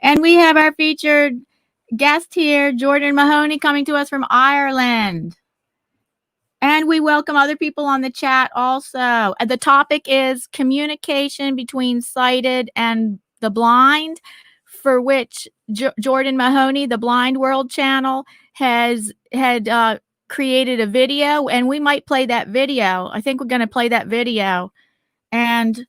And we have our featured guest here, Jordan Mahoney, coming to us from Ireland. And we welcome other people on the chat also. The topic is communication between sighted and the blind, for which Jordan Mahoney, the Blind World channel, had created a video, and we might play that video. I think we're going to play that video, and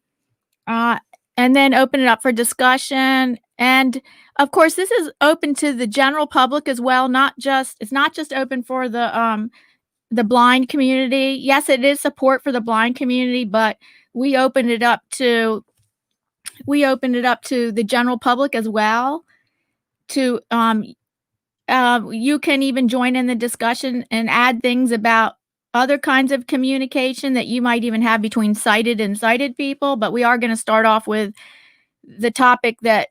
then open it up for discussion. And of course, this is open to the general public as well. It's not just open for the blind community. Yes, it is support for the blind community, but we opened it up to the general public as well. To you can even join in the discussion and add things about other kinds of communication that you might even have between sighted and sighted people. But we are going to start off with the topic that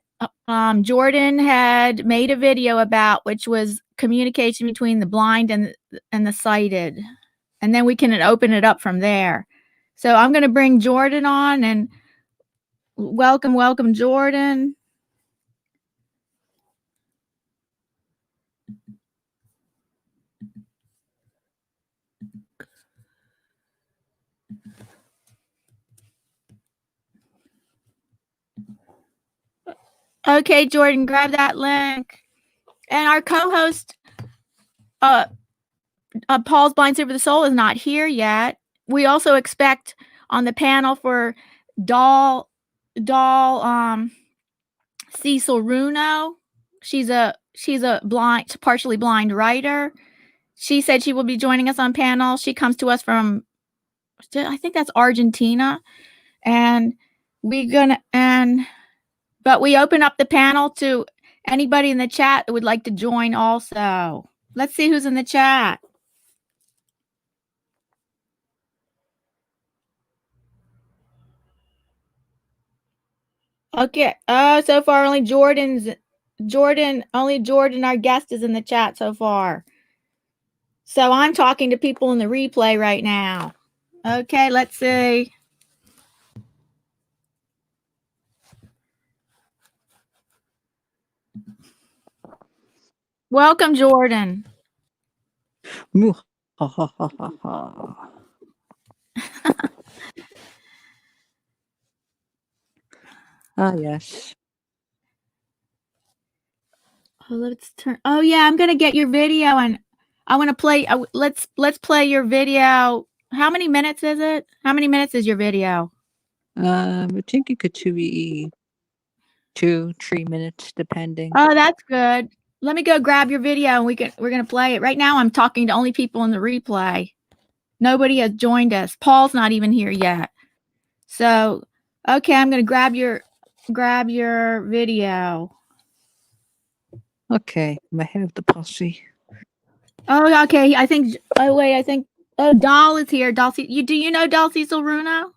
Jordan had made a video about, which was communication between the blind and the sighted. And then we can open it up from there. So I'm going to bring Jordan on, and welcome, Jordan. Okay, Jordan, grab that link. And our co-host, Paul's Blind Super the Soul, is not here yet. We also expect on the panel for Dal Cecil Runo. She's a partially blind writer. She said she will be joining us on panel. She comes to us from, I think that's Argentina, but we open up the panel to anybody in the chat that would like to join also. Let's see who's in the chat. Okay. So far only Jordan, our guest, is in the chat so far. So I'm talking to people in the replay right now. Okay, let's see. Welcome, Jordan. Yes. Oh, let's turn. Oh yeah, I'm gonna get your video, and I want to play. Let's play your video. How many minutes is it? How many minutes is your video? I think it could be 2-3 minutes, depending. Oh, that's good. Let me go grab your video, and we're gonna play it right now. I'm talking to only people in the replay. Nobody has joined us. Paul's not even here yet. So, okay, I'm gonna grab your video. Okay, I have the posse. Oh, okay. Oh, Dal is here. Do you know Dal Cecil Runo?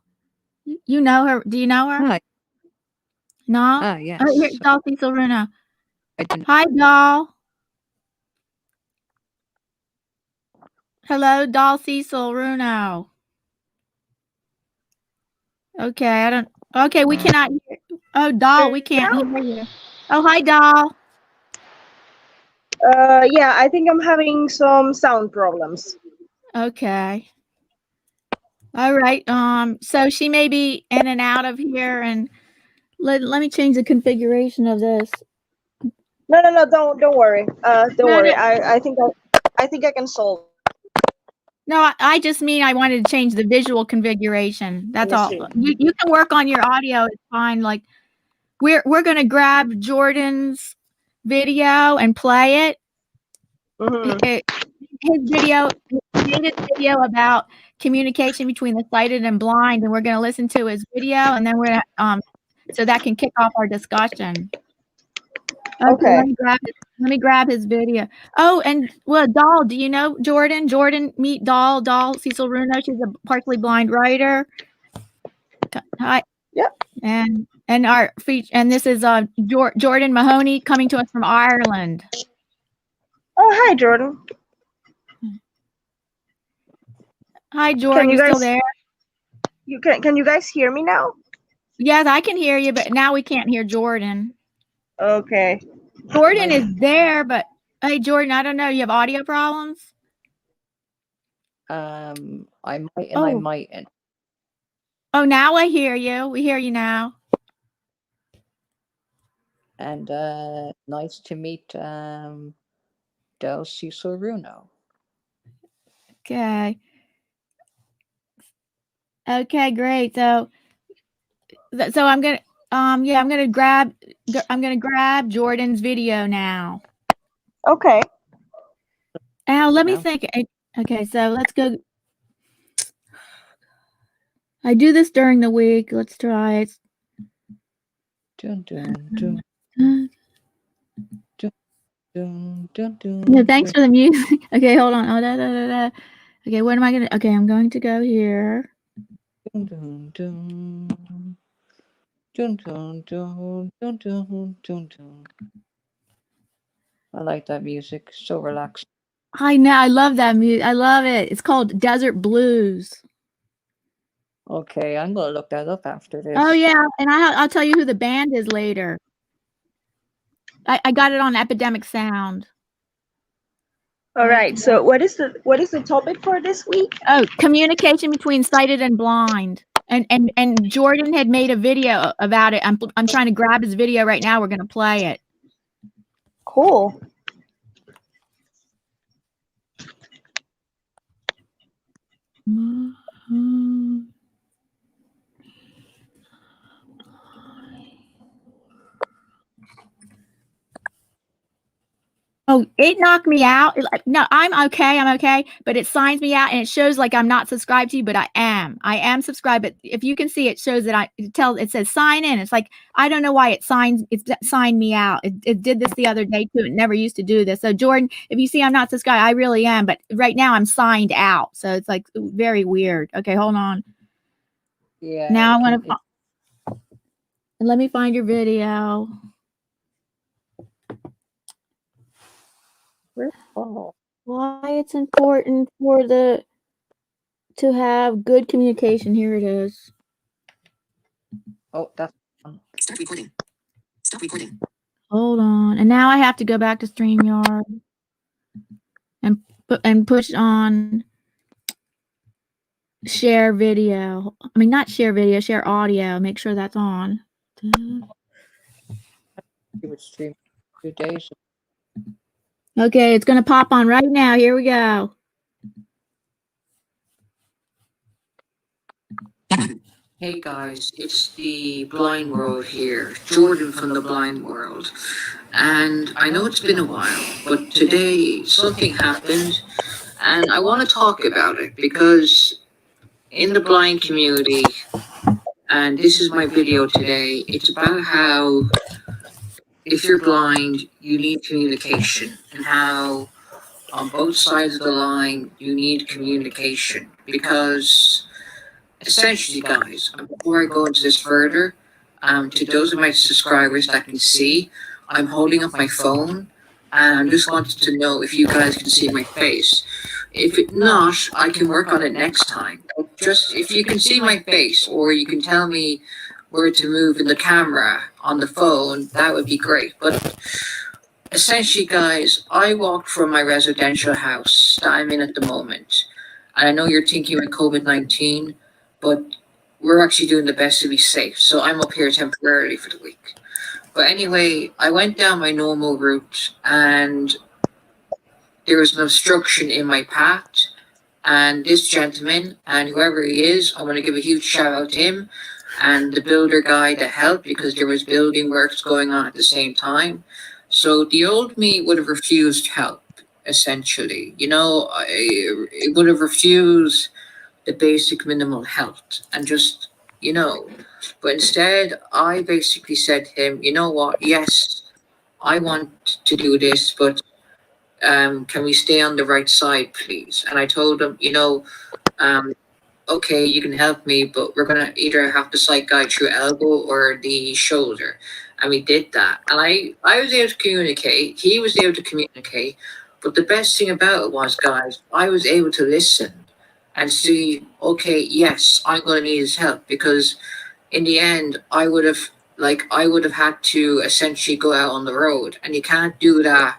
You know her? Do you know her? Hi. No. Yes. Oh, here's Dal Cecil Runo. I didn't. Hi, Dal. Hello, Dal Cecil Runo. Okay, Okay, we cannot hear. Oh, Dal, we can't hear you. Oh, hi, Dal. Yeah, I think I'm having some sound problems. Okay. All right. So she may be in and out of here, and let me change the configuration of this. No, don't worry. Don't worry. I think I can solve. No, I just mean I wanted to change the visual configuration. That's all. You can work on your audio. It's fine. Like we're going to grab Jordan's video and play it. His video, he made a video about communication between the sighted and blind, and we're going to listen to his video, and then we're going to so that can kick off our discussion. Okay. Let me grab his video. Oh, and Dal, do you know Jordan? Jordan, meet Dal Cecil Runo. She's a partially blind writer. Hi. Yep. And this is Jordan Mahoney coming to us from Ireland. Oh, hi, Jordan. Hi, Jordan. You still there? Can you guys hear me now? Yes, I can hear you, but now we can't hear Jordan. Okay. Jordan is there, but hey, Jordan, I don't know. You have audio problems? I might and I Oh. mightn't. Oh, now I hear you. We hear you now. And nice to meet Dal Cecil Runo. Okay. Okay, great. So I'm gonna I'm gonna grab Jordan's video now. Okay. Now let me Yeah. think. Okay, so let's go. I do this during the week. Let's try it. Dun, dun, dun, dun, dun, dun, Yeah, thanks for the music. Okay, hold on. Oh, da, da, da, da. Okay, what am I gonna? Okay, I'm going to go here. dun, dun, dun. Dun, dun, dun, dun, dun, dun, dun. I like that music. So relaxing. I know. I love that music. I love it. It's called Desert Blues. Okay, I'm gonna look that up after this. Oh yeah, and I'll tell you who the band is later. I got it on Epidemic Sound. All right. So what is the topic for this week? Oh, communication between sighted and blind. And Jordan had made a video about it. I'm trying to grab his video right now. We're gonna play it. Cool. Oh, it knocked me out. No, I'm okay, but it signs me out and it shows like I'm not subscribed to you, but I am. I am subscribed, but if you can see, it shows that it says sign in. It's like, I don't know why it signed me out. It did this the other day too. It never used to do this. So Jordan, if you see I'm not subscribed, I really am, but right now I'm signed out. So it's like very weird. Okay, hold on. Yeah. Now I want to, let me find your video. Oh. Why it's important to have good communication. Here it is. Oh, that's Start recording. Stop recording. Hold on. And now I have to go back to StreamYard and push on share video. I mean, not share video, share audio. Make sure that's on. you would stream 2 days. Okay, it's going to pop on right now. Here we go. Hey guys, it's the Blind World here, Jordan from the Blind World. And I know it's been a while, but today something happened and I want to talk about it because in the blind community, and this is my video today, it's about how if you're blind, you need communication and how on both sides of the line you need communication because essentially, guys, before I go into this further, to those of my subscribers that can see, I'm holding up my phone, and I just wanted to know if you guys can see my face. If it not, I can work on it next time. Just if you can see my face, or you can tell me where to move in the camera on the phone, that would be great. But essentially, guys, I walked from my residential house that I'm in at the moment. And I know you're thinking with COVID-19, but we're actually doing the best to be safe. So I'm up here temporarily for the week. But anyway, I went down my normal route and there was an obstruction in my path. And this gentleman, and whoever he is, I want to give a huge shout out to him and the builder guy that helped because there was building works going on at the same time. So the old me would have refused help, essentially. You know, it would have refused the basic minimal health and just, you know, but instead I basically said to him, you know what, yes, I want to do this, but can we stay on the right side, please? And I told him, you know, okay, you can help me, but we're gonna either have to sight guide through elbow or the shoulder. And we did that. And I was able to communicate, he was able to communicate, but the best thing about it was, guys, I was able to listen and see, okay, yes, I'm gonna need his help because in the end I would have like I would have had to essentially go out on the road, and you can't do that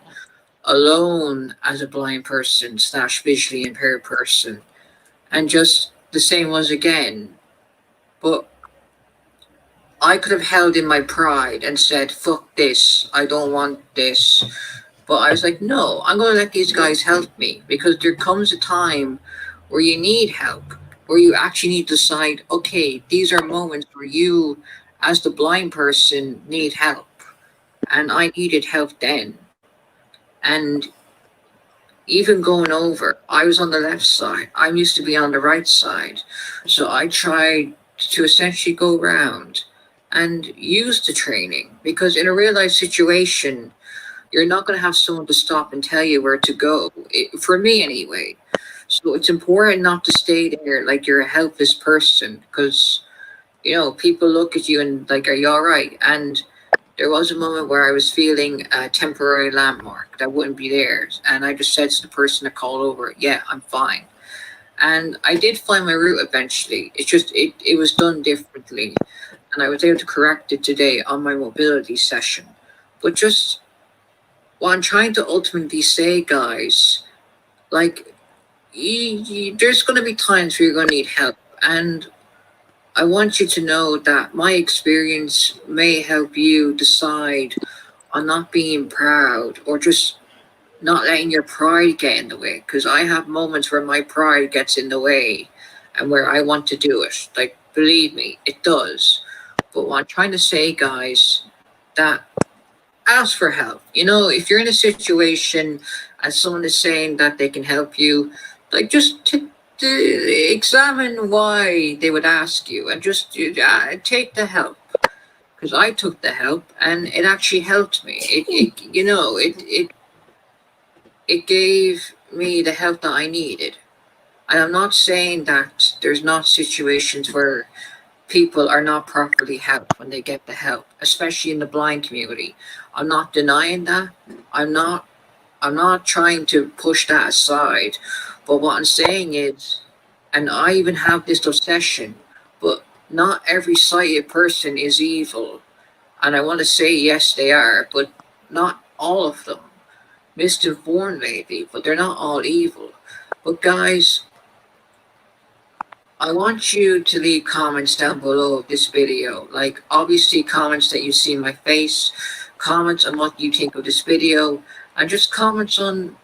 alone as a blind person slash visually impaired person. And just the same was again, but I could have held in my pride and said, fuck this, I don't want this. But I was like, no, I'm going to let these guys help me, because there comes a time where you need help, where you actually need to decide, okay, these are moments where you, as the blind person, need help. And I needed help then. And even going over, I was on the left side. I'm used to be on the right side. So I tried to essentially go around and use the training, because in a real life situation, you're not going to have someone to stop and tell you where to go, for me anyway. So it's important not to stay there like you're a helpless person, because, you know, people look at you and like, are you all right? And there was a moment where I was feeling a temporary landmark that wouldn't be there. And I just said to the person that called over, yeah, I'm fine. And I did find my route eventually. It's just, it was done differently. And I was able to correct it today on my mobility session. But just what I'm trying to ultimately say, guys, like, there's going to be times where you're going to need help. And I want you to know that my experience may help you decide on not being proud, or just not letting your pride get in the way. Because I have moments where my pride gets in the way and where I want to do it. Like, believe me, it does. But what I'm trying to say, guys, that ask for help. You know, if you're in a situation and someone is saying that they can help you, like, just to examine why they would ask you, and just take the help. Because I took the help and it actually helped me. It gave me the help that I needed. And I'm not saying that there's not situations where people are not properly helped when they get the help, especially in the blind community. I'm not denying that. I'm not trying to push that aside. But what I'm saying is, and I even have this obsession, but not every sighted person is evil. And I want to say, yes, they are, but not all of them. Misinformed maybe, but they're not all evil. But guys, I want you to leave comments down below this video. Like, obviously comments that you see my face, comments on what you think of this video, and just comments on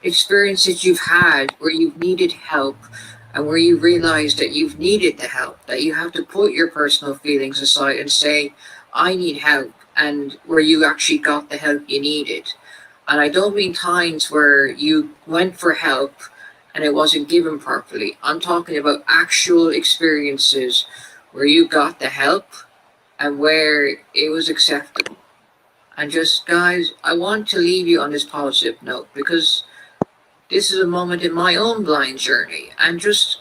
experiences you've had where you've needed help, and where you realize that you've needed the help, that you have to put your personal feelings aside and say, I need help, and where you actually got the help you needed. And I don't mean times where you went for help and it wasn't given properly. I'm talking about actual experiences where you got the help and where it was acceptable. And just, guys, I want to leave you on this positive note, because this is a moment in my own blind journey. And just,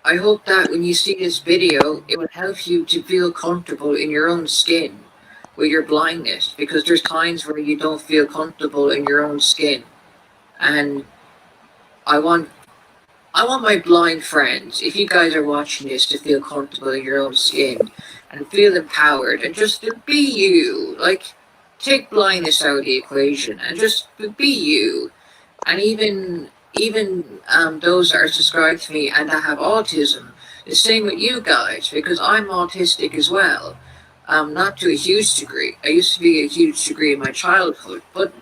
I hope that when you see this video, it will help you to feel comfortable in your own skin with your blindness, because there's times where you don't feel comfortable in your own skin. And I want my blind friends, if you guys are watching this, to feel comfortable in your own skin and feel empowered, and just to be you. Like, take blindness out of the equation and just be you. And even those that are subscribed to me and that have autism, the same with you guys, because I'm autistic as well. Not to a huge degree. I used to be a huge degree in my childhood. But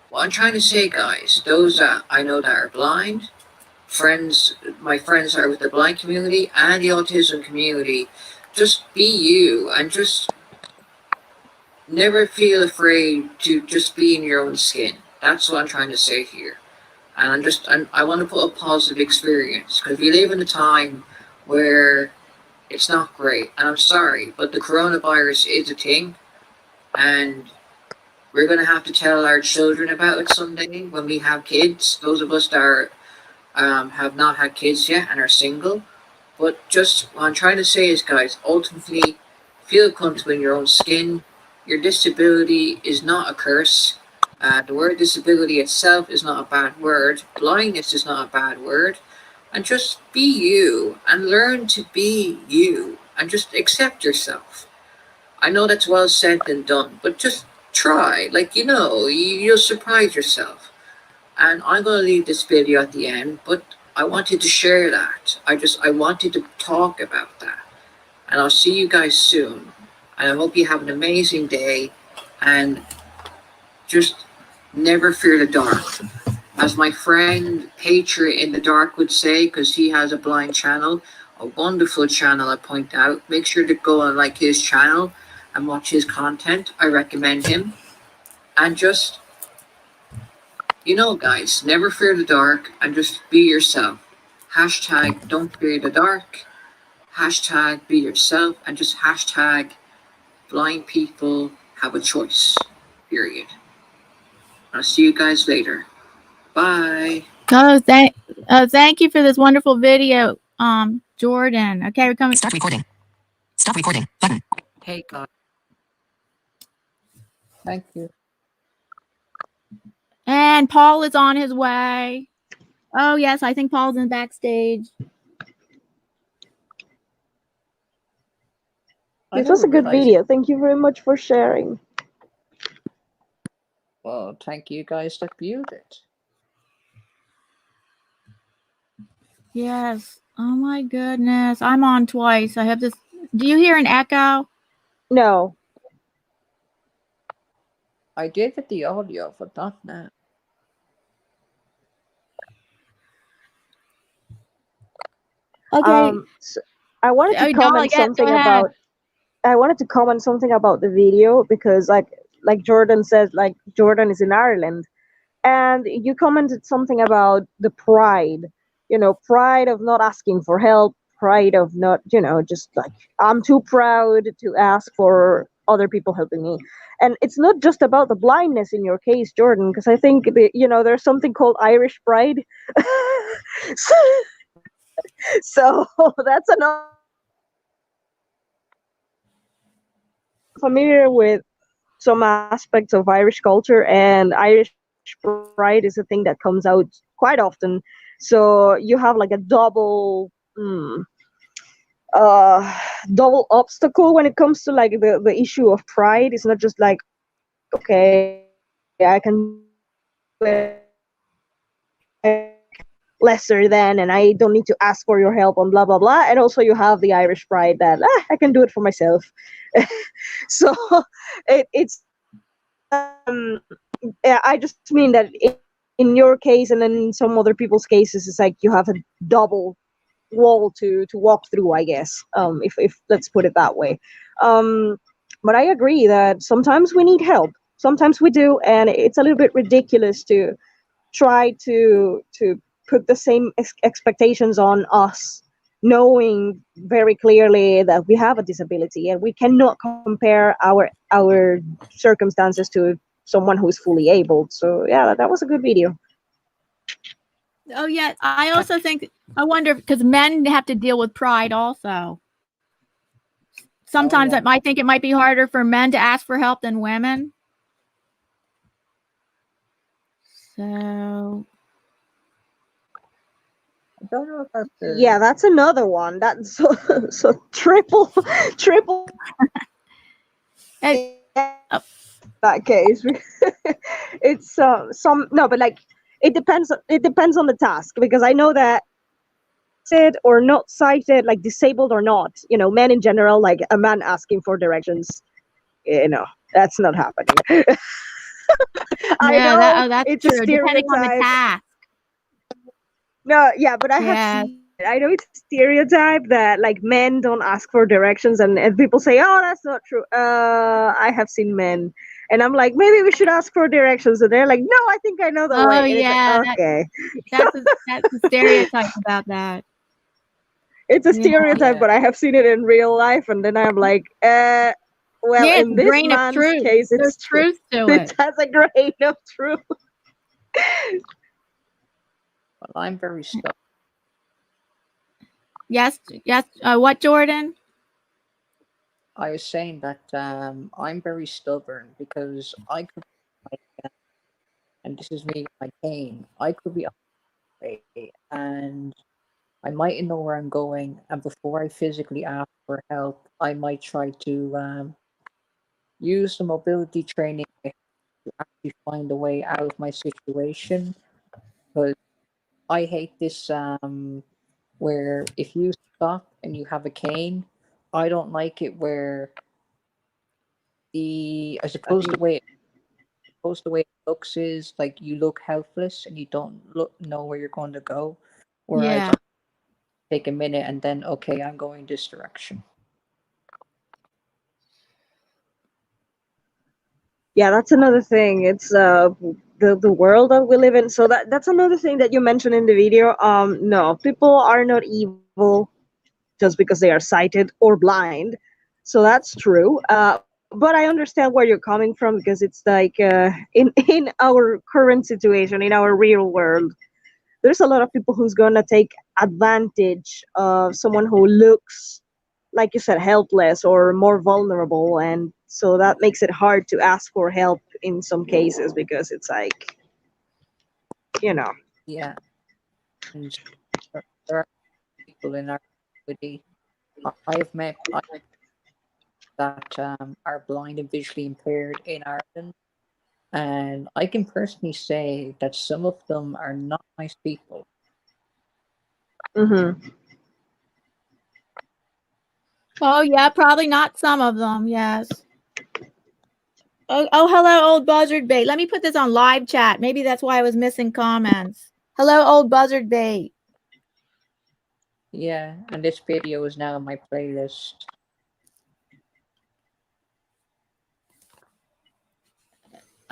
what I'm trying to say, guys, those that I know that are blind, my friends are with the blind community and the autism community, just be you, and just never feel afraid to just be in your own skin. That's what I'm trying to say here. And I want to put a positive experience, because we live in a time where it's not great. And I'm sorry, but the coronavirus is a thing, and we're going to have to tell our children about it someday when we have kids. Those of us that are, have not had kids yet and are single. But just what I'm trying to say is, guys, ultimately, feel comfortable in your own skin. Your disability is not a curse. The word disability itself is not a bad word. Blindness is not a bad word. And just be you, and learn to be you, and just accept yourself. I know that's well said and done, but just try. Like, you'll surprise yourself. And I'm going to leave this video at the end, but I wanted to share that. I wanted to talk about that. And I'll see you guys soon. And I hope you have an amazing day. And just never fear the dark. As my friend Patriot in the Dark would say, because he has a blind channel, a wonderful channel, I point out. Make sure to go and like his channel and watch his content. I recommend him. And just, guys, never fear the dark and just be yourself. Hashtag don't fear the dark. Hashtag be yourself. And just hashtag blind people have a choice. Period. I'll see you guys later. Bye. Thank you for this wonderful video, Jordan. Okay, we're coming. Start recording. Stop recording button. Hey, guys. Thank you. And Paul is on his way. Oh yes, I think Paul's in backstage. This was a good video. Thank you very much for sharing. Well, thank you guys that viewed it. Yes. Oh my goodness. I'm on twice. I have this. Do you hear an echo? No. I did get the audio, but not now. Okay. So I wanted to comment something about. I wanted to comment something about the video because, like Jordan says, like Jordan is in Ireland, and you commented something about the pride. Pride of not asking for help, pride of not, just like I'm too proud to ask for other people helping me. And it's not just about the blindness in your case, Jordan, because I think there's something called Irish pride. So that's another. Familiar with some aspects of Irish culture, and Irish pride is a thing that comes out quite often. So you have like a double obstacle when it comes to like the issue of pride. It's not just like, okay, I can do it lesser than, and I don't need to ask for your help and blah blah blah. And also you have the Irish pride that I can do it for myself. So it's I just mean that in your case and then in some other people's cases, it's like you have a double wall to walk through, I guess, if let's put it that way. But I agree that sometimes we need help. Sometimes we do, and it's a little bit ridiculous to try to put the same expectations on us, knowing very clearly that we have a disability and we cannot compare our circumstances to someone who's fully able. So yeah, that was a good video. Oh yeah, I also think, I wonder, because men have to deal with pride also. Sometimes I think it might be harder for men to ask for help than women. So I don't know if that's yeah, that's another one. That's so triple that case. It's but like it depends on the task, because I know that sighted or not sighted, like disabled or not, men in general, like a man asking for directions, that's not happening. I know that's it's true. a stereotype. Depending on the task. No, yeah, but I have seen it. I know it's a stereotype that like men don't ask for directions, and people say, "Oh, that's not true." I have seen men, and I'm like, maybe we should ask for directions, and they're like, "No, I think I know the way." Oh yeah, like, okay. That's a stereotype about that. It's a stereotype, but I have seen it in real life, and then I'm like, well, yeah, in this man's case, there's truth to it. It has a grain of truth. Well, I'm very stubborn. Yes. What, Jordan? I was saying that I'm very stubborn, because I could, and this is me, my cane, I could be on the way, and I mightn't know where I'm going, and before I physically ask for help, I might try to use the mobility training to actually find a way out of my situation. Because I hate this where if you stop and you have a cane, I don't like it where I suppose the way it looks is like you look helpless and you don't know where you're going to go. Whereas Yeah. I take a minute and then okay, I'm going this direction. Yeah, that's another thing. It's the world that we live in. So that's another thing that you mentioned in the video. No, people are not evil just because they are sighted or blind. So that's true. But I understand where you're coming from, because it's like in our current situation, in our real world, there's a lot of people who's gonna take advantage of someone who looks, like you said, helpless or more vulnerable, and so that makes it hard to ask for help in some cases, because it's like, you know. Yeah, and there are people in our community. I've met that are blind and visually impaired in Ireland, and I can personally say that some of them are not nice people. Mm-hmm. Oh yeah, probably not some of them. Yes. Oh, hello, old buzzard bait. Let me put this on live chat. Maybe that's why I was missing comments. Hello, old buzzard bait. Yeah, and this video is now on my playlist.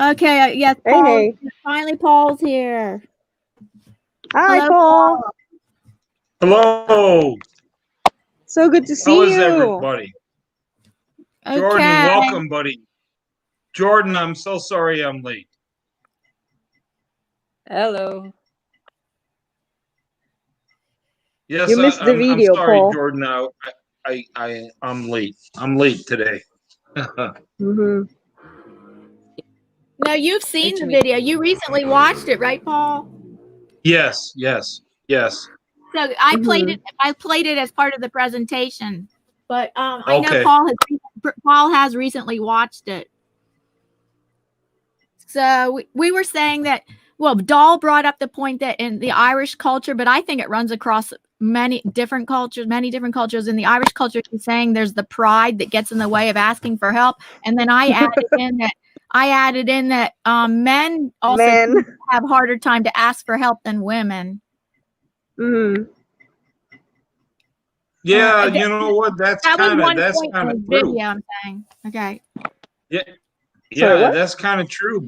Okay, yes, Hey, Paul. hey. Finally, Paul's here. Hi, Hello, Paul. Hello. So good to How see is you. everybody? Jordan, Okay. welcome, buddy. Jordan, I'm so sorry I'm late. Hello. Yes, You missed the I'm video, sorry, Paul. Jordan. I'm late. I'm late today. Mm-hmm. No, you've Nice seen to the meet video. You recently watched it, right, Paul? yes. So I played Mm-hmm. it. I played it as part of the presentation, but I know Okay. Paul has recently watched it. So we were saying that. Well, Dal brought up the point that in the Irish culture, but I think it runs across many different cultures. In the Irish culture, he's saying there's the pride that gets in the way of asking for help, and then I added in that men also Men. have harder time to ask for help than women. Mm-hmm. Yeah, That you know what? That's was kind one of point in his true. video. I'm saying, okay. Yeah, Sorry, yeah, what? that's kind of true.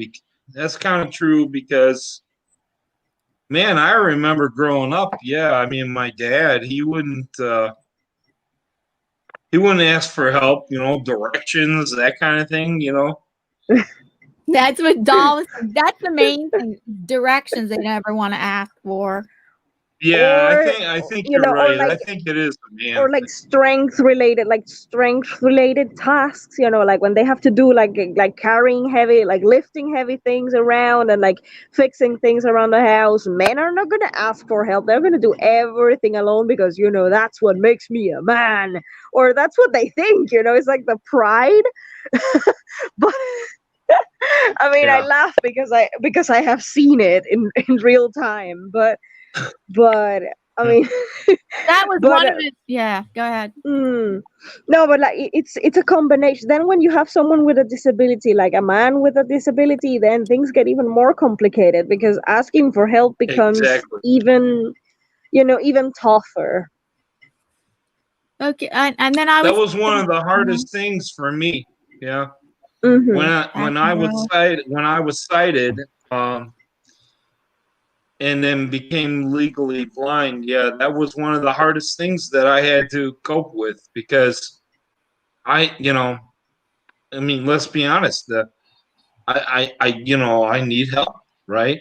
That's kind of true because, man, I remember growing up. Yeah, I mean, my dad, he wouldn't ask for help. You know, directions, that kind of thing. You know. That's what Dal was saying. That's the main thing. Directions they never want to ask for. Yeah, Or, I think you you're know, right. I think it is a man or like thing. strength related tasks, you know, like when they have to do like carrying heavy, like lifting heavy things around, and like fixing things around the house. Men are not going to ask for help. They're going to do everything alone, because, you know, that's what makes me a man, or that's what they think, you know. It's like the pride. But I mean, I Yeah. laugh because I have seen it in real time, but I mean, That was but one of it. Yeah, go ahead. no, but like it's a combination. Then when you have someone with a disability, like a man with a disability, then things get even more complicated, because asking for help becomes Exactly. even, you know, even tougher. Okay, and then I That was was one of the hardest things for me. Yeah. Mm-hmm. When I was sighted, and then became legally blind, yeah, that was one of the hardest things that I had to cope with, because you know, I mean, let's be honest, I need help, right?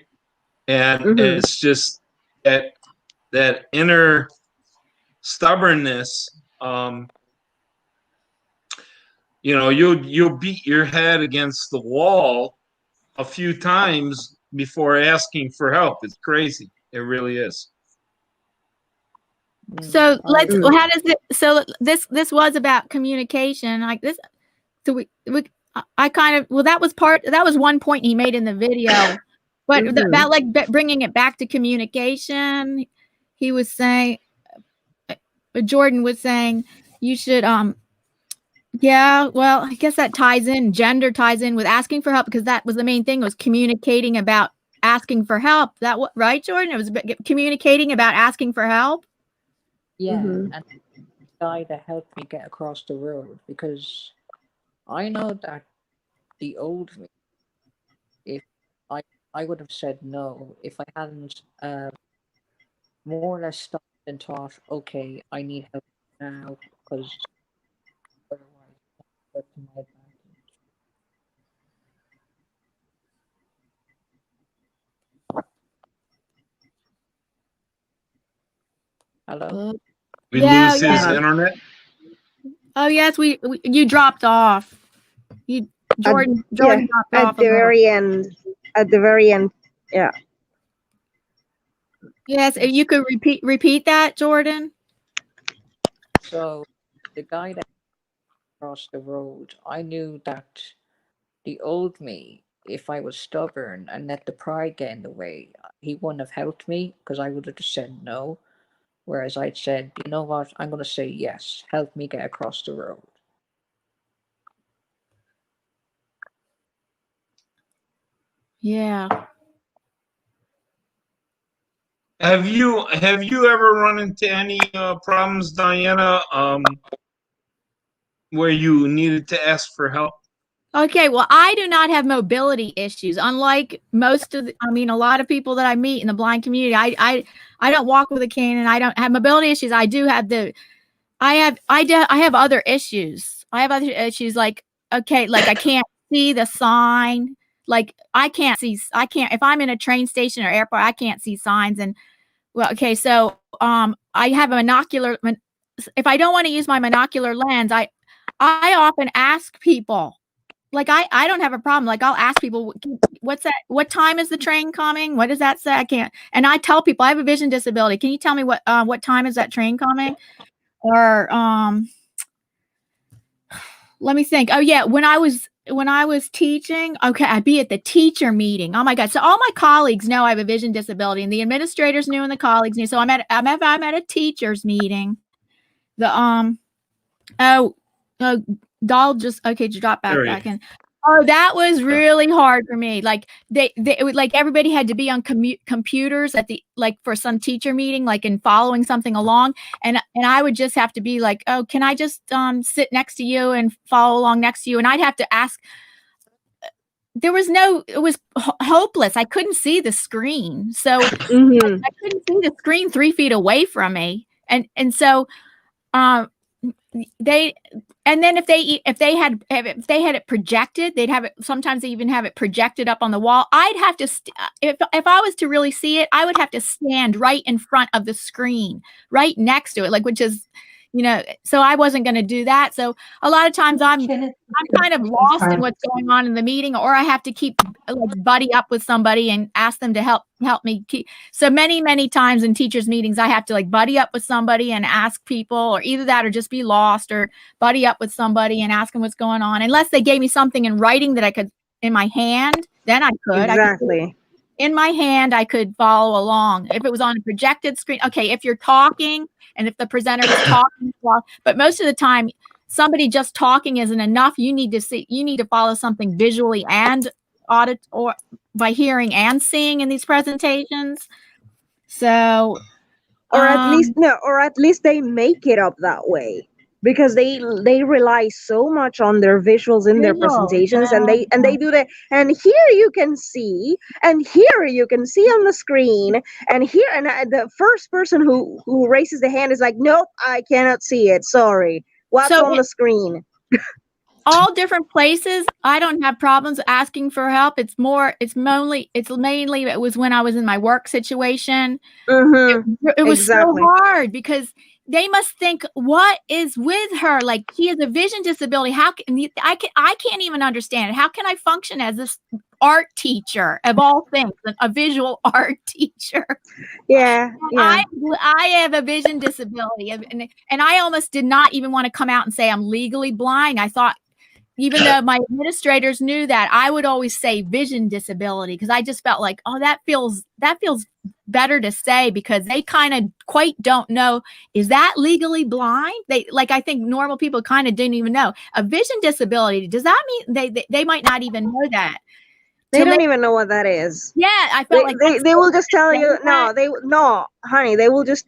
And Mm-hmm. it's just that inner stubbornness. You know, you'll beat your head against the wall a few times before asking for help. It's crazy. It really is. So let's. Mm. Well, how does it? So this was about communication, like this. So I kind of, well, that was one point he made in the video, but about like bringing it back to communication. He was saying, Jordan was saying, you should yeah, well, I guess that gender ties in with asking for help, because that was the main thing, was communicating about asking for help. That what, right, Jordan? It was communicating about asking for help. Yeah, Mhm. and the guy that helped me get across the road, because I know that the old me, if I would have said no if I hadn't more or less stopped and thought, okay, I need help now, because otherwise it's not to my advantage. Hello? We Yeah, lose his yeah. internet. Oh yes, you dropped off. Jordan Yeah, dropped at off a the little. very end. At the very end. Yeah. Yes, if you could repeat that, Jordan. So the guy that crossed the road, I knew that the old me, if I was stubborn and let the pride get in the way, he wouldn't have helped me, because I would have just said no. Whereas I'd said, you know what, I'm going to say yes, help me get across the road. Yeah. Have you ever run into any problems, Diana, where you needed to ask for help? Okay, well, I do not have mobility issues. Unlike a lot of people that I meet in the blind community, I don't walk with a cane, and I don't have mobility issues. I have other issues. I have other issues, like, okay, like I can't see the sign. Like I can't, if I'm in a train station or airport, I can't see signs. And well, okay, so I have a monocular. If I don't want to use my monocular lens, I often ask people. Like I don't have a problem. Like I'll ask people, what's that? What time is the train coming? What does that say? I can't. And I tell people I have a vision disability. Can you tell me what time is that train coming? Or let me think. Oh yeah, when I was teaching, okay, I'd be at the teacher meeting. Oh my God. So all my colleagues know I have a vision disability, and the administrators knew and the colleagues knew. So I'm at a teacher's meeting. The Dal just drop back in. Oh, that was really hard for me. Like it would, like everybody had to be on computers at the, like for some teacher meeting, like in following something along, and I would just have to be like, oh, can I just sit next to you and follow along next to you? And I'd have to ask. It was hopeless. I couldn't see the screen, so I couldn't see the screen 3 feet away from me, and so and then if they had it projected, they'd have it. Sometimes they even have it projected up on the wall. I'd have to if I was to really see it, I would have to stand right in front of the screen, right next to it, like, which is, so I wasn't going to do that. So a lot of times I'm kind of lost in what's going on in the meeting, or I have to keep like buddy up with somebody and ask them to help me keep. So many times in teachers meetings, I have to like buddy up with somebody and ask people, or either that or just be lost, or buddy up with somebody and ask them what's going on. Unless they gave me something in writing that I could in my hand, then I could. Exactly. In my hand, I could follow along. If it was on a projected screen, okay, if you're talking and if the presenter is talking, but most of the time, somebody just talking isn't enough. You need to follow something visually and audit, or by hearing and seeing in these presentations. So, or at least they make it up that way, because they rely so much on their visuals in their presentations, and they do that. And here you can see, and here you can see on the screen, and here, and the first person who raises the hand is like, nope, I cannot see it, sorry, what's on the screen. All different places, I don't have problems asking for help. It's mainly it was when I was in my work situation. It was so hard, because they must think, what is with her? Like, she has a vision disability. How can I can't even understand it. How can I function as this art teacher of all things, a visual art teacher. Yeah, yeah. I have a vision disability, and I almost did not even want to come out and say I'm legally blind. I thought, even though my administrators knew that, I would always say vision disability, because I just felt like, oh, that feels better to say, because they kind of quite don't know, is that legally blind? They, like, I think normal people kind of didn't even know. A vision disability, does that mean they might not even know that? They don't even know what that is. Yeah, I felt like They will just tell you no, honey. They will just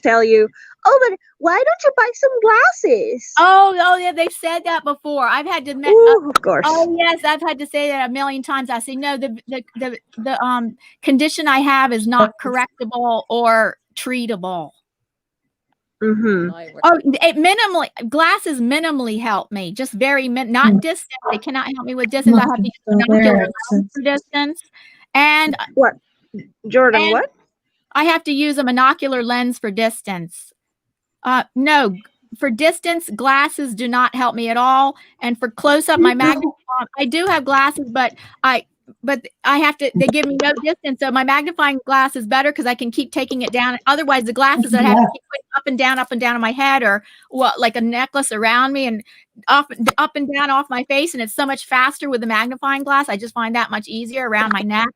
tell you, oh, but why don't you buy some glasses? Oh yeah, they've said that before. I've had to Of course. Oh yes, I've had to say that a million times. I say, no, the condition I have is not correctable or treatable. Mm-hmm. Oh, glasses minimally help me, just very not distance. They cannot help me with distance. I have to use binocular lens for distance. And what, Jordan? And what? I have to use a binocular lens for distance. No, for distance, glasses do not help me at all. And for close up, my magnifying, I do have glasses, but I have to, they give me no distance. So my magnifying glass is better because I can keep taking it down. Otherwise, the glasses that I have to keep putting up and down on my head, or what, like a necklace around me, and up and down off my face. And it's so much faster with the magnifying glass. I just find that much easier around my neck.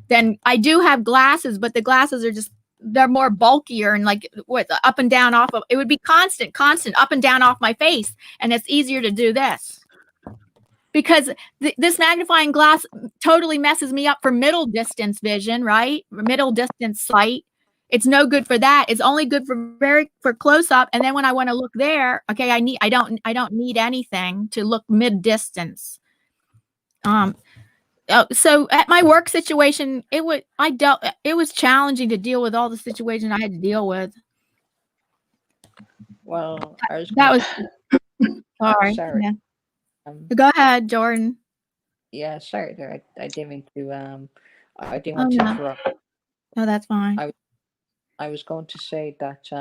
Then I do have glasses, but the glasses are just, they're more bulkier, and like what, up and down off of, it would be constant up and down off my face. And it's easier to do this, because this magnifying glass totally messes me up for middle distance vision, right? Middle distance sight. It's no good for that. It's only good for close up. And then when I want to look there, okay, I don't need anything to look mid distance. So at my work situation, it was challenging to deal with all the situations I had to deal with. Well, sorry. Sorry. Yeah. Go ahead, Jordan. Yeah, sorry there. I didn't mean to I didn't want to interrupt. No, that's fine. I was going to say that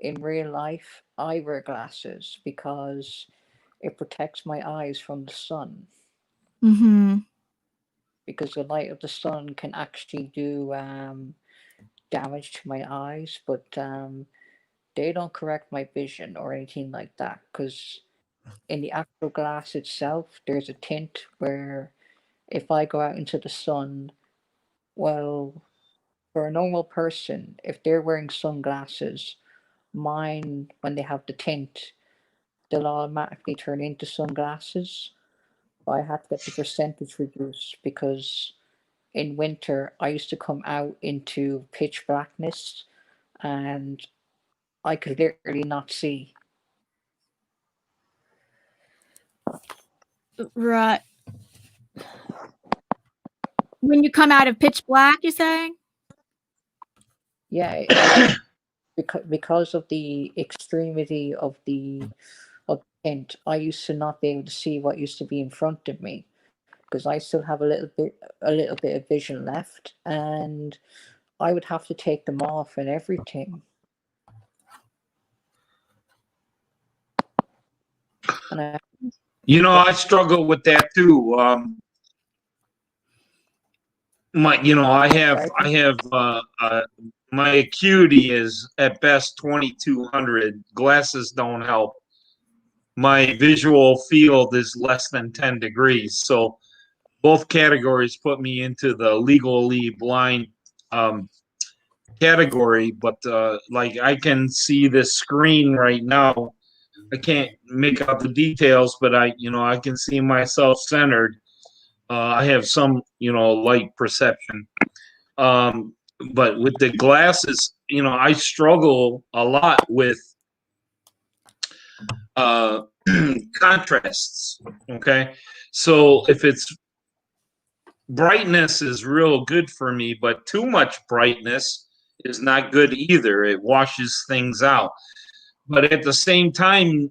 in real life I wear glasses because it protects my eyes from the sun. Mm-hmm. Because the light of the sun can actually do damage to my eyes, but they don't correct my vision or anything like that, because in the actual glass itself there's a tint where if I go out into the sun, well, for a normal person, if they're wearing sunglasses, mine, when they have the tint, they'll automatically turn into sunglasses. I had to get the percentage reduced because in winter I used to come out into pitch blackness and I could literally not see. Right. When you come out of pitch black, you're saying? Yeah, because of the extremity of the tint, I used to not be able to see what used to be in front of me, because I still have a little bit of vision left, and I would have to take them off and everything. And I struggle with that too. I have my acuity is at best 2200. Glasses don't help. My visual field is less than 10 degrees. So both categories put me into the legally blind category. But like, I can see this screen right now. I can't make out the details, but I can see myself centered. I have some, light perception. But with the glasses, I struggle a lot with contrasts. Okay. So if it's brightness is real good for me, but too much brightness is not good either. It washes things out. But at the same time,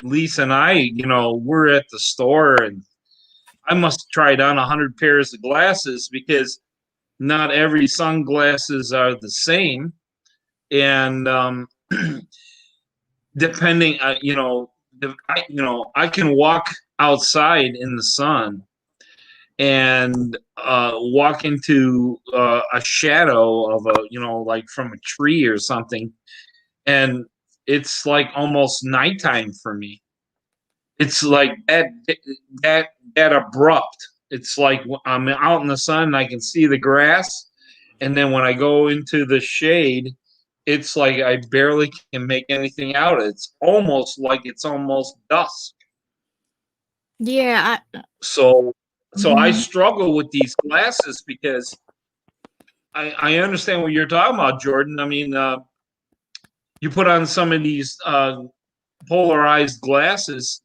Lisa and I, we're at the store, and I must try on 100 pairs of glasses because not every sunglasses are the same. And depending, I can walk outside in the sun and walk into a shadow of a, like from a tree or something, and it's like almost nighttime for me. It's like that abrupt. It's like I'm out in the sun and I can see the grass, and then when I go into the shade, it's like I barely can make anything out. It's almost dusk. Yeah. So I Mhm. struggle with these glasses because I understand what you're talking about, Jordan. I mean, you put on some of these polarized glasses,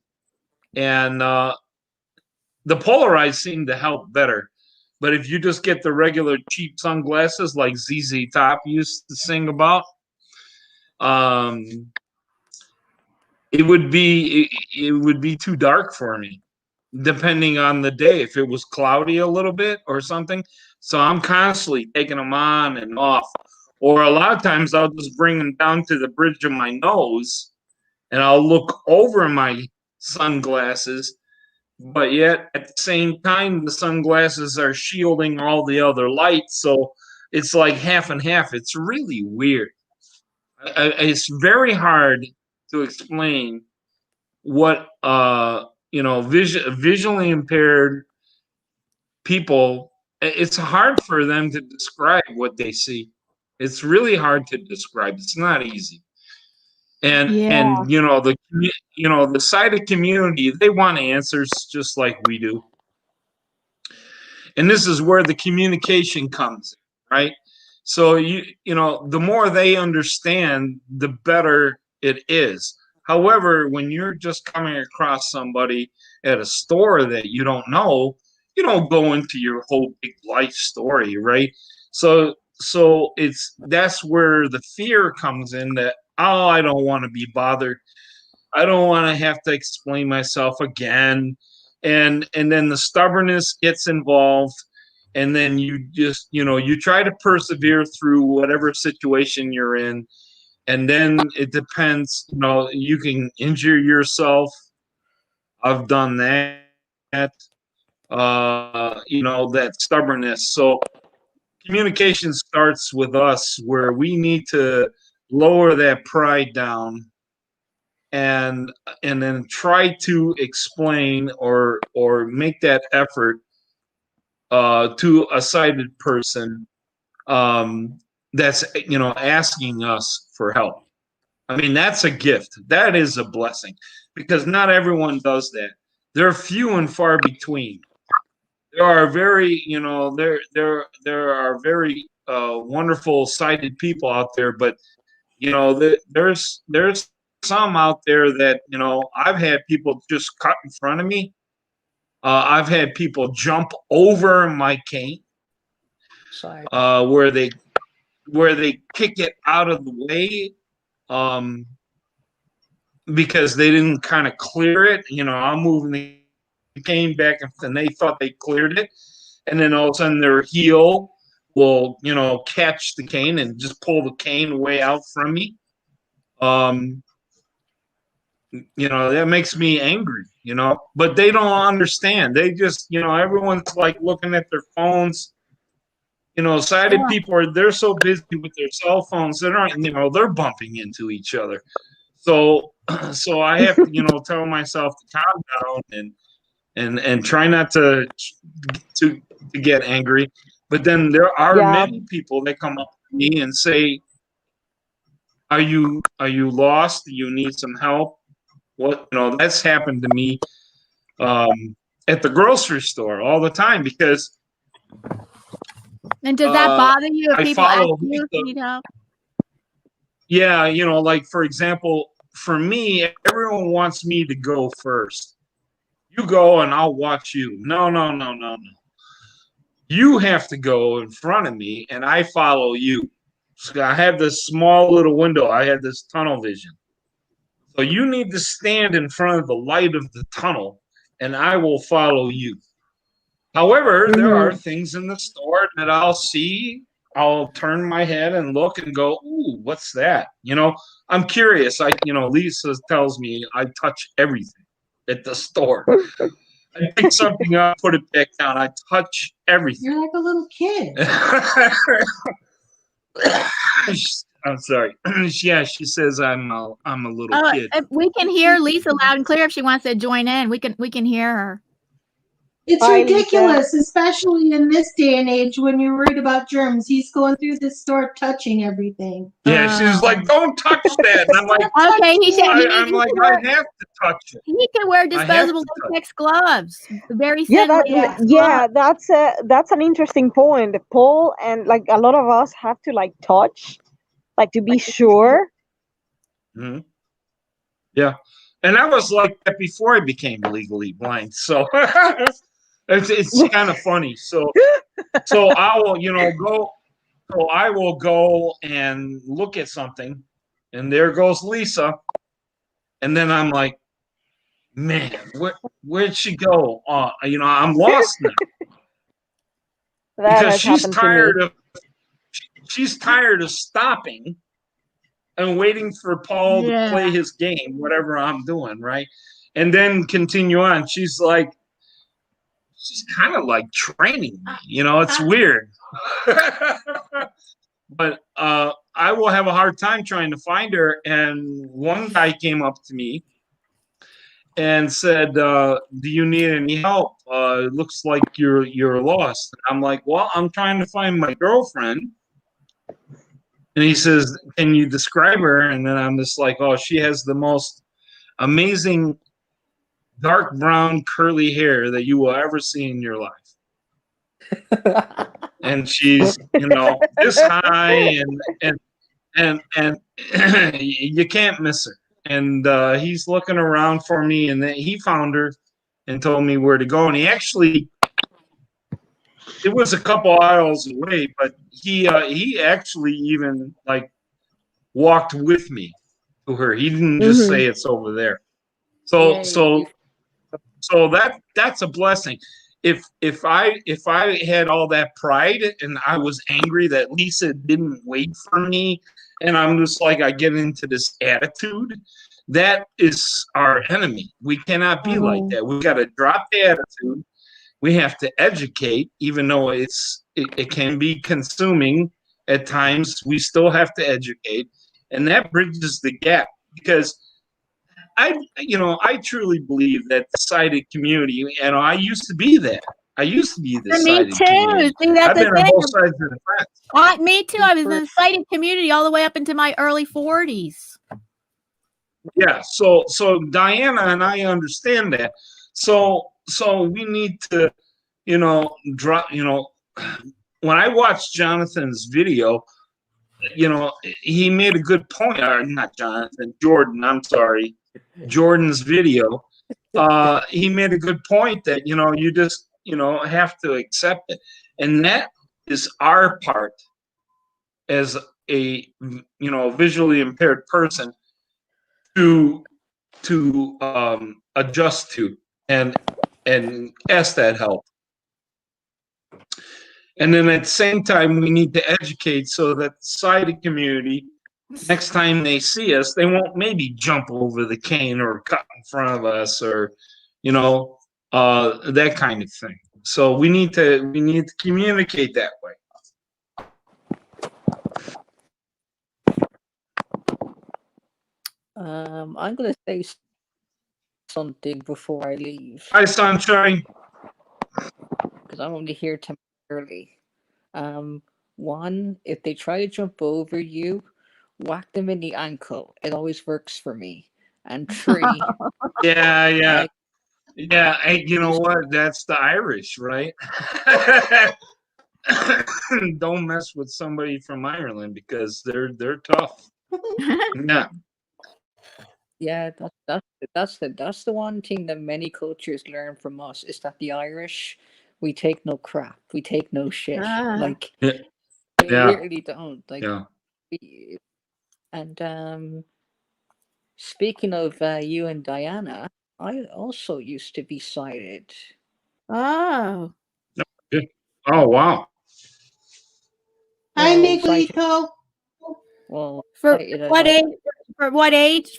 and the polarized seem to help better. But if you just get the regular cheap sunglasses like ZZ Top used to sing about, um, it would be too dark for me, depending on the day. If it was cloudy a little bit or something, so I'm constantly taking them on and off. Or a lot of times I'll just bring them down to the bridge of my nose, and I'll look over my sunglasses, but yet at the same time the sunglasses are shielding all the other light, so it's like half and half. It's really weird. It's very hard to explain what visually impaired people. It's hard for them to describe what they see. It's really hard to describe. It's not easy. And Yeah. and the sighted community, they want answers just like we do. And this is where the communication comes in, right? So the more they understand, the better it is. However, when you're just coming across somebody at a store that you don't know, you don't go into your whole big life story, right? So that's where the fear comes in, that, oh, I don't want to be bothered. I don't want to have to explain myself again. And then the stubbornness gets involved, and then you just you try to persevere through whatever situation you're in, and then it depends. You can injure yourself. I've done that. That stubbornness. So communication starts with us, where we need to lower that pride down, and then try to explain or make that effort to a sighted person that's asking us for help. I mean, that's a gift. That is a blessing, because not everyone does that. They're few and far between. There are very there are very wonderful sighted people out there, but there's some out there that I've had people just cut in front of me. I've had people jump over my cane, Side. where they kick it out of the way, um, because they didn't kind of clear it. I'm moving the cane back, and they thought they cleared it, and then all of a sudden their heel will catch the cane and just pull the cane way out from me. That makes me angry, but they don't understand. They just, everyone's like looking at their phones. Sighted Yeah. people they're so busy with their cell phones, they're bumping into each other. So, so I have to, tell myself to calm down and try not to get angry. But then there are Yeah. many people that come up to me and say, are you lost? Do you need some help? What that's happened to me at the grocery store all the time, because And does that bother you if I people ask follow you if you need help? Yeah, like for example, for me, everyone wants me to go first. You go and I'll watch you. No, no, no, no, no. You have to go in front of me and I follow you. So I have this small little window. I have this tunnel vision. So you need to stand in front of the light of the tunnel and I will follow you. However, there are things in the store that I'll see. I'll turn my head and look and go, ooh, what's that? I'm curious. Lisa tells me I touch everything. at the store. I pick something up, put it back down. I touch everything. You're like a little kid. I'm sorry. Yeah, she says I'm a little kid. We can hear Lisa loud and clear if she wants to join in. We can hear her. It's Hi, ridiculous, especially in this day and age when you're worried about germs. He's going through the store touching everything. Yeah, she's like, "Don't touch that." And I'm like, Okay, I'm like, I have to touch it. He can wear disposable latex gloves. Very thin latex gloves. That's an interesting point, Paul, and like a lot of us have to like touch, like to be sure. Mm-hmm. Yeah, and I was like that before I became legally blind, so it's kind of funny. So I will, go. So I will go and look at something, and there goes Lisa, and then I'm like, man, where'd she go? I'm lost now. Because she's tired of stopping and waiting for Paul to play his game, whatever I'm doing, right? And then continue on. She's kind of like training me, it's weird. But I will have a hard time trying to find her. And one guy came up to me and said, "Do you need any help? It looks like you're lost." And I'm like, "Well, I'm trying to find my girlfriend." And he says, "Can you describe her?" And then I'm just like, "Oh, she has the most amazing dark brown curly hair that you will ever see in your life." And she's, this high and you can't miss her. And he's looking around for me, and then he found her and told me where to go. And it was a couple aisles away, but he actually even like walked with me to her. He didn't just say it's over there. So that's a blessing. If I had all that pride and I was angry that Lisa didn't wait for me, and I'm just like, I get into this attitude, that is our enemy. We cannot be like that. We got to drop the attitude. We have to educate, even though it can be consuming at times. We still have to educate, and that bridges the gap, because I truly believe that the sighted community, I used to be that. I used to be the sighted community. See, that's I've been on both sides of the fence. Me too. I was in the sighted community all the way up into my early 40s. Yeah. So Diana and I understand that. So we need to, drop. When I watched Jonathan's video, he made a good point. Or not Jonathan, Jordan. I'm sorry. Jordan's video, he made a good point that you just have to accept it, and that is our part as a visually impaired person to adjust to and ask that help. And then at the same time, we need to educate so that the sighted community, next time they see us, they won't maybe jump over the cane or cut in front of us, or that kind of thing. So we need to communicate that way. I'm gonna say something before I leave. Hi, Sunshine. Because I'm only here temporarily. One, if they try to jump over you, whack them in the ankle. It always works for me. And three. Yeah. You know what? That's the Irish, right? Don't mess with somebody from Ireland because they're tough. Yeah. Yeah, that's the one thing that many cultures learn from us, is that the Irish, we take no crap, we take no shit. Like they really don't. Like and speaking of you and Diana, I also used to be sighted. Oh. Oh wow. Hi, Miguelito. Well, for what age?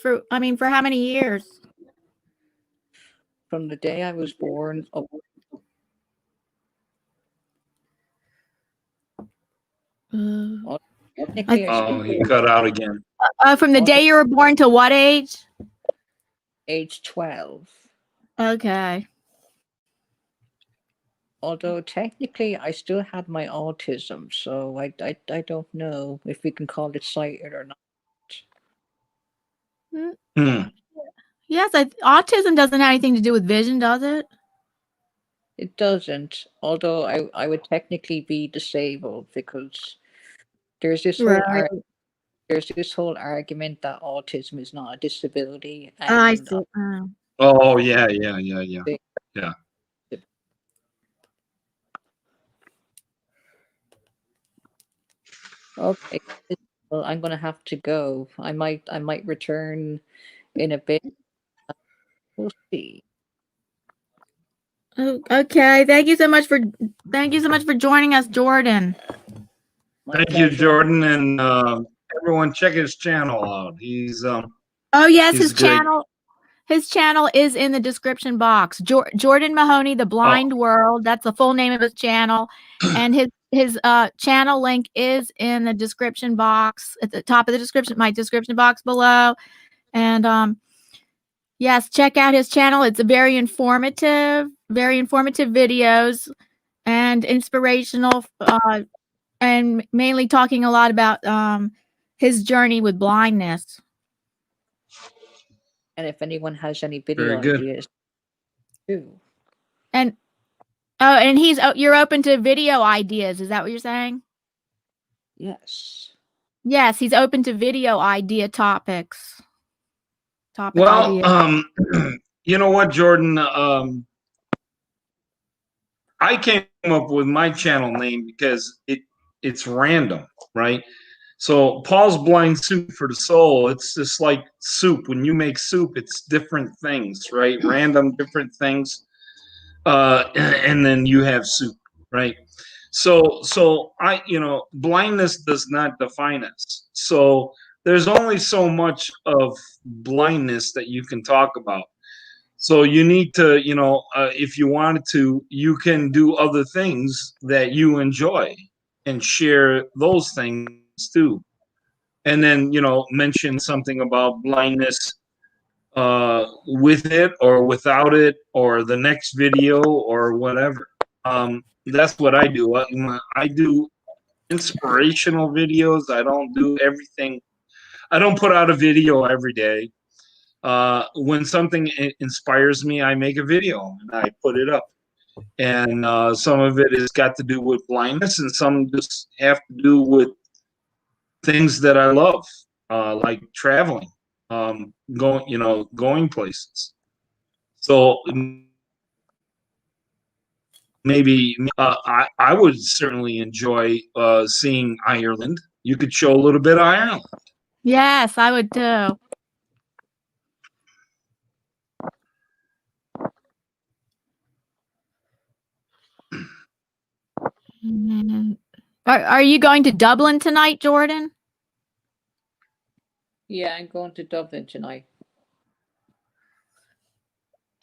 For how many years? From the day I was born up. Technically, I Oh, still he cut out again. From the day you were born to what age? age 12. Okay. Although technically I still had my autism, so I don't know if we can call it sighted or not. Hmm. Yes, autism doesn't have anything to do with vision, does it? It doesn't, although I would technically be disabled because there's this whole Right. there's this whole argument that autism is not a disability, I and see. Oh, yeah. Yeah. okay, well, I'm gonna have to go. I might return in a bit. We'll see. Okay. Thank you so much for joining us, Jordan. My Thank you, pleasure. Jordan, and everyone check his channel out. He's Oh yes, he's his great. channel is in the description box. Jordan Mahoney, The Blind World. That's the full name of his channel, and his channel link is in the description box at the top of the description, my description box below. And yes, check out his channel. It's a very informative videos and inspirational, and mainly talking a lot about his journey with blindness. And if anyone has any Very video good. ideas too. And you're open to video ideas. Is that what you're saying? Yes. Yes, he's open to video idea topics. Well, ideas. you know what, Jordan? I came up with my channel name because it's random, right? So Paul's Blind Soup for the Soul, it's just like soup. When you make soup, it's different things, right? Random different things. And then you have soup, right? So I, blindness does not define us. So there's only so much of blindness that you can talk about. So you need to, if you wanted to, you can do other things that you enjoy and share those things too. And then, mention something about blindness with it or without it or the next video or whatever. That's what I do. I do inspirational videos. I don't do everything. I don't put out a video every day. When something inspires me, I make a video and I put it up. And some of it has got to do with blindness, and some just have to do with things that I love, like traveling, going places. So maybe I would certainly enjoy seeing Ireland. You could show a little bit of Ireland. Yes, I would too. Are you going to Dublin tonight, Jordan? Yeah, I'm going to Dublin tonight.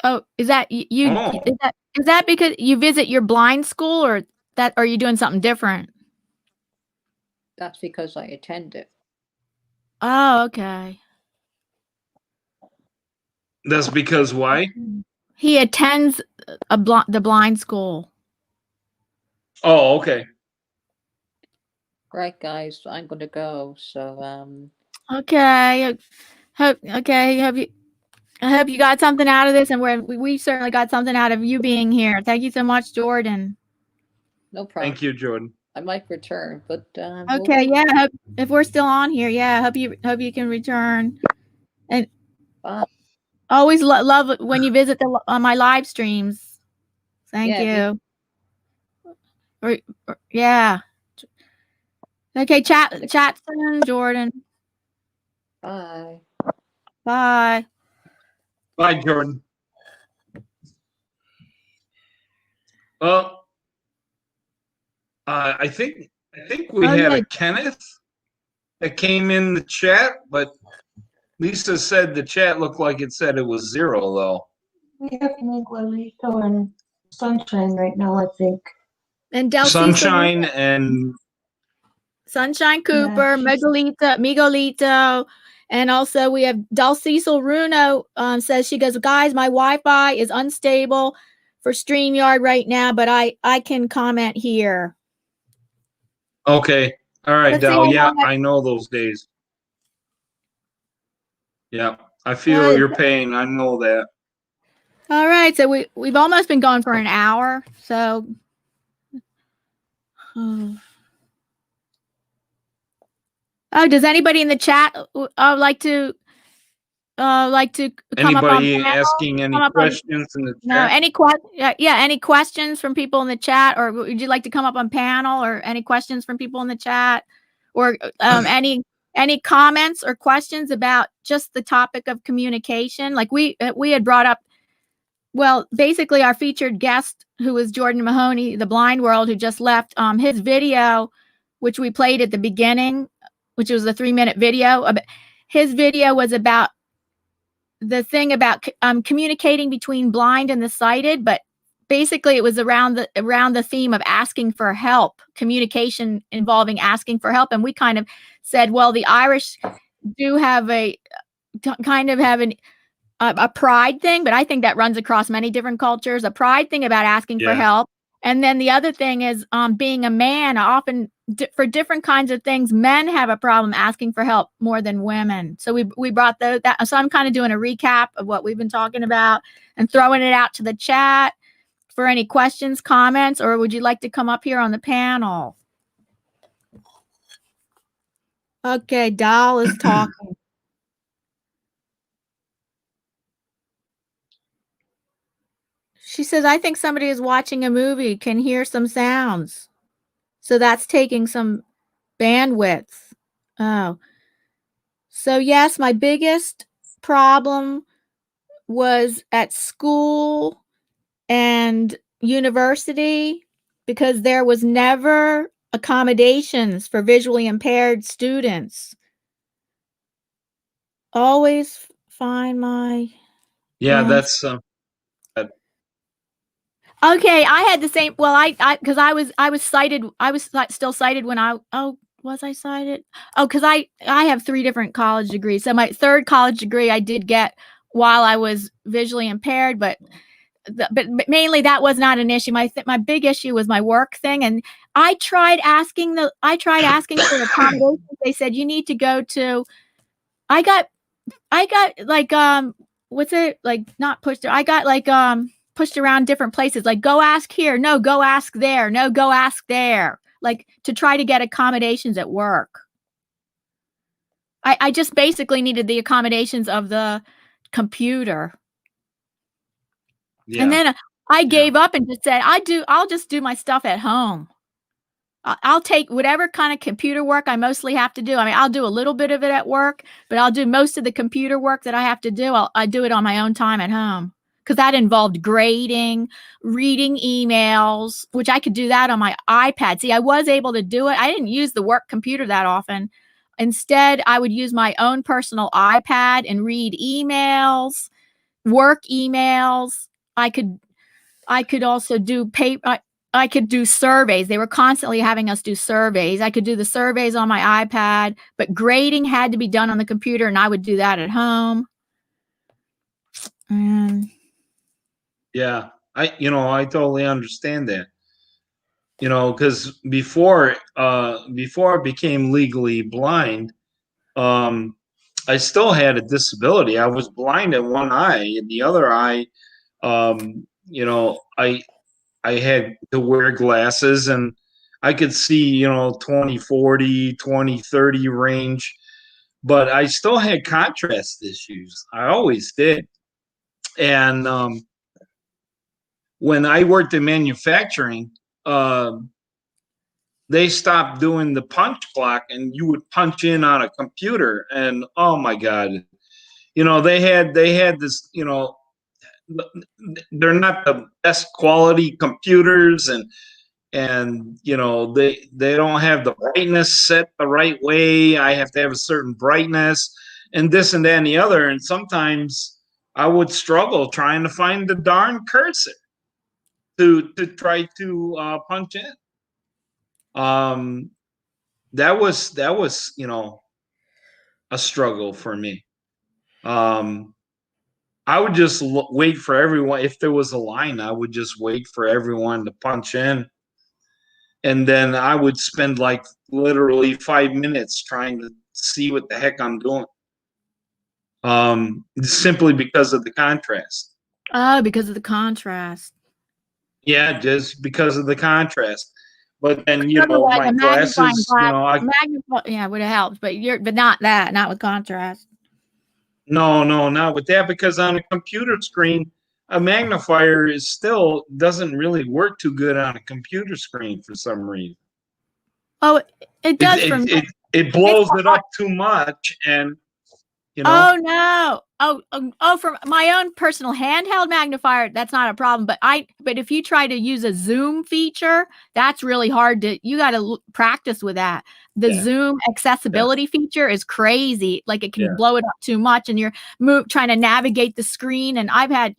Oh, is that you? Oh. Is that because you visit your blind school, or are you doing something different? That's because I attend it. Oh, okay. That's because why? He attends the blind school. Oh, okay. Right, guys, I'm going to go. So, Okay. I hope you got something out of this, and we certainly got something out of you being here. Thank you so much, Jordan. no problem. Thank you, Jordan. I might return, but okay, yeah. If we're still on here, yeah. Hope you can return. And bye. Always love it when you visit my live streams. Thank you. Yeah. Okay, chat soon, Jordan. Bye. Bye. Bye, Jordan. Well, I think we had a Kenneth that came in the chat, but Lisa said the chat looked like it said it was 0 though. We have Miguelito and Sunshine right now, I think. And Dal Cecil Sunshine and Sunshine Cooper, she's- Miguelito, and also we have Dal Cecil Runo says, she goes, guys, my Wi-Fi is unstable for StreamYard right now, but I can comment here. okay. All right, Let's see Dal. how Yeah, long I know those days. Yeah, I feel your pain. I know that. All right, so we've almost been going for an hour. So, oh, does anybody in the chat like to come up on Anybody panel? asking any Come up on- questions in the No, chat? any questions from people in the chat, or would you like to come up on panel, or any questions from people in the chat, or any comments or questions about just the topic of communication? Like we had brought up, well, basically our featured guest, who was Jordan Mahoney, the Blind World, who just left, his video, which we played at the beginning, which was a 3-minute video. His video was about the thing about communicating between blind and the sighted, but basically it was around the theme of asking for help, communication involving asking for help. And we kind of said, well, the Irish do have a pride thing, but I think that runs across many different cultures, a pride thing about asking for help. And then the other thing is being a man, often for different kinds of things, men have a problem asking for help more than women. So we brought that. So I'm kind of doing a recap of what we've been talking about and throwing it out to the chat for any questions, comments, or would you like to come up here on the panel? Okay, Dal is talking. She says, I think somebody is watching a movie, can hear some sounds. So that's taking some bandwidth. Oh. So yes, my biggest problem was at school and university because there was never accommodations for visually impaired students. Always find my... Yeah, that's Okay, I had the same. Well, because I was sighted. I was still sighted when was I sighted? Oh, because I have 3 different college degrees. So my 3rd college degree I did get while I was visually impaired, but mainly that was not an issue. My big issue was my work thing, and I tried asking for accommodations. They said you need to go to. I got like what's it like? Not pushed. I got like pushed around different places, like go ask here, no, go ask there, no, go ask there, like to try to get accommodations at work. I just basically needed the accommodations of the computer. Yeah. And then I gave up and just said, I'll just do my stuff at home. I'll take whatever kind of computer work I mostly have to do. I mean, I'll do a little bit of it at work, but I'll do most of the computer work that I have to do. I do it on my own time at home. Because that involved grading, reading emails, which I could do that on my iPad. See, I was able to do it. I didn't use the work computer that often. Instead, I would use my own personal iPad and read emails, work emails. I could also do paper. I could do surveys. They were constantly having us do surveys. I could do the surveys on my iPad, but grading had to be done on the computer, and I would do that at home. Yeah, I totally understand that. Because before I became legally blind, I still had a disability. I was blind in one eye, and the other eye, I had to wear glasses, and I could see 20/40, 20/30 range, but I still had contrast issues. I always did. And when I worked in manufacturing, they stopped doing the punch clock, and you would punch in on a computer, and oh my God, they had this, they're not the best quality computers, and they don't have the brightness set the right way. I have to have a certain brightness and this and that and the other, and sometimes I would struggle trying to find the darn cursor to try to punch in. That was a struggle for me. I would just wait for everyone. If there was a line, I would just wait for everyone to punch in. And then I would spend like literally 5 minutes trying to see what the heck I'm doing. Simply because of the contrast. Oh, because of the contrast. Yeah, just because of the contrast. But then, Otherwise, my a magnifying glasses, glass, would have helped, but not with contrast. No, not with that, because on a computer screen, a magnifier doesn't really work too good on a computer screen for some reason. Oh, it does for me. It blows it up too much, and Oh no! From my own personal handheld magnifier, that's not a problem. But if you try to use a zoom feature, that's really hard you got to practice with that. The zoom accessibility feature is crazy. Like it can blow it up too much, and you're trying to navigate the screen. And I've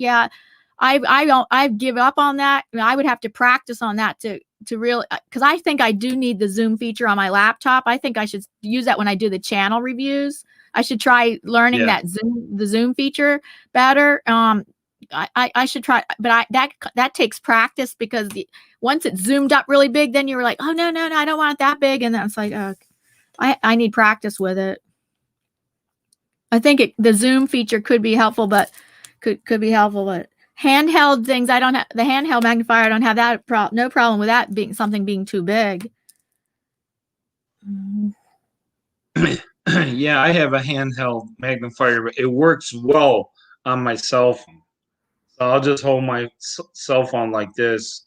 give up on that. I would have to practice on that to really, because I think I do need the zoom feature on my laptop. I think I should use that when I do the channel reviews. I should try learning the zoom feature better. I should try, but that takes practice, because once it's zoomed up really big, then you're like, oh no, I don't want it that big, and then it's like, oh, I need practice with it. I think the zoom feature could be helpful, but could be helpful, but handheld things, I don't have the handheld magnifier. I don't have that no problem with that being too big. Yeah, I have a handheld magnifier, but it works well on my cell phone. So I'll just hold my cell phone like this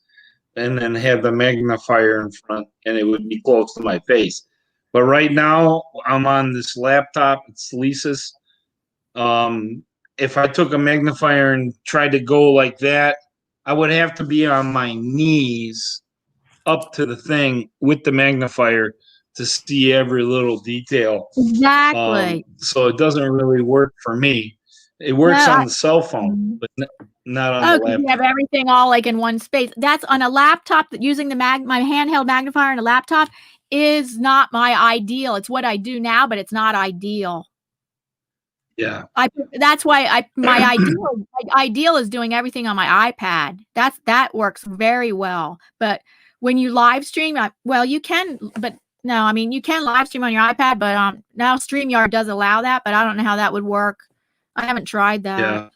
and then have the magnifier in front, and it would be close to my face. But right now, I'm on this laptop. It's Lisa's. If I took a magnifier and tried to go like that, I would have to be on my knees up to the thing with the magnifier to see every little detail. Exactly. So it doesn't really work for me. It works on the cell phone, but not on the laptop. You have everything all like in one space. That's on a laptop. That using my handheld magnifier on a laptop is not my ideal. It's what I do now, but it's not ideal. Yeah. That's why my ideal is doing everything on my iPad. That works very well. But when you live stream, you can, but no, I mean, you can live stream on your iPad, but now StreamYard does allow that, but I don't know how that would work. I haven't tried that. Yeah.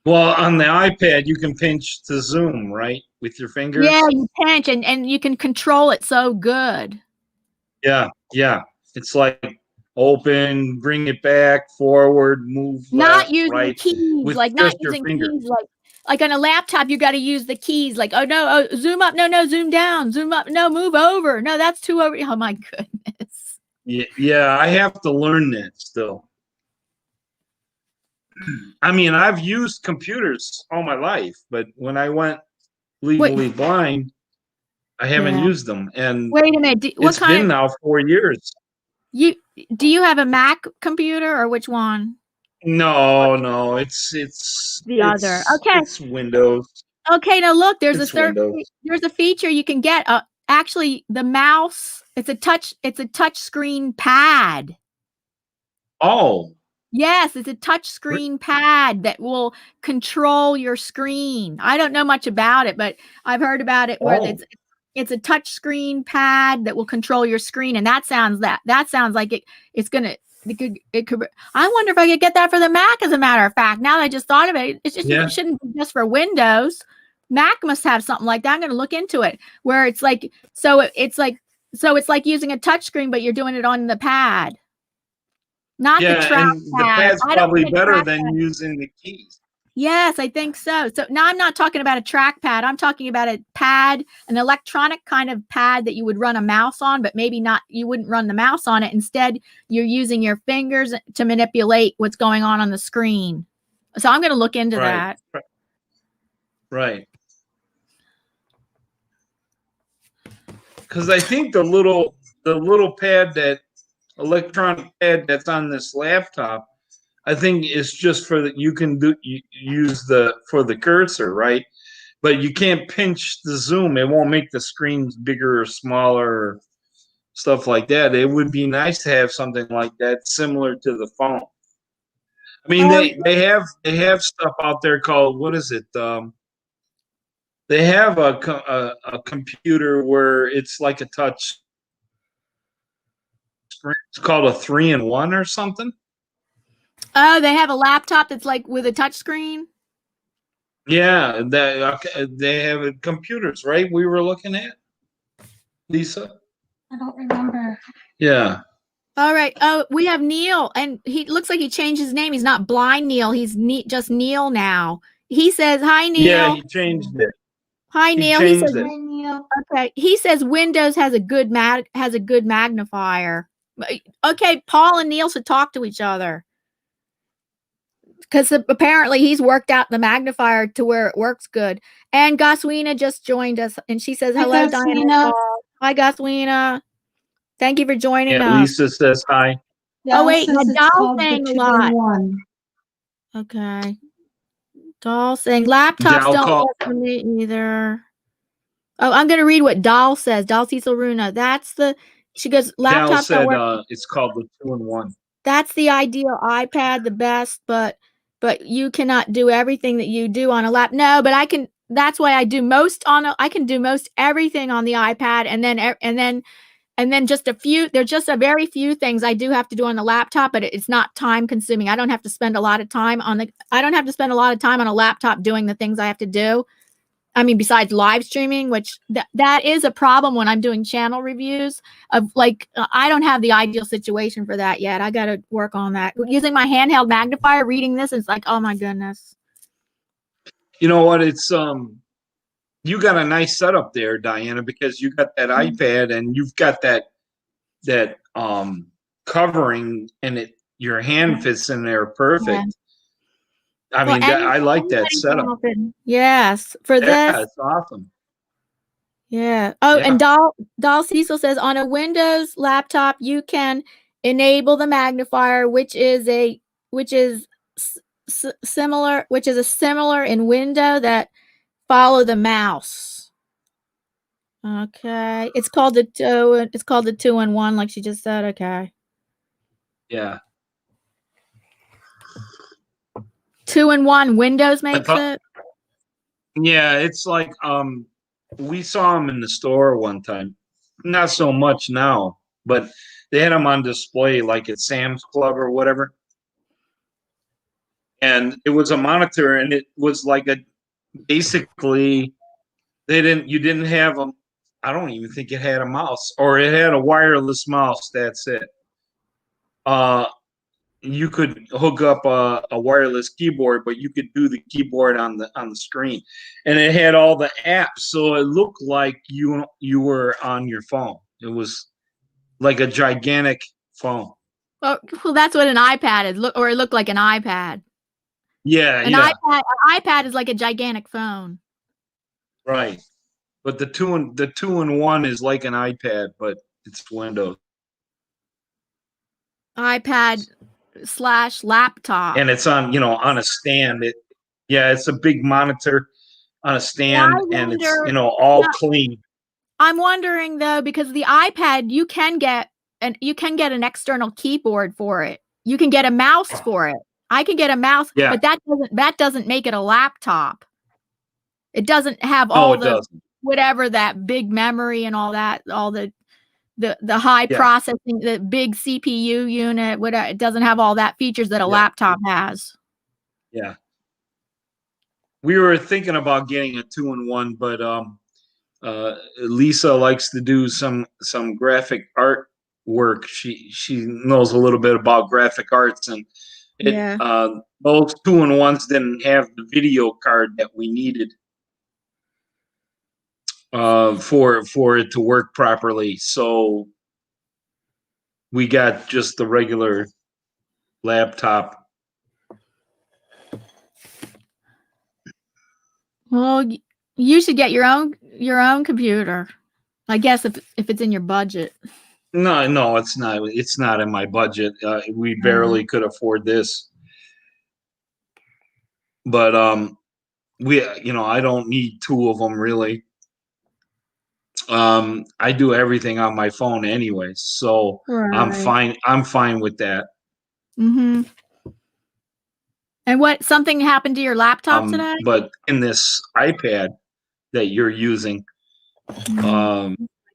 Well, on the iPad, you can pinch to zoom, right? With your fingers. Yeah, you pinch and you can control it so good. Yeah. It's like open, bring it back, forward, move not left, using right, keys, like not using keys, like on a laptop, you got to use the keys. Like, oh no, zoom up, no, zoom down, zoom up, no, move over, no, that's too over. Oh my goodness. Yeah, I have to learn that still. I mean, I've used computers all my life, but when I went legally blind, I haven't used them. And wait a minute, it's been now 4 years. Do you have a Mac computer or which one? No, it's the other. Okay, it's Windows. Okay, now look, there's a feature you can get. Actually, the mouse, it's a touch screen pad. Oh. Yes, it's a touch screen pad that will control your screen. I don't know much about it, but I've heard about it where it's a touch screen pad that will control your screen, and that sounds like it's gonna. It could. I wonder if I could get that for the Mac. As a matter of fact, now that I just thought of it, it shouldn't be just for Windows. Mac must have something like that. I'm going to look into it. Where it's like it's like using a touch screen, but you're doing it on the pad, not the trackpad. The pad's probably better than using the keys. Yes, I think so. So now I'm not talking about a trackpad. I'm talking about a pad, an electronic kind of pad that you would run a mouse on, but maybe not. You wouldn't run the mouse on it. Instead, you're using your fingers to manipulate what's going on the screen. So I'm going to look into that. Right. Because I think the little pad, that electronic pad that's on this laptop, I think it's just for the, you can use for the cursor, right? But you can't pinch the zoom. It won't make the screens bigger or smaller, stuff like that. It would be nice to have something like that similar to the phone. I mean, they have stuff out there called, what is it? They have a computer where it's like a touch screen. It's called a 3-in-1 or something. Oh, they have a laptop that's like with a touch screen. Yeah, they have computers, right? We were looking at, Lisa. I don't remember. Yeah. All right. Oh, we have Neil, and he looks like he changed his name. He's not Blind Neil. He's just Neil now. He says, "Hi, Neil." Yeah, he changed it. Hi, He Neil. He changed says, it. Hi, Neil. "Okay." He says Windows has a good magnifier. Okay, Paul and Neil should talk to each other because apparently he's worked out the magnifier to where it works good. And Goswina just joined us, and she says, Hi, "Hello, Diana and Goswina. Paul." Hi, Goswina. Thank you for joining Yeah, us. Lisa says hi. Oh, wait, now Says it's Doll's called the saying a lot. 2-in-1. Okay. Doll saying laptops Dal don't call- work for me either. Oh, I'm going to read what Dal says. Dal Cecil Runo. She goes, Dal laptops don't said work. it's called the 2-in-1. That's the ideal iPad, the best, but you cannot do everything that you do on a lap. No, but I can. That's why I do most I can do most everything on the iPad, and then just a few. There's just a very few things I do have to do on the laptop, but it's not time consuming. I don't have to spend a lot of time on a laptop doing the things I have to do. I mean, besides live streaming, which that is a problem when I'm doing channel reviews of I don't have the ideal situation for that yet. I got to work on that. Using my handheld magnifier, reading this, it's like, oh my goodness. You know what? It's you got a nice setup there, Diana, because you got that iPad and you've got that covering, and your hand fits in there perfect. Yeah. I mean, I like that setup. Yes, for this. Yeah, it's awesome. Yeah. Oh, Yeah. and Dal Cecil says on a Windows laptop you can enable the magnifier, which is similar in window that follow the mouse. Okay, it's called the 2-in-1, like she just said. Okay. Yeah. 2-in-1 Windows makes it. Yeah, it's like we saw them in the store one time. Not so much now, but they had them on display like at Sam's Club or whatever. And it was a monitor, and it was like basically you didn't have them. I don't even think it had a mouse, or it had a wireless mouse. That's it. You could hook up a wireless keyboard, but you could do the keyboard on the screen, and it had all the apps, so it looked like you were on your phone. It was like a gigantic phone. Well, that's what an iPad is. It looked like an iPad. Yeah, an iPad is like a gigantic phone. Right. But the 2-in-1 is like an iPad, but it's Windows. iPad/laptop. And it's on a stand. It's a big monitor on a stand, and it's all clean. I'm wondering though, because the iPad you can get an external keyboard for it. You can get a mouse for it. I can get a mouse, but that doesn't make it a laptop. It doesn't have whatever that big memory and all that, all the high processing, the big CPU unit. Whatever, it doesn't have all that features that a laptop has. Yeah. We were thinking about getting a 2-in-1, but Lisa likes to do some graphic art work. She knows a little bit about graphic arts, and those 2-in-1s didn't have the video card that we needed for it to work properly. So we got just the regular laptop. Well, you should get your own computer, I guess, if it's in your budget. No, it's not. It's not in my budget. We barely could afford this. but I don't need two of them really. I do everything on my phone anyway, so I'm fine with that. Mm-hmm. And something happened to your laptop today? But in this iPad that you're using,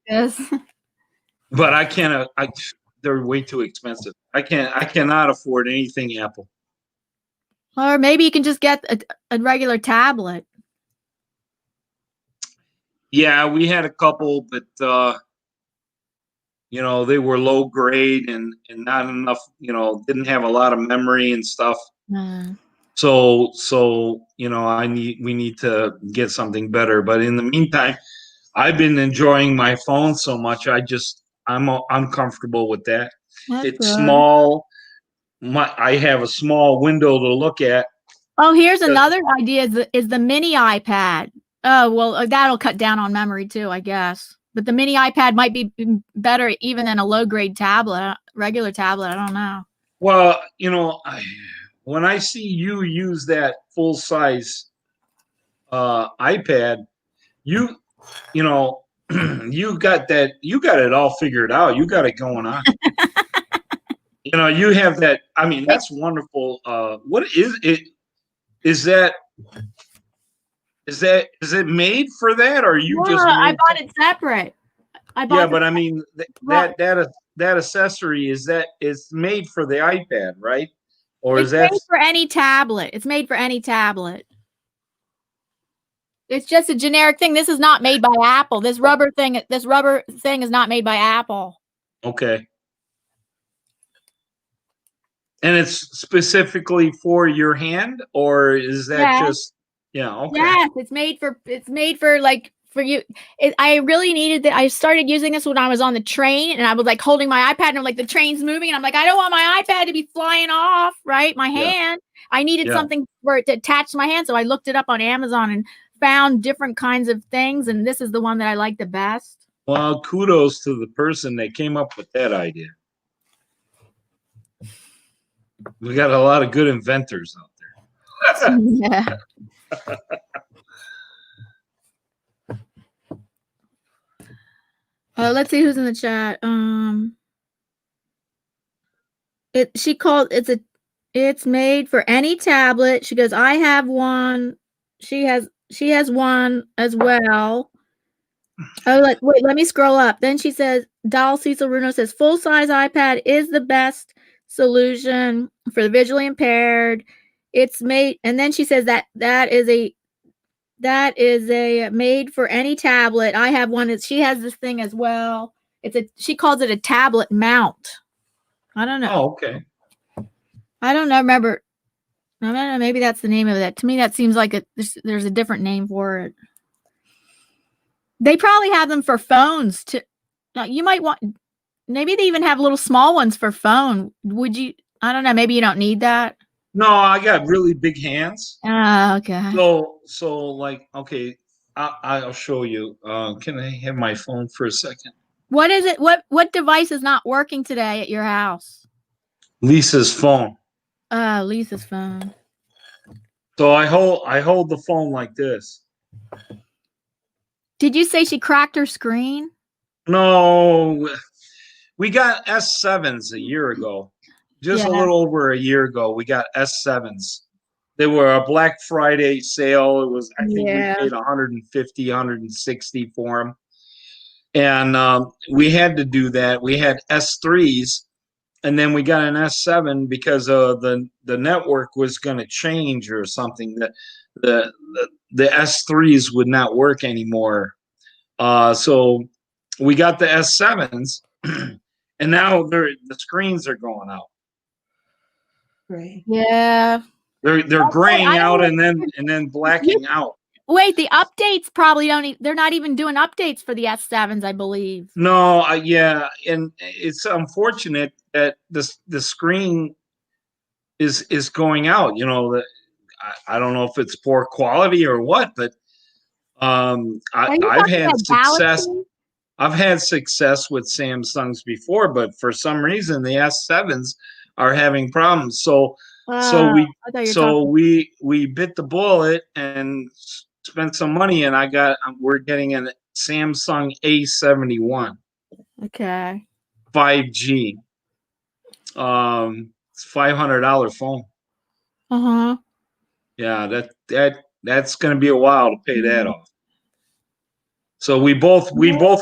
Yes. but I can't. They're way too expensive. I cannot afford anything Apple. Or maybe you can just get a regular tablet. Yeah, we had a couple, but they were low grade and not enough. Didn't have a lot of memory and stuff. So we need to get something better. But in the meantime, I've been enjoying my phone so much. I'm comfortable with that. It's good. small. I have a small window to look at. Oh, here's another idea: is the mini iPad. Oh, well, that'll cut down on memory too, I guess. But the mini iPad might be better even than a low grade tablet, regular tablet. I don't know. Well, when I see you use that full size iPad, you got it all figured out. You got it going on. You have that. I mean, that's wonderful. What is it? Is it made for that, or you just? I bought it separate. Yeah, but I mean that accessory is made for the iPad, right? Or it's made for any tablet? It's made for any tablet. It's just a generic thing. This is not made by Apple. This rubber thing is not made by Apple. Okay. And it's specifically for your hand, or is that just? Yeah. Okay. Yes, it's made for like for you. I really needed that. I started using this when I was on the train, and I was like holding my iPad, and like the train's moving, and I'm like, I don't want my iPad to be flying off, right? My hand. I needed something for it to attach to my hand, so I looked it up on Amazon and found different kinds of things, and this is the one that I like the best. Well, kudos to the person that came up with that idea. We got a lot of good inventors out there. Yeah. Let's see who's in the chat. It's made for any tablet. She goes, I have one. She has one as well. Oh, wait, let me scroll up. Then she says, Dal Cecil Runo says, full-size iPad is the best solution for the visually impaired. It's made, and then she says that is a made for any tablet. I have one. She has this thing as well. She calls it a tablet mount. I don't know. Oh, okay. I don't know. Remember, I don't know. Maybe that's the name of it. To me, that seems like there's a different name for it. They probably have them for phones too. Now, you might want. Maybe they even have little small ones for phone. Would you? I don't know. Maybe you don't need that. No, I got really big hands. Oh, okay. So like, okay, I'll show you. Can I have my phone for a second? What is it? What device is not working today at your house? Lisa's phone. Lisa's phone. So I hold the phone like this. Did you say she cracked her screen? No, we got S7s a year ago. Just a little over a year ago, we got S7s. They were a Black Friday sale. It was, I think we paid 150, 160 for them. And we had to do that. We had S3s, and then we got an S7 because the network was going to change or something. The S3s would not work anymore. So we got the S7s, and now the screens are going out. Right. Yeah. They're graying out and then blacking out. Wait, the updates probably don't. They're not even doing updates for the S7s, I believe. No, yeah, and it's unfortunate that the screen is going out. I don't know if it's poor quality or what, but I've had success. I've had success with Samsungs before, but for some reason the S7s are having problems. So So I thought you were so talking. we bit the bullet and spent some money, and we're getting a Samsung A71 Okay. 5G. It's $500 phone. Uh-huh. Yeah, that's gonna be a while to pay that off. So we both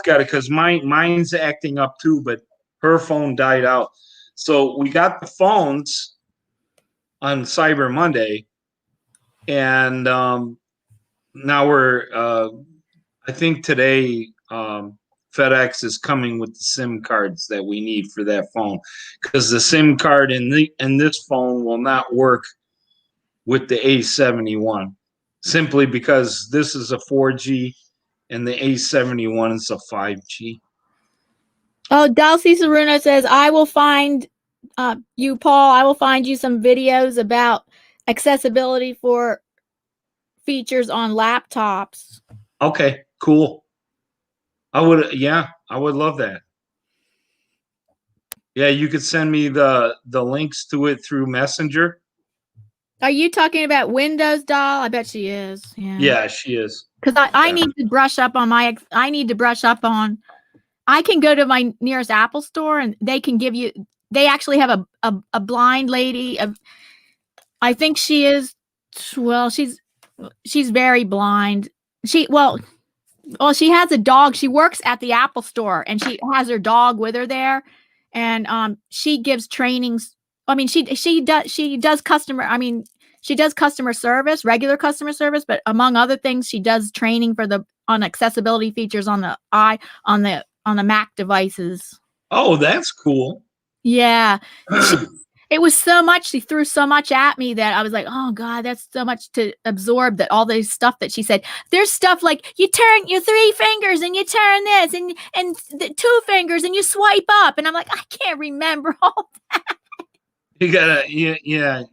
got it because mine's acting up too, but her phone died out. So we got the phones on Cyber Monday, and now I think today FedEx is coming with the SIM cards that we need for that phone, because the SIM card in this phone will not work with the A71, simply because this is a 4G and the A71 is a 5G. Oh, Dal Cecil Runo says, I will find you, Paul. I will find you some videos about accessibility for features on laptops. Okay, cool. I would love that. Yeah, you could send me the links to it through Messenger. Are you talking about Windows, Doll? I bet she is. Yeah. Yeah, she is. Because I Yeah. need to brush up on I can go to my nearest Apple store and they actually have a blind lady. I think she is, well, she's very blind. She has a dog. She works at the Apple store and she has her dog with her there. And she gives trainings. I mean, she does customer service, regular customer service, but among other things, she does training on accessibility features on the Mac devices. Oh, that's cool. Yeah. It was so much, she threw so much at me that I was like, oh God, that's so much to absorb, that all this stuff that she said. There's stuff like you turn your 3 fingers and you turn this and the 2 fingers and you swipe up. And I'm like, I can't remember all. You gotta, yeah.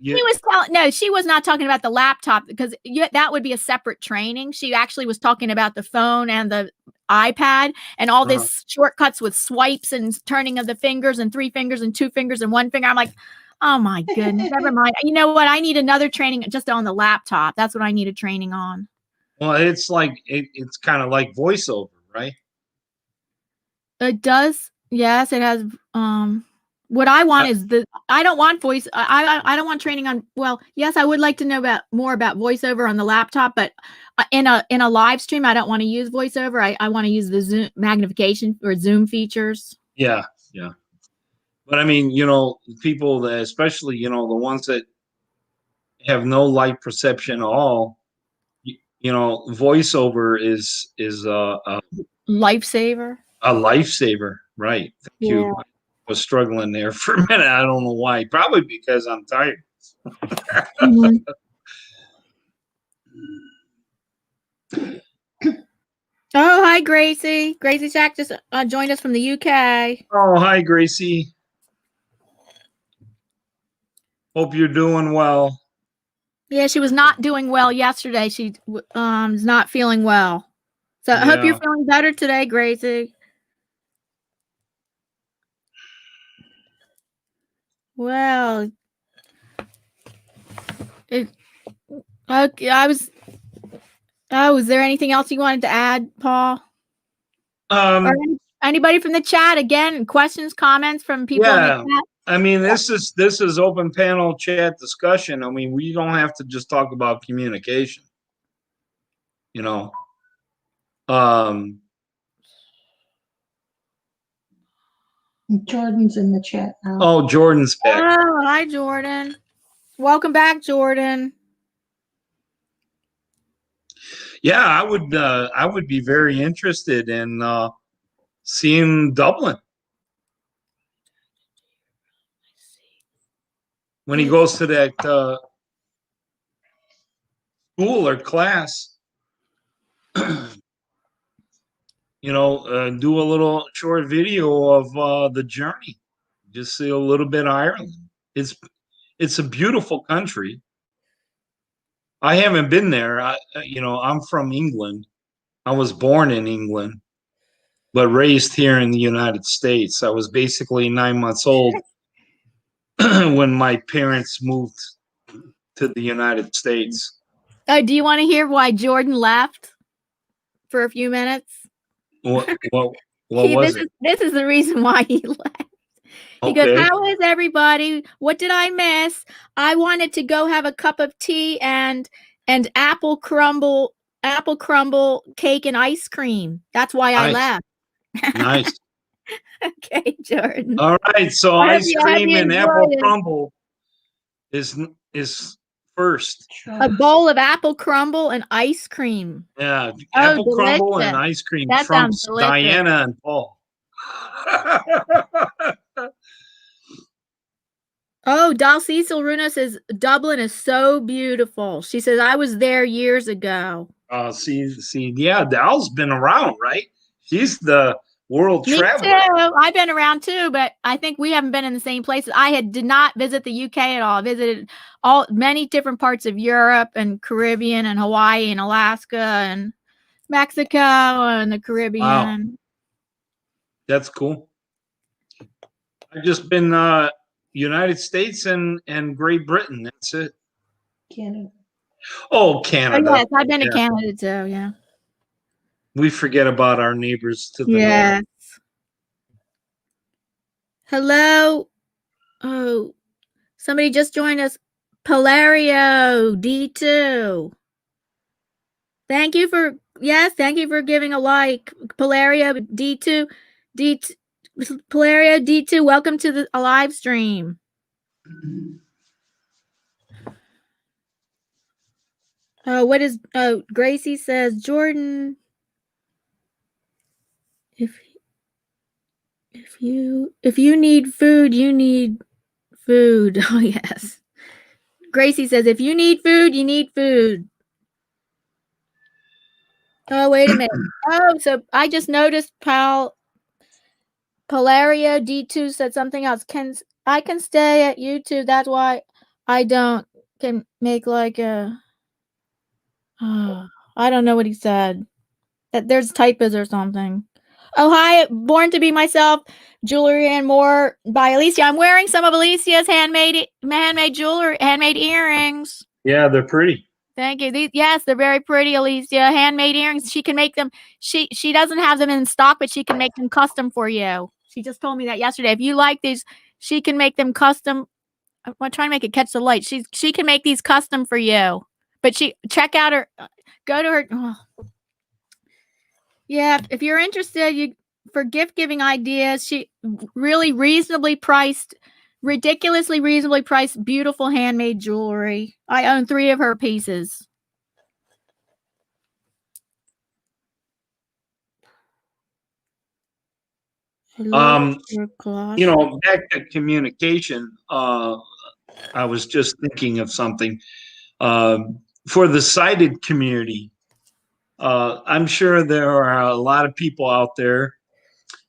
She was not talking about the laptop, because that would be a separate training. She actually was talking about the phone and the iPad and all this shortcuts with swipes and turning of the fingers and 3 fingers and 2 fingers and 1 finger. I'm like, oh my goodness, never mind. You know what? I need another training just on the laptop. That's what I need a training on. Well, it's like it's kind of like voiceover, right? It does. Yes, it has. What I want is I don't want voice. I don't want training on. Well, yes, I would like to know more about voiceover on the laptop, but in a live stream, I don't want to use voiceover. I want to use the Zoom magnification or Zoom features. Yeah. But I mean, people that, especially, the ones that have no light perception at all, voiceover is a Lifesaver. a lifesaver, right? Thank you. I was struggling there for a minute. I don't know why. Probably because I'm tired. Oh, hi, Gracie. Gracie Jack just joined us from the UK. Oh, hi, Gracie. Hope you're doing well. Yeah, she was not doing well yesterday. She is not feeling well. So I hope you're feeling better today, Gracie. Well, okay. Is there anything else you wanted to add, Paul? Or anybody from the chat? Again, questions, comments from people in the chat? I mean, this is open panel chat discussion. I mean, we don't have to just talk about communication. Jordan's in the chat now. Oh, Jordan's back. Oh, hi, Jordan. Welcome back, Jordan. Yeah, I would be very interested in seeing Dublin when he goes to that school or class. Do a little short video of the journey. Just see a little bit of Ireland. It's a beautiful country. I haven't been there. I'm from England. I was born in England, but raised here in the United States. I was basically 9 months old when my parents moved to the United States. Oh, do you want to hear why Jordan left for a few minutes? What was it? This is the reason why he left. He goes, Okay. how is everybody? What did I miss? I wanted to go have a cup of tea and apple crumble cake and ice cream. That's why I Nice. left. Nice. Okay, Jordan. All right. So I hope ice you- I hope cream you and enjoyed apple it. crumble is first. A bowl of apple crumble and ice cream. Yeah. Oh, Apple crumble and delicious. ice cream That sounds trumps delicious. Diana and Paul. Oh, Dal Cecil Runo says Dublin is so beautiful. She says I was there years ago. See, yeah, Dal's been around, right? She's the world Me traveler. too. I've been around too, but I think we haven't been in the same places. Did not visit the UK at all. I visited many different parts of Europe and Caribbean and Hawaii and Alaska and Mexico and the Caribbean. Wow. That's cool. I've just been United States and Great Britain. That's it. Canada. Oh, Oh, Canada. yes, I've been to Yeah. Canada too. Yeah. We forget about our neighbors to the Yes. north. Hello. Oh, somebody just joined us. Polario D2. Thank you for giving a like. Polario D2. Polario D2, welcome to a live stream. Gracie says, Jordan, if you need food, you need food. Oh, yes. Gracie says, if you need food, you need food. Oh, wait a minute. Oh, so I just noticed Polario D2 said something else. I can stay at YouTube. That's why I can make like a. I don't know what he said. That there's typos or something. Oh, hi, Born to Be Myself, Jewelry and More by Alicia. I'm wearing some of Alicia's handmade jewelry, handmade earrings. Yeah, they're pretty. Thank you. Yes, they're very pretty, Alicia. Handmade earrings. She can make them. She doesn't have them in stock, but she can make them custom for you. She just told me that yesterday. If you like these, she can make them custom. I'm trying to make it catch the light. She can make these custom for you. But check out her. Go to her. Oh. Yeah, if you're interested, for gift giving ideas, she really ridiculously reasonably priced, beautiful handmade jewelry. I own 3 of her pieces. Back to communication. I was just thinking of something. For the sighted community, I'm sure there are a lot of people out there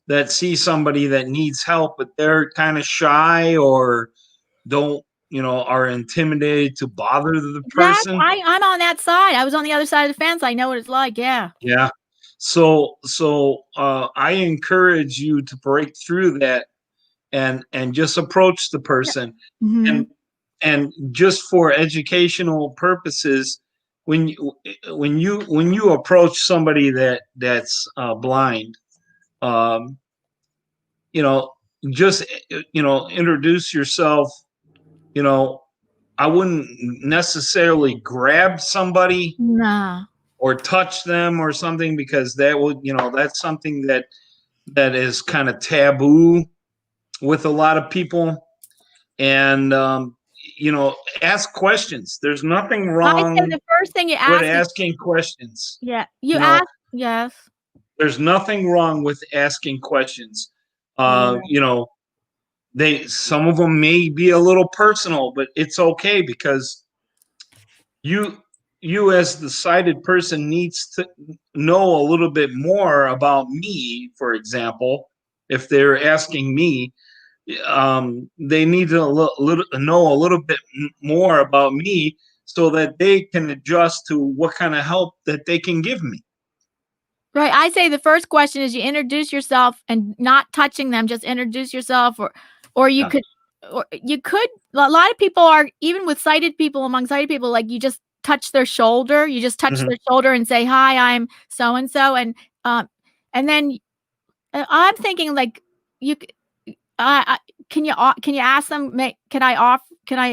that see somebody that needs help, but they're kind of shy or are intimidated to bother the person. I'm on that side. I was on the other side of the fence. I know what it's like. Yeah. Yeah. So I encourage you to break through that and just approach the person. Mm-hmm. And just for educational purposes, when you approach somebody that's blind, just introduce yourself. I wouldn't necessarily grab somebody. Nah. Or touch them or something, because that would, that's something that is kind of taboo with a lot of people. And ask questions. There's nothing wrong. I say the first thing you ask with asking questions. Yeah, you ask. Yes. There's nothing wrong with asking questions. Some of them may be a little personal, but it's okay, because you as the sighted person needs to know a little bit more about me. For example, if they're asking me, they need to know a little bit more about me so that they can adjust to what kind of help that they can give me. Right. I say the first question is you introduce yourself and not touching them, just introduce yourself, or you could or you could, a lot of people are, even with sighted people, among sighted people, like you just touch their shoulder, their shoulder and say, hi, I'm so and so, and then I'm thinking like you can you ask them, can I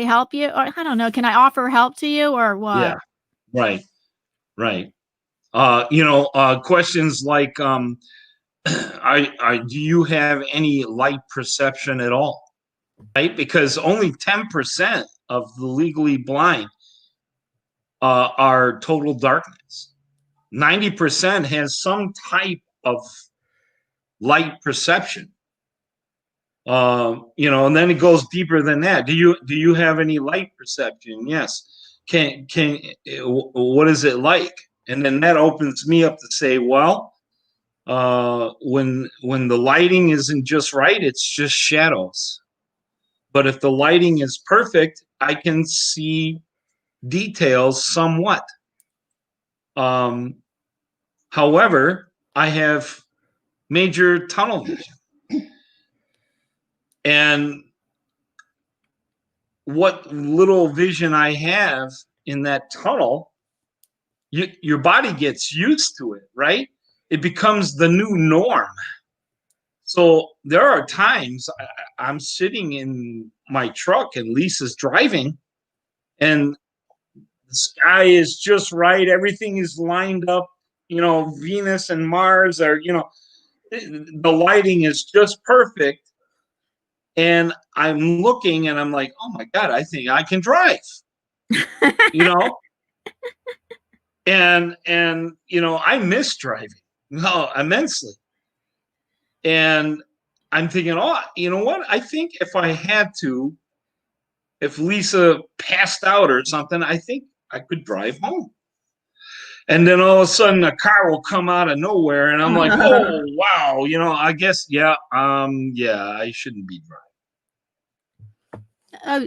help you, or I don't know, can I offer help to you or what? Yeah, right. Questions like do you have any light perception at all? Right, because only 10% of the legally blind are total darkness. 90% has some type of light perception. And then it goes deeper than that. Do you have any light perception? Yes. What is it like? And then that opens me up to say, well, when the lighting isn't just right, it's just shadows. But if the lighting is perfect, I can see details somewhat. However, I have major tunnel vision. And what little vision I have in that tunnel, your body gets used to it, right? It becomes the new norm. So there are times I'm sitting in my truck and Lisa's driving, and the sky is just right. Everything is lined up. Venus and Mars are, the lighting is just perfect. And I'm looking and I'm like, oh my God, I think I can drive, and I miss driving immensely. And I'm thinking, oh, you know what? I think if Lisa passed out or something, I think I could drive home. And then all of a sudden a car will come out of nowhere and I'm like, oh, wow. I guess, I shouldn't be driving.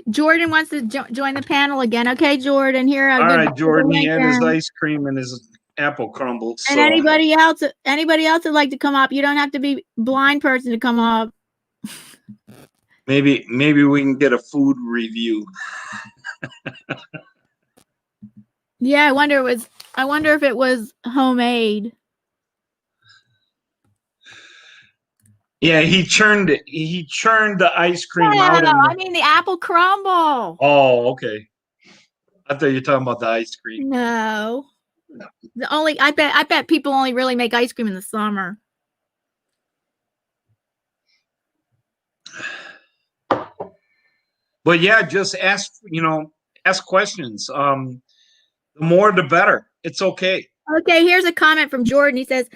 Jordan wants to join the panel again. Okay, Jordan, here. All right, Jordan, he had his ice cream and his apple crumbles. And anybody else would like to come up, you don't have to be a blind person to come up. Maybe we can get a food review. Yeah, I wonder if it was homemade. Yeah, he churned it. He churned the ice cream out. I mean the apple crumble. Oh, okay. I thought you were talking about the ice cream. No. I bet people only really make ice cream in the summer. But yeah, just ask questions. The more the better. It's okay. Okay, here's a comment from Jordan. He says,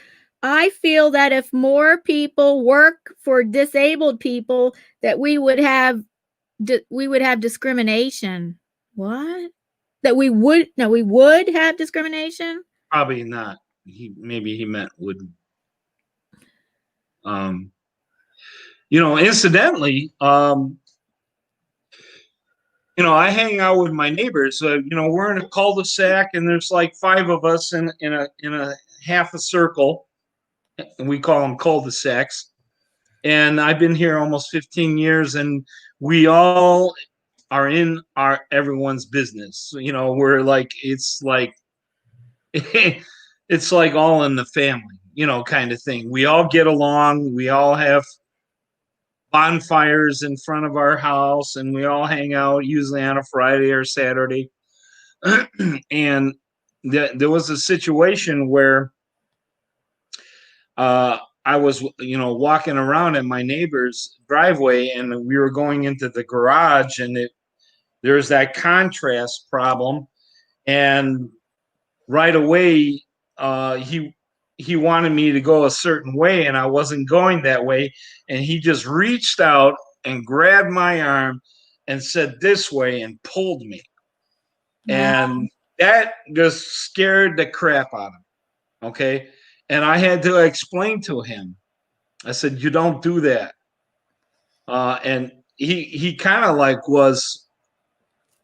I feel that if more people work for disabled people, that we would have discrimination. What? That we would have discrimination? Probably not. Maybe he meant would. Incidentally, I hang out with my neighbors. We're in a cul-de-sac, and there's like 5 of us in a half a circle, and we call them cul-de-sacs. And I've been here almost 15 years, and we all are in everyone's business. We're like, it's like it's like all in the family, kind of thing. We all get along. We all have bonfires in front of our house, and we all hang out usually on a Friday or Saturday. And there was a situation where I was, walking around in my neighbor's driveway, and we were going into the garage, and there's that contrast problem. And right away, he wanted me to go a certain way, and I wasn't going that way. And he just reached out and grabbed my arm and said this way and pulled me. Yeah. And that just scared the crap out of him. Okay. And I had to explain to him. I said, you don't do that. And he kind of like was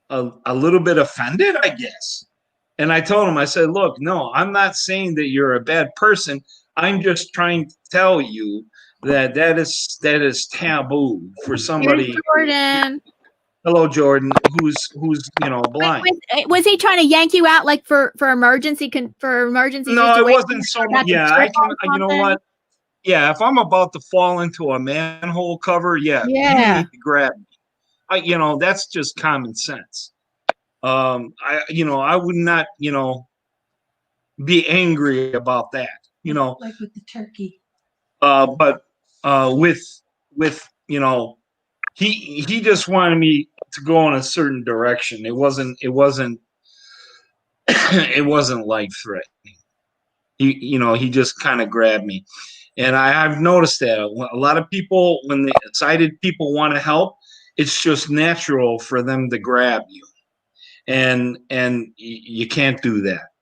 a little bit offended, I guess. And I told him, I said, look, no, I'm not saying that you're a bad person. I'm just trying to tell you that is taboo for Here's somebody. Jordan. Hello, Jordan, who's blind. Was he trying to yank you out like for emergency No, it wasn't situations? so much. Yeah, I can. You know what? Yeah, if I'm about to fall into a manhole cover, yeah, you need to grab me. That's just common sense. I would not, be angry about that. Like with the turkey. But with he just wanted me to go in a certain direction. It wasn't it wasn't life threatening. He just kind of grabbed me. And I've noticed that a lot of people, when the sighted people want to help, it's just natural for them to grab you, and you can't do that.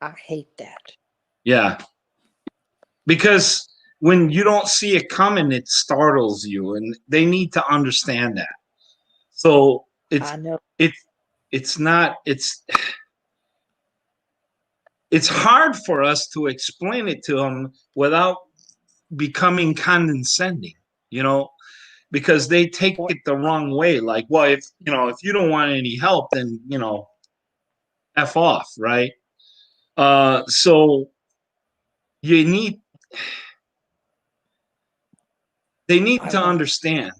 I hate that. Yeah, because when you don't see it coming, it startles you, and they need to understand that. So it's hard for us to explain it to them without becoming condescending, because they take it the wrong way. Like, well, if you don't want any help, then F off, right? So they need to understand,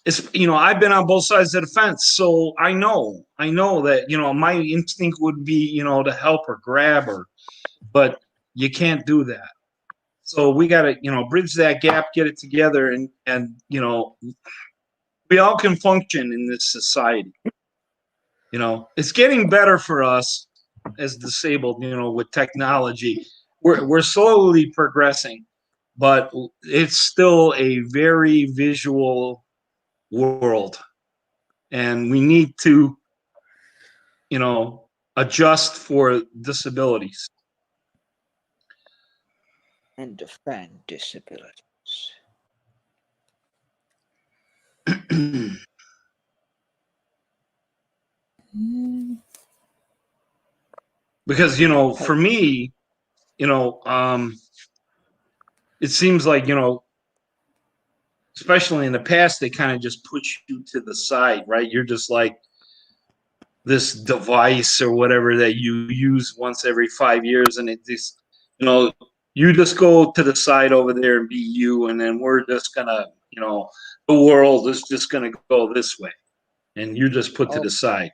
it's I've been on both sides of the fence, so I know that my instinct would be to help or grab her, but you can't do that. So we got to bridge that gap, get it together, and we all can function in this society. It's getting better for us as disabled, with technology. We're slowly progressing, but it's still a very visual world, and we need to adjust for disabilities and defend disabilities. Because for me, it seems like especially in the past, they kind of just push you to the side, right? You're just like this device or whatever that you use once every 5 years, and it just you just go to the side over there and be you, and then we're just gonna the world is just gonna go this way, and you're just put to the side.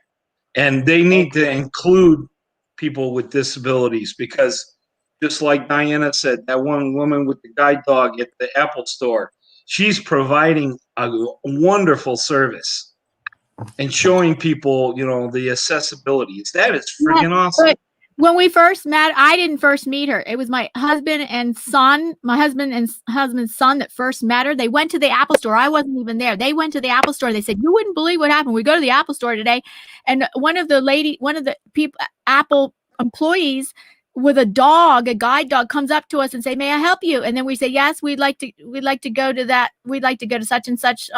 And they need to include people with disabilities, because just like Diana said, that one woman with the guide dog at the Apple store, she's providing a wonderful service and showing people, the accessibilities. That is freaking awesome. But when we first met, I didn't first meet her. It was my husband and son, husband's son that first met her. They went to the Apple store. I wasn't even there. They went to the Apple store. They said, you wouldn't believe what happened. We go to the Apple store today, and one of the people, Apple employees with a guide dog, comes up to us and say, may I help you? And then we say, yes, we'd like to go to that. We'd like to go to such and such,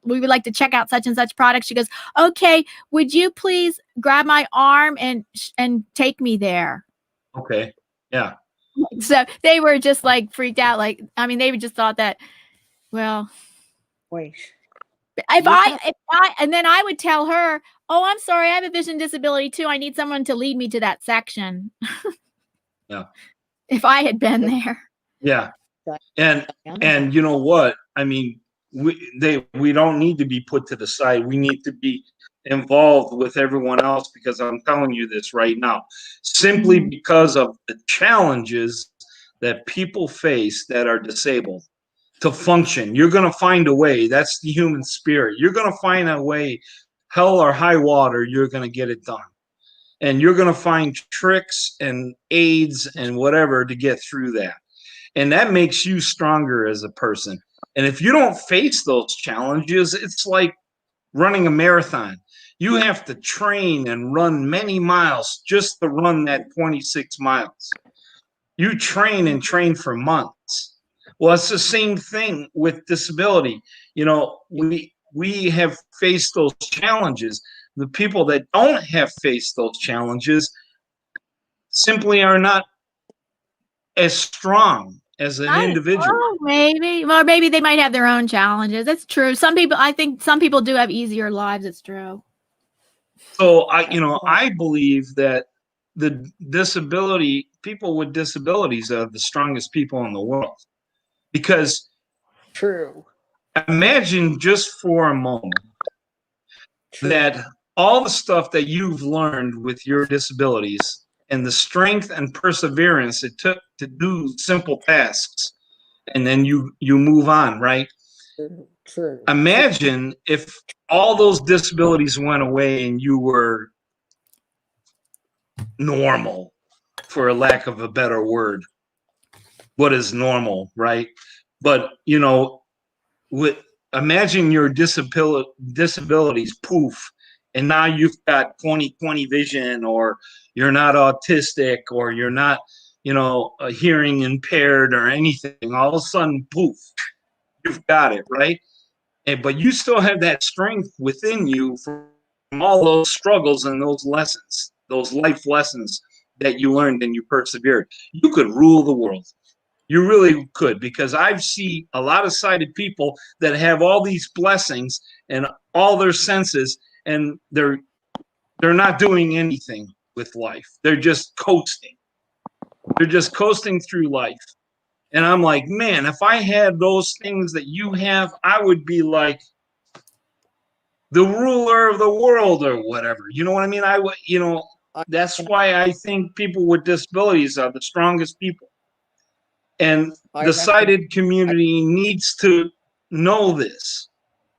we would like to check out such and such products. She goes, okay, would you please grab my arm and take me there? Okay. Yeah. So they were just like freaked out. Like, I mean, they just thought that, well, wait. And then I would tell her, oh, I'm sorry, I have a vision disability too. I need someone to lead me to that section. Yeah. If I had been there. Yeah. And you know what? I mean, we don't need to be put to the side. We need to be involved with everyone else, because I'm telling you this right now, simply because of the challenges that people face that are disabled to function. You're going to find a way. That's the human spirit. You're going to find a way, hell or high water, you're going to get it done. And you're going to find tricks and aids and whatever to get through that. And that makes you stronger as a person. And if you don't face those challenges, it's like running a marathon. You have to train and run many miles just to run that 26 miles. You train and train for months. Well, it's the same thing with disability. We have faced those challenges. The people that don't have faced those challenges simply are not as strong as an individual. Oh, maybe. Well, maybe they might have their own challenges. That's true. I think some people do have easier lives. It's true. So I believe that the people with disabilities are the strongest people in the world. Because True. imagine just for a moment that all the stuff that you've learned with your disabilities and the strength and perseverance it took to do simple tasks, and then you move on, right? True. Imagine if all those disabilities went away and you were normal, for a lack of a better word. What is normal, right? But imagine your disabilities poof, and now you've got 20/20 vision, or you're not autistic, or you're not hearing impaired or anything. All of a sudden, poof, you've got it, right? But you still have that strength within you from all those struggles and those lessons, those life lessons that you learned and you persevered. You could rule the world. You really could, because I've seen a lot of sighted people that have all these blessings and all their senses, and they're not doing anything with life. They're just coasting. They're just coasting through life. And I'm like, man, if I had those things that you have, I would be like the ruler of the world or whatever. You know what I mean? That's why I think people with disabilities are the strongest people. And the sighted community needs to know this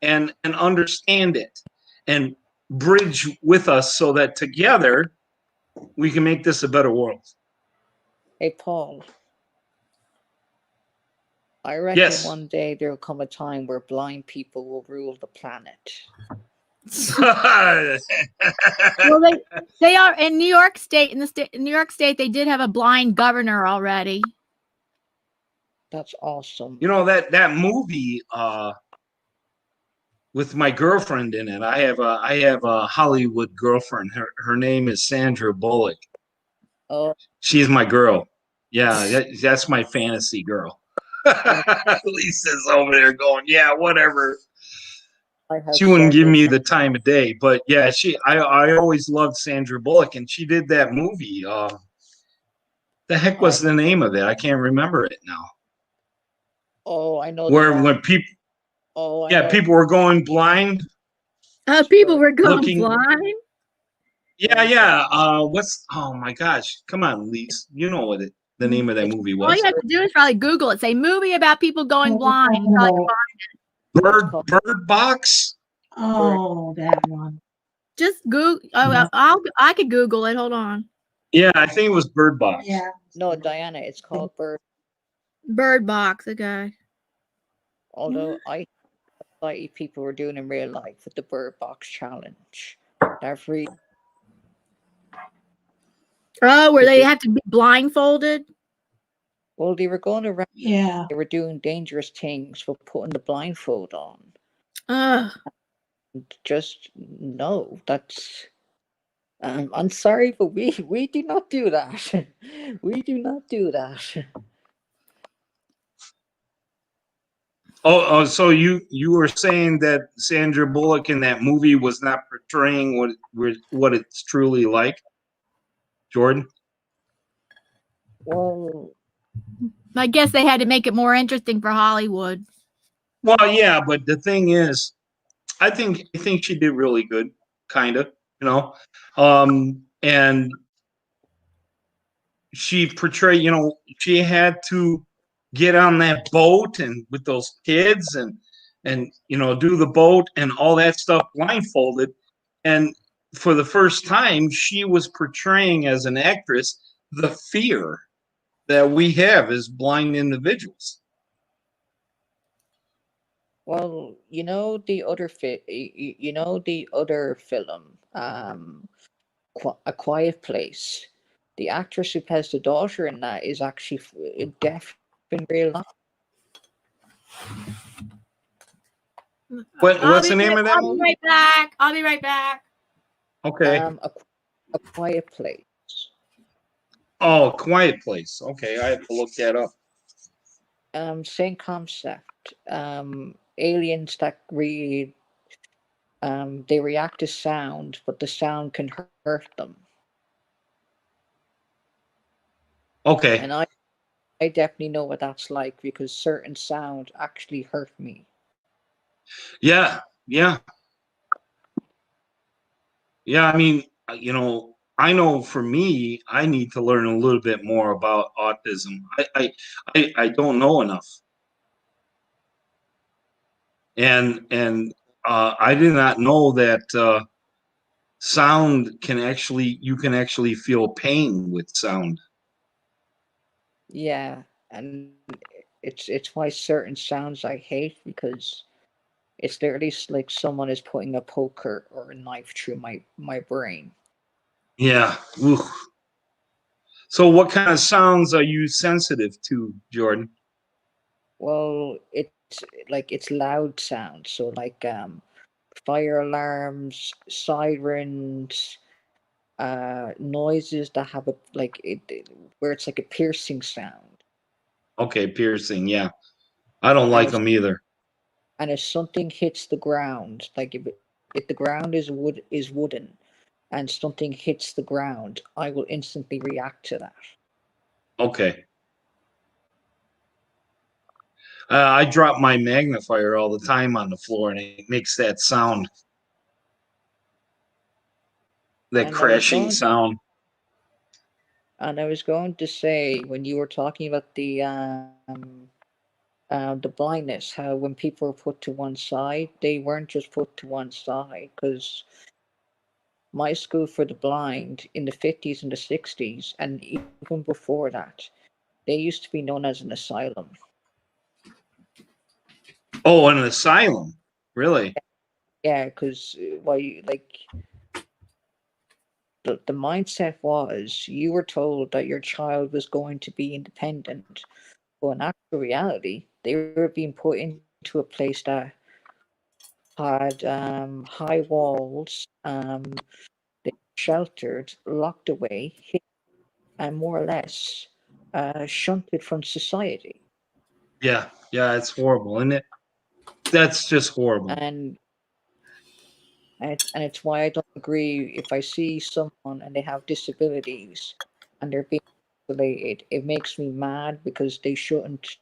and understand it and bridge with us so that together we can make this a better world. Hey, Paul. I reckon Yes. one day there will come a time where blind people will rule the planet. Well, they are in New York State. In New York State, they did have a blind governor already. That's awesome. You know, that movie with my girlfriend in it. I have a Hollywood girlfriend. Her name is Sandra Bullock. Oh, she's my girl. Yeah, that's my fantasy girl. Lisa's over there going, yeah, whatever. She wouldn't give me the time of day, but yeah, I always loved Sandra Bullock, and she did that movie. The heck was the name of it? I can't remember it now. Oh, I know. When people, people were going blind. People were going blind. Yeah. Oh my gosh! Come on, Lise. You know what the name of that movie was? All you have to do is probably Google it. Say movie about people going blind. Bird Box. Oh, that one. Just Google. I could Google it. Hold on. Yeah, I think it was Bird Box. Yeah. No, Diana, it's called Bird Box. Okay. Although I thought people were doing in real life with the Bird Box challenge. They're free. Oh, where they have to be blindfolded? Well, they were going around. Yeah. They were doing dangerous things for putting the blindfold on. Just no, that's. I'm sorry, but we do not do that. We do not do that. Oh, so you were saying that Sandra Bullock in that movie was not portraying what it's truly like, Jordan? Well, I guess they had to make it more interesting for Hollywood. Well, yeah, but the thing is, I think she did really good, kind of, and she portrayed, she had to get on that boat and with those kids and do the boat and all that stuff blindfolded, and for the first time she was portraying as an actress the fear that we have as blind individuals. Well, the other film, A Quiet Place. The actress who plays the daughter in that is actually deaf in real life. What's the name of that movie? I'll be right back. Okay. A Quiet Place. Oh, Quiet Place. Okay, I have to look that up. Same concept. Aliens that read, they react to sound, but the sound can hurt them. Okay. And I definitely know what that's like because certain sound actually hurt me. Yeah. Yeah. Yeah. I mean, I know for me, I need to learn a little bit more about autism. I don't know enough. And I did not know that sound you can actually feel pain with sound. Yeah, and it's why certain sounds I hate because it's literally like someone is putting a poker or a knife through my brain. Yeah. Oof. So what kind of sounds are you sensitive to, Jordan? Well, it's loud sounds, so like fire alarms, sirens, noises that have where it's like a piercing sound. Okay, piercing. Yeah. I don't And like them either. if something hits the ground, like if the ground is wooden and something hits the ground, I will instantly react to that. Okay. I drop my magnifier all the time on the floor and it makes that sound, that And I was crashing going sound. and I was going to say when you were talking about the blindness, how when people were put to one side, they weren't just put to one side because my school for the blind in the 50s and the 60s, and even before that, they used to be known as an asylum. Oh, an asylum. Really? Yeah, because the mindset was you were told that your child was going to be independent, but in actual reality, they were being put into a place that had high walls, they were sheltered, locked away, and more or less shunted from society. Yeah. Yeah, it's horrible, isn't it? That's just horrible. And it's why I don't agree if I see someone and they have disabilities and they're being isolated. It makes me mad because they shouldn't.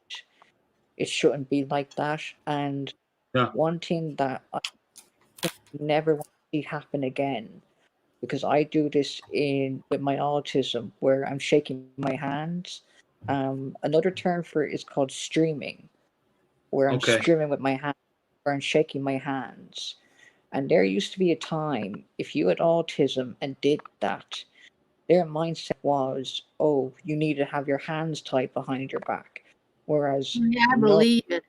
It shouldn't be like that. And Yeah. one thing that I never want to see happen again, because I do this in with my autism, where I'm shaking my hands. Another term for it is called streaming, where I'm Okay. streaming with my hand, where I'm shaking my hands. And there used to be a time if you had autism and did that, their mindset was, oh, you need to have your hands tied behind your back. Whereas, Yeah, I no, believe it.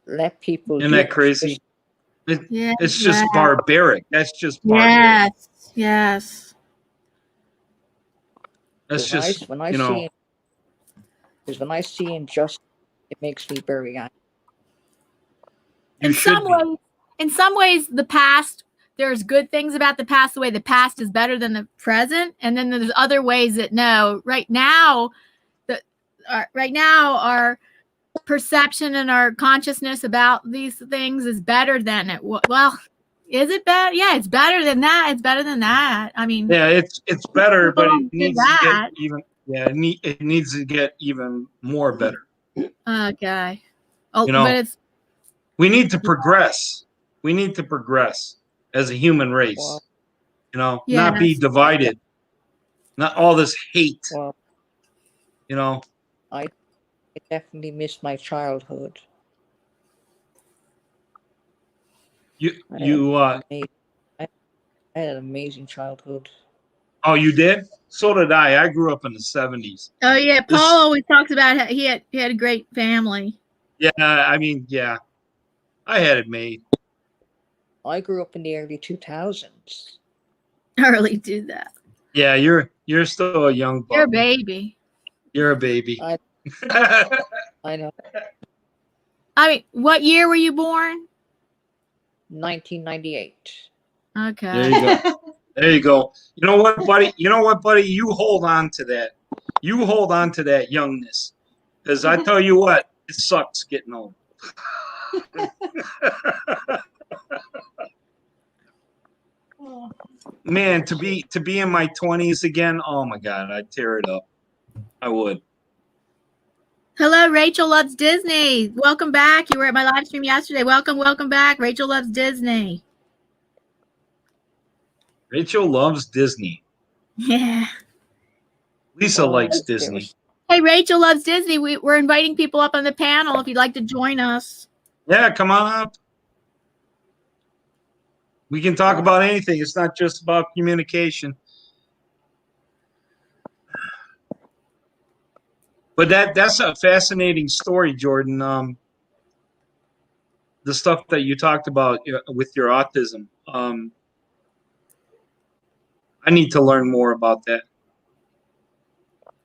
let people Isn't do that it. crazy? Yeah. It's just barbaric. That's just barbaric. Yes. Yes. That's just, When I see because when I see injustice, it makes me very angry. you should be. In some ways, the past, there's good things about the past, the way the past is better than the present. And then there's other ways that no, right now, our perception and our consciousness about these things is better than it. Well, is it better? Yeah, it's better than that. It's better than that. I mean, Yeah, it's better, people but it don't do needs to get that. even. Yeah, it needs to get even more better. Okay. Oh, You but know, it's we need to progress. We need to progress as a human race. Well, Not be yes. divided. Not all this hate. well, You know, I definitely miss my childhood. you I had you amazing, I had an amazing childhood. oh, you did? So did I. I grew up in the 70s. Oh yeah, Paul This always talks about how he had a great family. Yeah, I mean, yeah. I had it made. I grew up in the early 2000s. Early do that. Yeah, you're still a young You're a buck. baby. You're a baby. I know. I mean, what year were you born? 1998. Okay. There you go. There you go. You know what, buddy? You know what, buddy? You hold on to that. You hold on to that youngness. Because I tell you what, it sucks getting old. Man, to be in my 20s again, oh my God, I'd tear it up. I would. Hello, Rachel Loves Disney. Welcome back. You were at my live stream yesterday. Welcome back. Rachel Loves Disney. Rachel loves Disney. Yeah. Lisa likes Disney. Hey, Rachel Loves Disney. We're inviting people up on the panel if you'd like to join us. Yeah, come on up. We can talk about anything. It's not just about communication. But that's a fascinating story, Jordan. The stuff that you talked about with your autism. I need to learn more about that.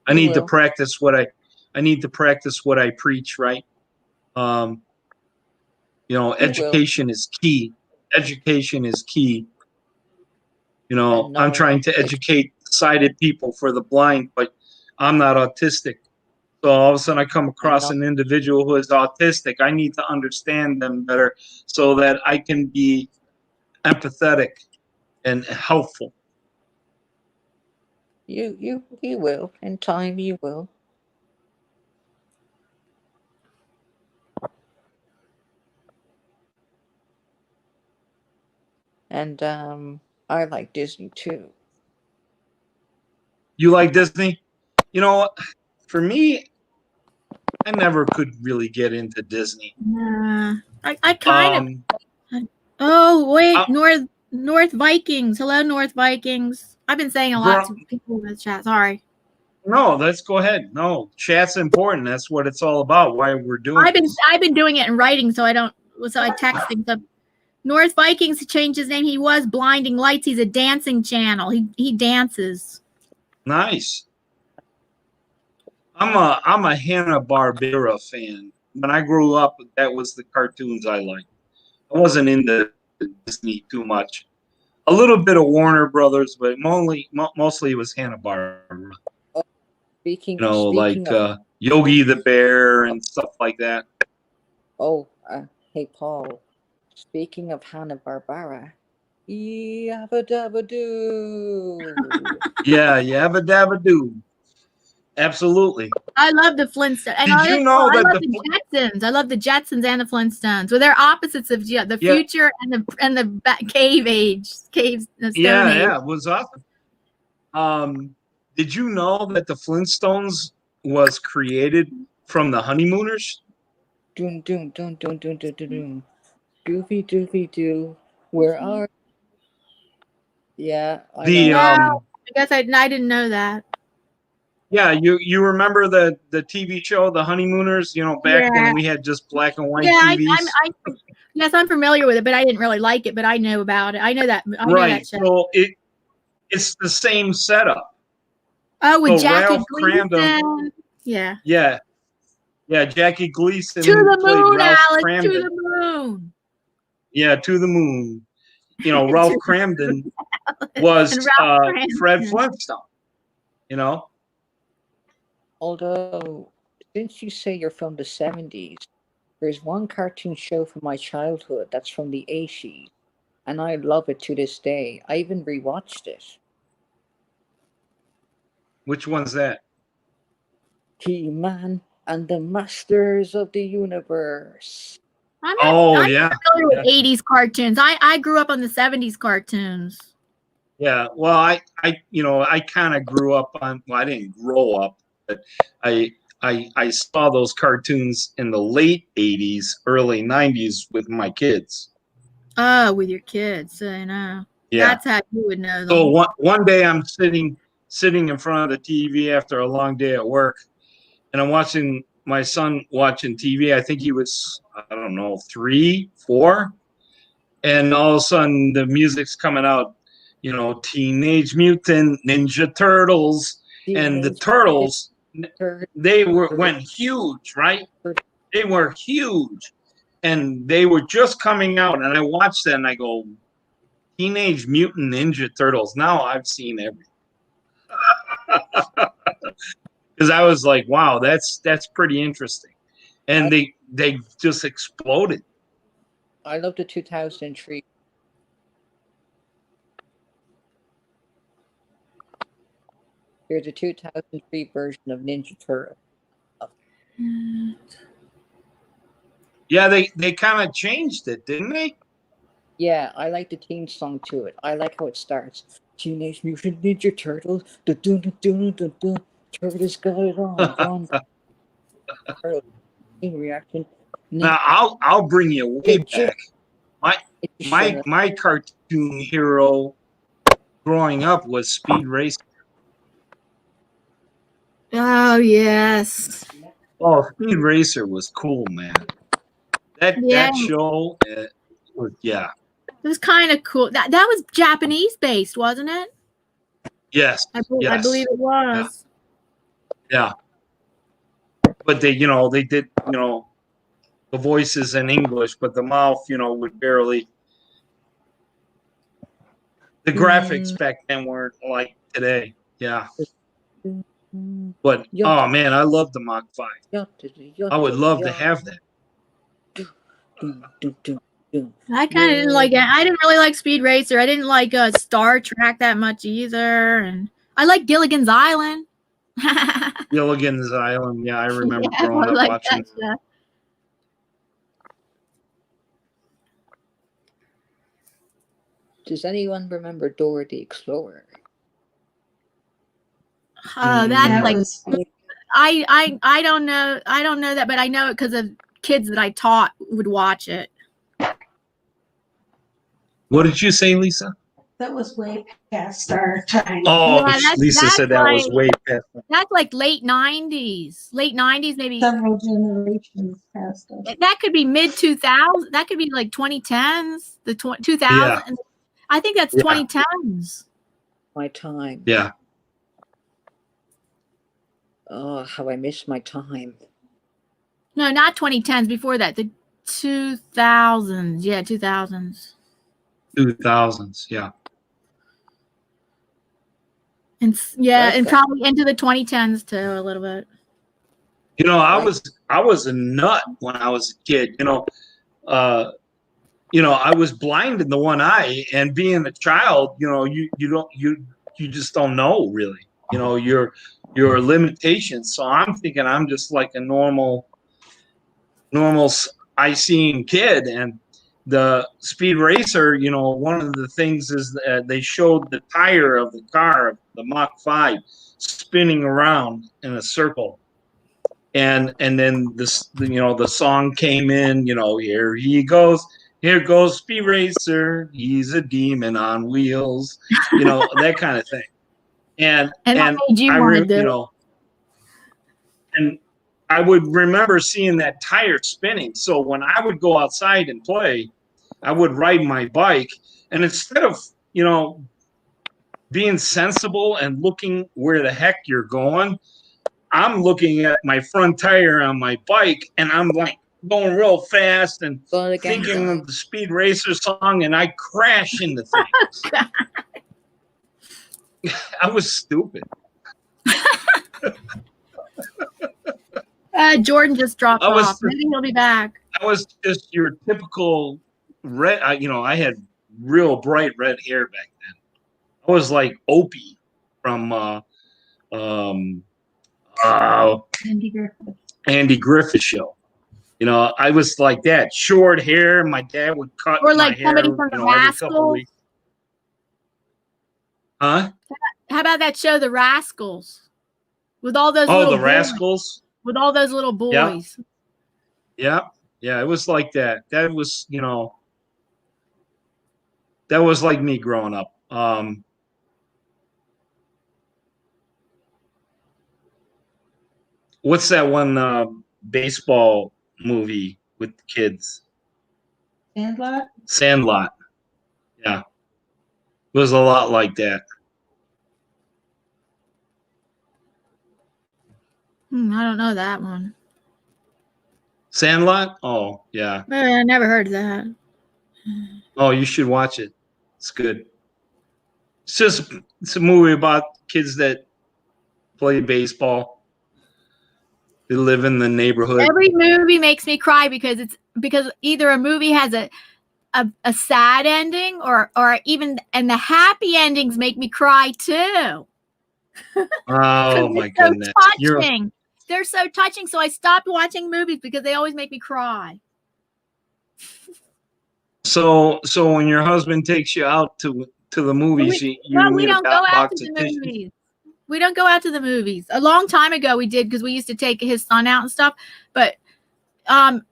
I need to practice what I preach, right? You know, education is key. Education is key. You know, I'm trying to educate sighted people for the blind, but I'm not autistic. So all of a sudden I come across an individual who is autistic. I need to understand them better so that I can be empathetic and helpful. You will. In time, you will. And I like Disney too. You like Disney? You know, for me, I never could really get into Disney. I kind of. Oh wait, North Vikings. Hello, North Vikings. I've been saying a lot to people in the chat. Sorry. No, let's go ahead. No, chat's important. That's what it's all about. Why we're doing. I've been doing it in writing, so I texting. So North Vikings changed his name. He was Blinding Lights. He's a dancing channel. He dances. Nice. I'm a Hanna-Barbera fan. When I grew up, that was the cartoons I liked. I wasn't into Disney too much. A little bit of Warner Brothers, but mostly it was Hanna-Barbera. Speaking like of, Yogi the Bear and stuff like that. Oh, hey Paul. Speaking of Hanna-Barbera, yabba dabba doo. Yeah, yabba dabba doo. Absolutely. I love the Flintstones. And Did you know that the Jetsons? I love the Jetsons and the Flintstones. Well, they're opposites of the future and the cave age, the stone age. Yeah, it was awesome. Did you know that the Flintstones was created from the Honeymooners? Doom doom doom doom doom doom doom. Doofy doofy doo. Where are? Yeah, I guess I didn't know that. Yeah, you remember the TV show, The Honeymooners? You know, back when we had just black and white TVs. Yes, I'm familiar with it, but I didn't really like it. But I know about it. I know that. Right. So it's the same setup. Oh, with Jackie Ralph Gleason. Cramden, yeah, Jackie Gleason to the played moon, Ralph Alex. Cramden. To the moon. Yeah, to the moon. You know, Ralph Cramden was Fred Flintstone. You know. Although, since you say you're from the 70s, there's one cartoon show from my childhood that's from the 80s, and I love it to this day. I even rewatched it. Which one's that? He-Man and the Masters of the Universe. I'm familiar with 80s cartoons. I grew up on the 70s cartoons. Yeah, well, I kind of grew up on. Well, I didn't grow up, but I saw those cartoons in the late 80s, early 90s with my kids. Oh, with your kids, so you know. Yeah, that's how you would know them. So one day I'm sitting in front of the TV after a long day at work, and I'm watching my son watching TV. I think he was, I don't know, 3, 4, and all of a sudden the music's coming out. You know, Teenage Mutant Ninja Turtles, and the Turtles, they went huge, right? They were huge, and they were just coming out, and I watched that, and I go, Teenage Mutant Ninja Turtles. Now I've seen everything. Because I was like, wow, that's pretty interesting. And they just exploded. I love the 2003. There's a 2003 version of Ninja Turtle. Yeah, they kind of changed it, didn't they? Yeah, I like the theme song to it. I like how it starts. Teenage Mutant Ninja Turtles. Dun, dun, dun, dun, dun, dun. Turtles got it on. Run. Turtles. Reaction. Now I'll bring you way back. My cartoon hero growing up was Speed Racer. Oh yes. Oh, Speed Racer was cool, man. That show was It was kind of cool. That was Japanese based, wasn't it? Yes. I believe it was. Yeah. But they did, the voices in English, but the mouth, would barely. The graphics back then weren't like today. Yeah. But oh man, I love the Mach 5. I would love to have that. I kind of didn't like it. I didn't really like Speed Racer. I didn't like Star Trek that much either. And I like Gilligan's Island. Gilligan's Island. Yeah, I remember Yeah, growing I up like watching that stuff. Does anyone remember Dora the Explorer? Oh, that's That like was fun. I don't know. I don't know that, but I know it because of kids that I taught would watch it. What did you say, Lisa? That was way past our time. Oh, Yeah, Lisa said that was way past. That's like late 90s. Late 90s, maybe. Several generations past us. That could be mid 2000s. That could be like 2010s, the 2000s. Yeah. I think that's Yeah. 2010s. My time. Yeah. Oh, how I miss my time. No, not 2010s. Before that, the 2000s. Yeah, 2000s. 2000s. Yeah. And yeah, Like and that. probably into the 2010s too, a little bit. I was a nut when I was a kid. I was blind in the one eye, and being a child, you just don't know really. Your limitations. So I'm thinking I'm just like a normal eye-seeing kid, and the Speed Racer, one of the things is that they showed the tire of the car, the Mach 5, spinning around in a circle. And then the song came in, here goes Speed Racer, he's a demon on wheels, that kind of thing. And that made you want to do it. and I would remember seeing that tire spinning. So when I would go outside and play, I would ride my bike, and instead of, being sensible and looking where the heck you're going, I'm looking at my front tire on my bike, and I'm like going real fast and thinking of the Speed Racer song, and I crash into things. I was stupid. Jordan just dropped off. Maybe he'll be back. I was just your typical red. I had real bright red hair back then. I was like Opie from Andy Griffith show. I was like that, short hair. My dad would cut or like my somebody hair, from the every couple Rascals. weeks. Huh? How about that show, The Rascals, with all those Oh, little the boys, Rascals. with all those little boys. Yeah, it was like that. That was, that was like me growing up. What's that one baseball movie with the kids? Sandlot? Sandlot. Yeah. It was a lot like that. I don't know that one. Sandlot? Oh, yeah. I never heard of that. Oh, you should watch it. It's good. It's a movie about kids that play baseball. They live in the neighborhood. Every movie makes me cry because either a movie has a sad ending or even, and the happy endings make me cry too. Oh my goodness. Touching. They're so touching. So I stopped watching movies because they always make me cry. So when your husband takes you out to the movies, we you need don't a go out box to of the tissues? movies. We don't go out to the movies. A long time ago we did because we used to take his son out and stuff. But and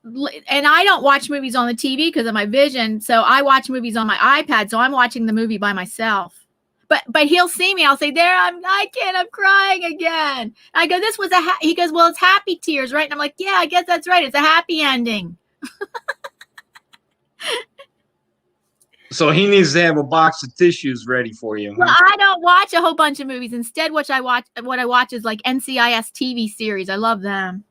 I don't watch movies on the TV because of my vision. So I watch movies on my iPad. So I'm watching the movie by myself. But he'll see me. I'll say, I'm crying again. I go, this was he goes, well, it's happy tears, right? And I'm like, yeah, I guess that's right. It's a happy ending. So he needs to have a box of tissues ready for you. Well, I don't watch a whole bunch of movies. Instead, what I watch is like NCIS TV series. I love them.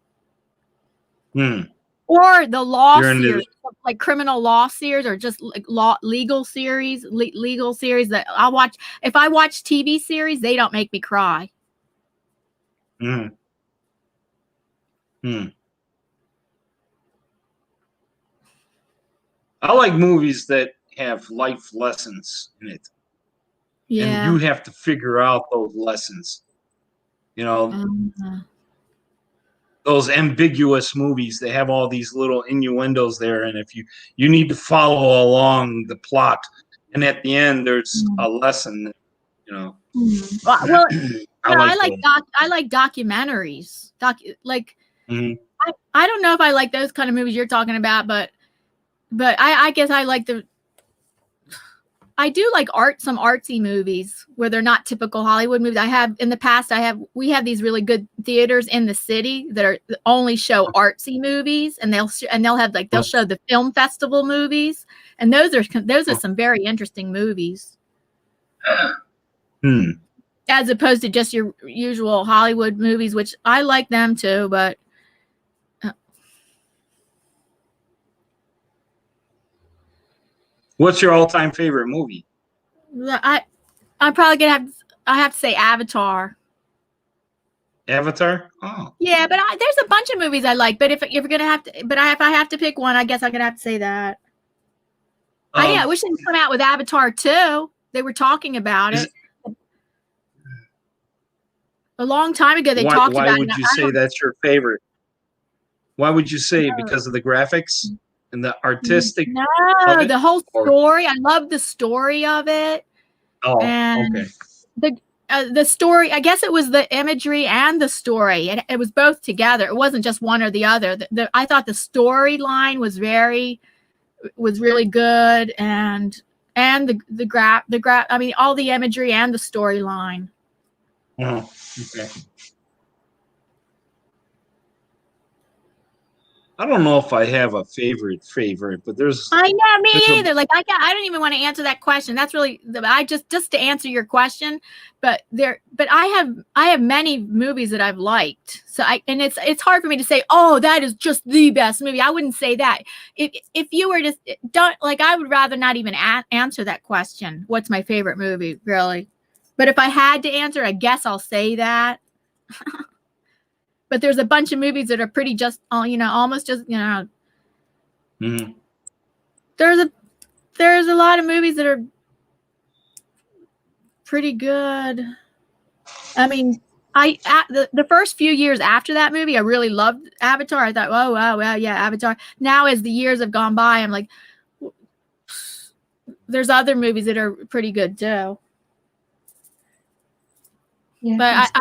Or the law series, like criminal law series, or just like legal series that I'll watch. If I watch TV series, they don't make me cry. I like movies that have life lessons in it. Yeah. And you have to figure out those lessons. You know, those ambiguous movies, they have all these little innuendos there. And if you need to follow along the plot. And at the end, there's a lesson, you know. Well, I like documentaries. I don't know if I like those kind of movies you're talking about, but I guess I like I do like some artsy movies where they're not typical Hollywood movies. We have these really good theaters in the city that only show artsy movies, and they'll show the film festival movies, and those are some very interesting movies. As opposed to just your usual Hollywood movies, which I like them too, but what's your all-time favorite movie? I'm probably gonna have to say Avatar. Avatar? Oh. Yeah, but there's a bunch of movies I like. But if you're gonna have to, but if I have to pick one, I guess I'm gonna have to say that. I wish they'd come out with Avatar 2. They were talking about it. A long time ago, they talked about it. Why would you say that's your favorite? Why would you say because of the graphics and the artistic? No, the whole story. I love the story of it. Oh, and okay. The story. I guess it was the imagery and the story. It was both together. It wasn't just one or the other. I thought the storyline was really good, and the graph. I mean, all the imagery and the storyline. Oh, okay. I don't know if I have a favorite, but there's. I know, me either. Like I don't even want to answer that question. That's really just to answer your question. But I have many movies that I've liked. So it's hard for me to say, oh, that is just the best movie. I wouldn't say that. If you were I would rather not even answer that question. What's my favorite movie, really? But if I had to answer, I guess I'll say that. But there's a bunch of movies that are pretty just, almost just, Mm-hmm. There's a lot of movies that are pretty good. I mean, the first few years after that movie, I really loved Avatar. I thought, oh wow, yeah, Avatar. Now, as the years have gone by, I'm like, there's other movies that are pretty good too. Yeah, but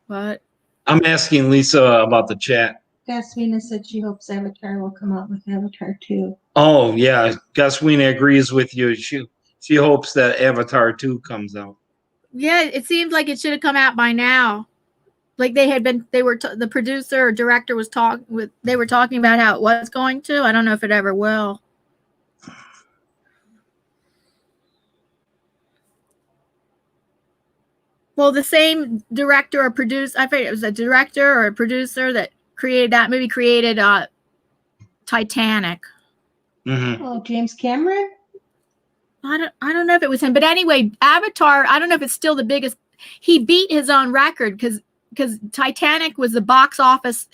what? I'm asking Lisa about the chat. Gaswina said she hopes Avatar will come out with Avatar 2. Oh yeah, Gaswina agrees with you. She hopes that Avatar 2 comes out. Yeah, it seems like it should have come out by now. Like the producer or director was they were talking about how it was going to. I don't know if it ever will. Well, the same director or producer, I forget, it was a director or a producer that created that movie, created Titanic. Mm-hmm. Oh, James Cameron? I don't know if it was him, but anyway, Avatar, I don't know if it's still the biggest. He beat his own record because Titanic was the box office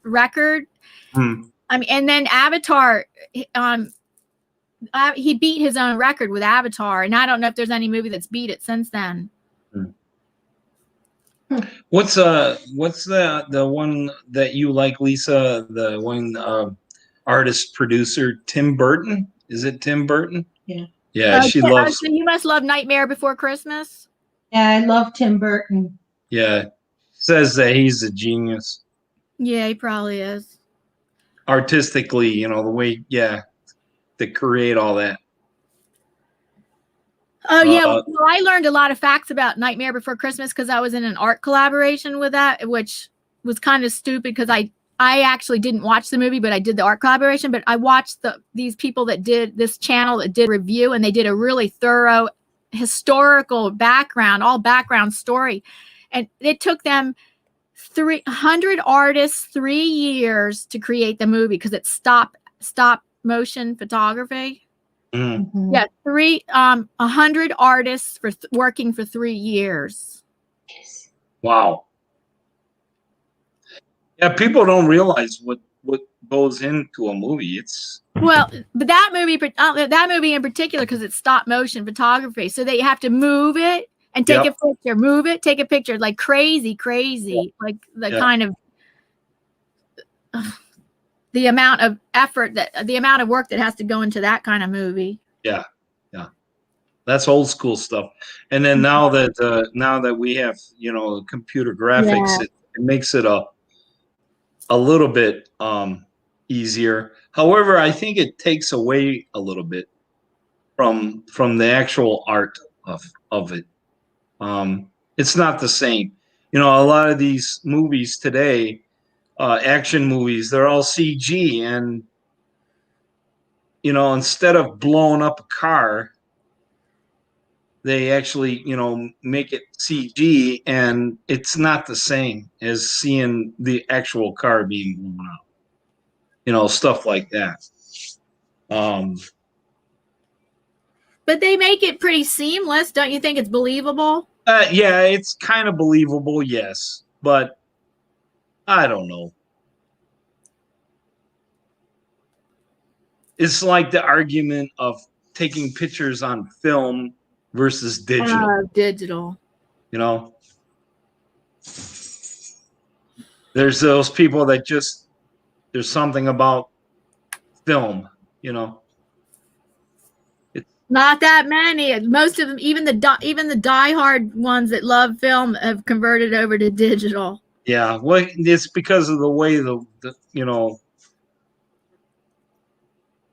record. I mean, and then Avatar, he beat his own record with Avatar, and I don't know if there's any movie that's beat it since then. What's the one that you like, Lisa? The one artist producer Tim Burton? Is it Tim Burton? Yeah. Yeah, she loves. So you must love Nightmare Before Christmas. Yeah, I love Tim Burton. Yeah, says that he's a genius. Yeah, he probably is. Artistically, you know, the way, to create all that. Oh yeah, well, I learned a lot of facts about Nightmare Before Christmas because I was in an art collaboration with that, which was kind of stupid because I actually didn't watch the movie, but I did the art collaboration. But I watched these people that did this channel that did review, and they did a really thorough historical background story, and it took them 300 artists 3 years to create the movie because it's stop motion photography. Mhm. Yeah, 100 artists working for 3 years. Yes. Wow. Yeah, people don't realize what goes into a movie. It's Well, but that movie in particular, because it's stop motion photography, so they have to move it and take a picture, move it, take a picture, like crazy, like the kind of the amount of effort the amount of work that has to go into that kind of movie. Yeah. That's old school stuff. And then now that we have, you know, computer graphics, it makes it a little bit easier. However, I think it takes away a little bit from the actual art of it. It's not the same. You know, a lot of these movies today, action movies, they're all CG, and you know, instead of blowing up a car, they actually, you know, make it CG, and it's not the same as seeing the actual car being blown up. You know, stuff like that. But they make it pretty seamless. Don't you think it's believable? Yeah, it's kind of believable, yes, but I don't know. It's like the argument of taking pictures on film versus digital. Digital. You know, there's those people that just, there's something about film, you know. Not that many. Most of them, even the diehard ones that love film, have converted over to digital. Yeah, well, it's because of the way the you know,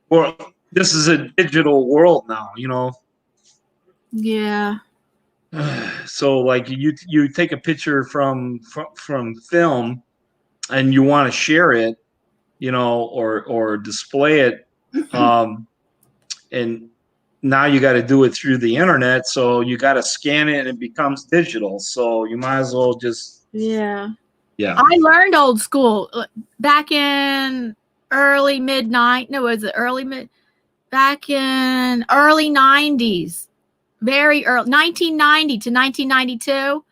or this is a digital world now, you know. Yeah. So like you take a picture from film, and you want to share it, you know, or display it, and now you got to do it through the internet, so you got to scan it and it becomes digital, so you might as well just I learned old school back in early 90s, very early, 1990 to 1992.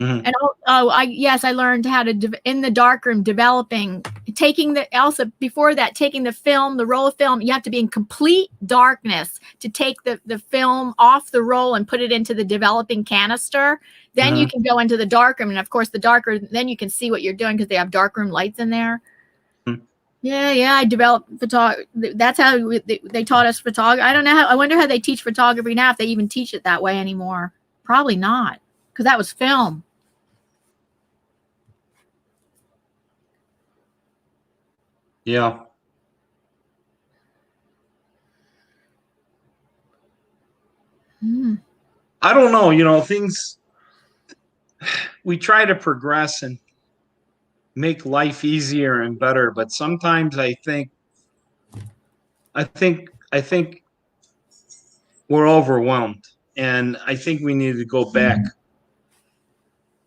And I learned how to in the darkroom taking the film, the roll of film. You have to be in complete darkness to take the film off the roll and put it into the developing canister. Then you can go into the darkroom, and of course, the darker, then you can see what you're doing because they have darkroom lights in there. Yeah, I developed photography. That's how they taught us photography. I don't know I wonder how they teach photography now, if they even teach it that way anymore. Probably not, because that was film. Yeah. I don't know, you know, things, we try to progress and make life easier and better, but sometimes I think we're overwhelmed, and I think we need to go back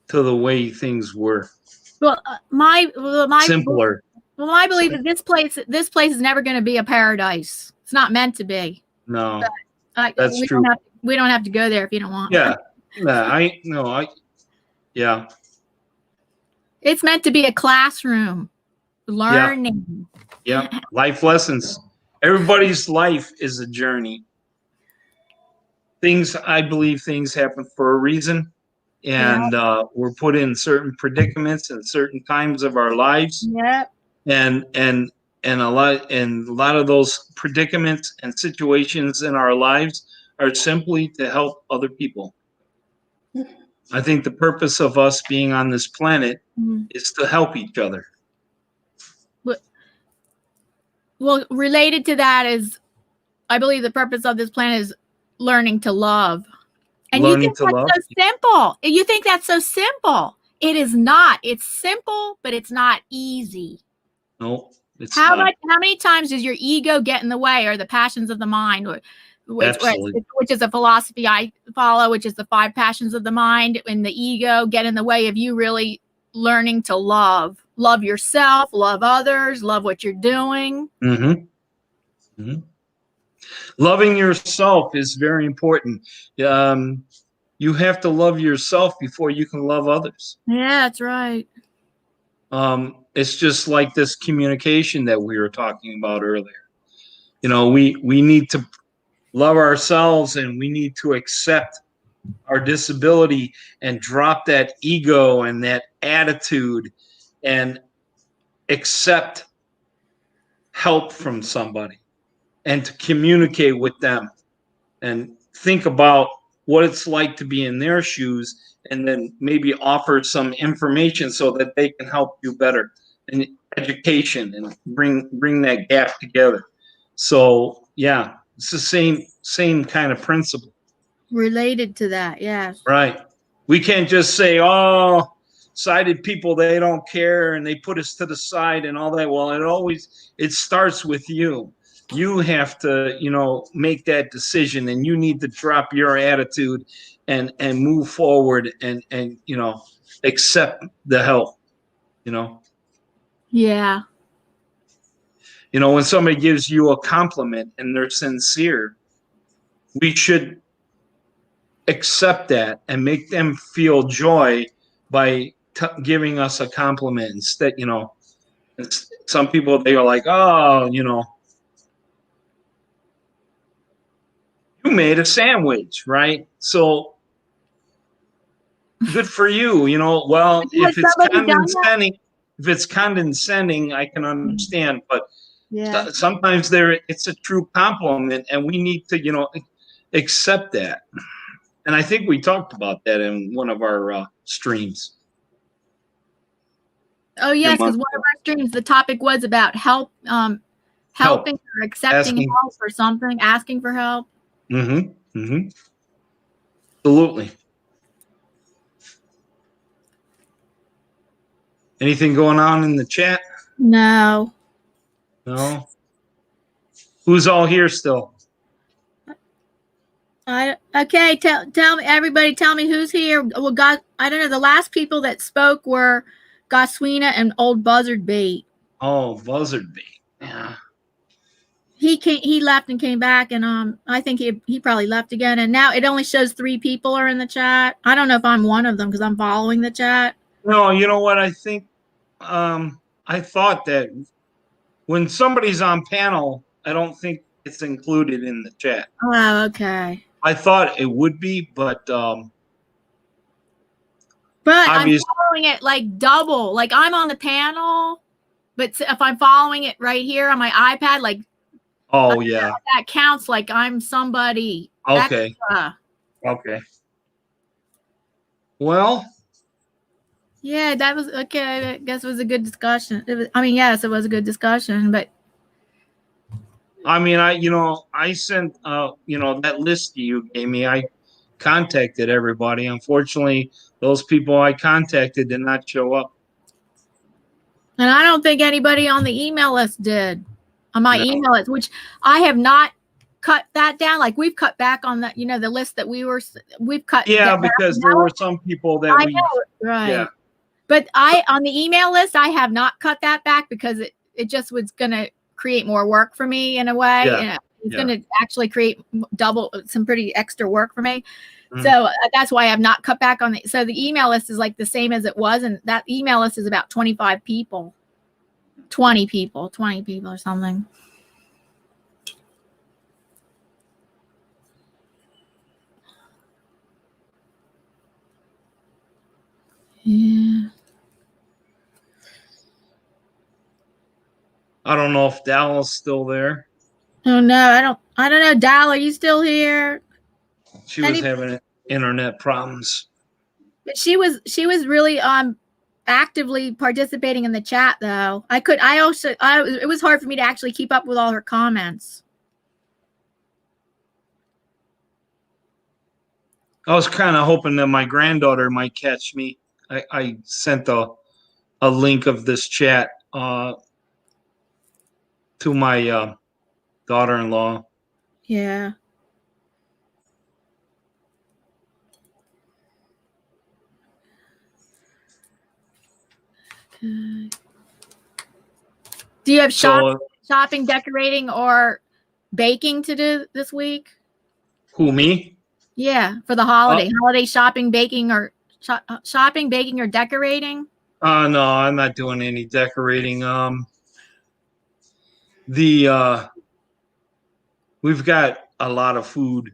to the way things were. Well, my simpler. Well, I believe that this place is never going to be a paradise. It's not meant to be. No. That's we true. don't have to go there if you don't want. Yeah. Yeah. It's meant to be a classroom, learning. Yeah. Life lessons. Everybody's life is a journey. I believe things happen for a reason. And we're put in certain predicaments and certain times of our lives. Yep. And a lot of those predicaments and situations in our lives are simply to help other people. I think the purpose of us being on this planet is to help each other. Well, related to that is, I believe the purpose of this planet is learning to love. And you think that's so simple. You think that's so simple. It is not. It's simple, but it's not easy. No, it's not. How many times does your ego get in the way, or the passions of the mind, which is a philosophy I follow, which is the 5 passions of the mind, and the ego get in the way of you really learning to love yourself, love others, love what you're doing. Loving yourself is very important. You have to love yourself before you can love others. Yeah, that's right. It's just like this communication that we were talking about earlier. We need to love ourselves, and we need to accept our disability and drop that ego and that attitude and accept help from somebody and to communicate with them and think about what it's like to be in their shoes, and then maybe offer some information so that they can help you better in education and bring that gap together. So yeah, it's the same kind of principle. Related to that, yes. Right. We can't just say, oh, sighted people, they don't care and they put us to the side and all that. Well, it starts with you. You have to, make that decision, and you need to drop your attitude and move forward and accept the help, Yeah. When somebody gives you a compliment and they're sincere, we should accept that and make them feel joy by giving us a compliment instead. Some people, they are like, oh, you made a sandwich, right? So good for you. Well, if it's condescending, I can understand, but sometimes it's a true compliment, and we need to, accept that. And I think we talked about that in one of our streams. Oh yes, because one of our streams, the topic was about helping or accepting help or something, asking for help. Absolutely. Anything going on in the chat? No. Who's all here still? Okay, tell me, everybody, tell me who's here. Well, I don't know. The last people that spoke were Goswina and Old Buzzard Bait. Oh, Buzzard Bait. Yeah. He left and came back, and I think he probably left again. And now it only shows 3 people are in the chat. I don't know if I'm one of them because I'm following the chat. No, you know what? I think I thought that when somebody's on panel, I don't think it's included in the chat. Oh, okay. I thought it would be, but I'm following it like double. Like I'm on the panel, but if I'm following it right here on my iPad, like, oh yeah, that counts like I'm somebody. Okay. Extra. Okay. Well. Yeah, that was okay. I guess it was a good discussion. Yes, it was a good discussion, but. I sent, that list you gave me. I contacted everybody. Unfortunately, those people I contacted did not show up. And I don't think anybody on the email list did. On my email list, which I have not cut that down. Like we've cut back on that, the list that we've cut. Yeah, because there were some people that right. Yeah. But on the email list, I have not cut that back because it just was going to create more work for me in a way. Yeah. He's Yeah. going to actually create double some pretty extra work for me. Mhm. So that's why I've not cut back on the. So the email list is like the same as it was, and that email list is about 25 people, 20 people or something. Yeah. I don't know if Dal is still there. Oh no, I don't know. Dal, are you still here? She was having internet problems. But she was really actively participating in the chat though. It was hard for me to actually keep up with all her comments. I was kind of hoping that my granddaughter might catch me. I sent a link of this chat to my daughter-in-law. Yeah. Okay. Do you have shopping, decorating, or baking to do this week? Who, me? Yeah, for the holiday. Holiday shopping, baking, or shopping, baking, or decorating? No, I'm not doing any decorating. We've got a lot of food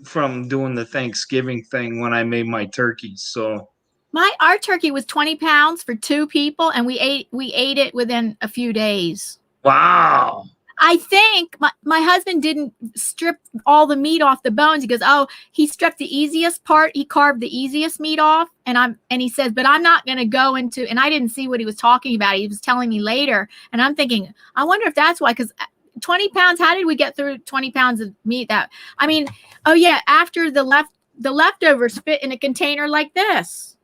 from doing the Thanksgiving thing when I made my turkeys. So Our turkey was 20 pounds for 2 people, and we ate it within a few days. wow. I think my husband didn't strip all the meat off the bones. He goes, oh, he stripped the easiest part. He carved the easiest meat off. And he says, but I'm not going to go into, and I didn't see what he was talking about. He was telling me later. And I'm thinking, I wonder if that's why, because 20 pounds, how did we get through 20 pounds of meat? Oh yeah. After the leftovers fit in a container like this.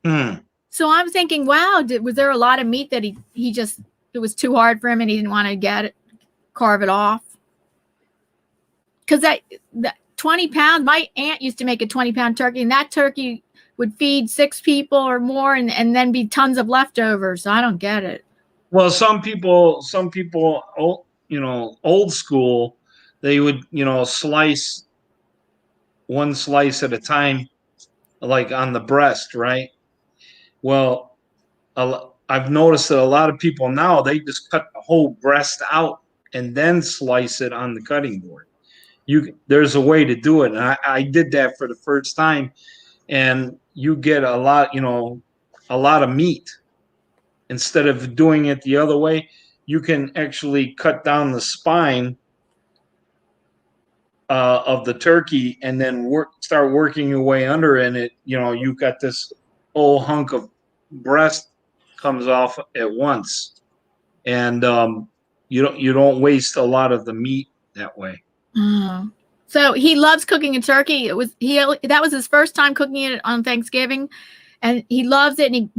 So I'm thinking, wow, was there a lot of meat that he just, it was too hard for him and he didn't want to carve it off? Because that 20 pounds, my aunt used to make a 20-pound turkey, and that turkey would feed 6 people or more, and then be tons of leftovers. So I don't get it. Well, some people, old school, they would, slice one slice at a time, like on the breast, right? Well, I've noticed that a lot of people now, they just cut the whole breast out and then slice it on the cutting board. There's a way to do it. And I did that for the first time, and you get a lot of meat. Instead of doing it the other way, you can actually cut down the spine of the turkey and then start working your way under it. And you've got this whole hunk of breast comes off at once, and you don't waste a lot of the meat that way. So he loves cooking a turkey. That was his first time cooking it on Thanksgiving, and he loves it. And he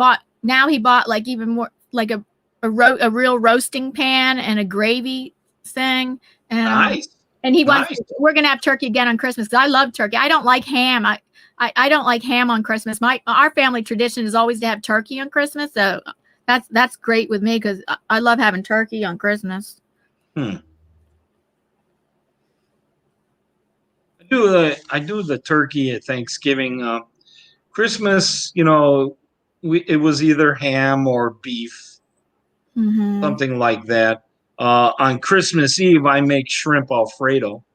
bought like even more, like a real roasting pan and a gravy thing. And nice. And he wants. Nice. We're gonna have turkey again on Christmas because I love turkey. I don't like ham. I don't like ham on Christmas. Our family tradition is always to have turkey on Christmas. So that's great with me because I love having turkey on Christmas. I do the turkey at Thanksgiving. Christmas, it was either ham or beef, something like that. On Christmas Eve, I make shrimp Alfredo,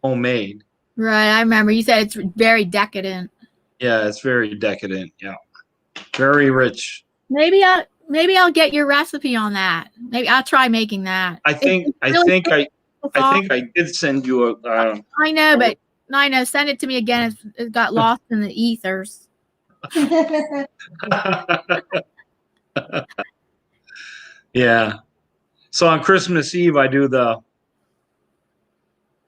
homemade. Right, I remember you said it's very decadent. Yeah, it's very decadent. Yeah, very rich. Maybe I'll get your recipe on that. Maybe I'll try making that. I think I did send you a. I know, but I know. Send it to me again. It got lost in the ethers. Yeah. So on Christmas Eve, I do the.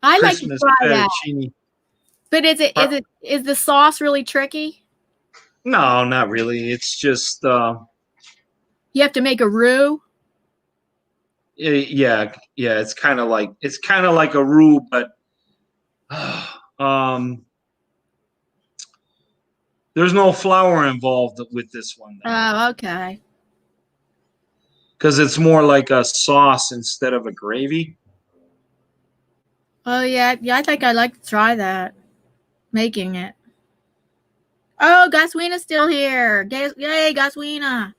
I Christmas like to try fettuccine. That. But is the sauce really tricky? No, not really. It's just. You have to make a roux. Yeah. It's kind of like a roux, but there's no flour involved with this one. Oh, okay. Because it's more like a sauce instead of a gravy. Oh yeah, I think I'd like to try that. Making it. Oh, Gaswina's still here. Yay, Gaswina.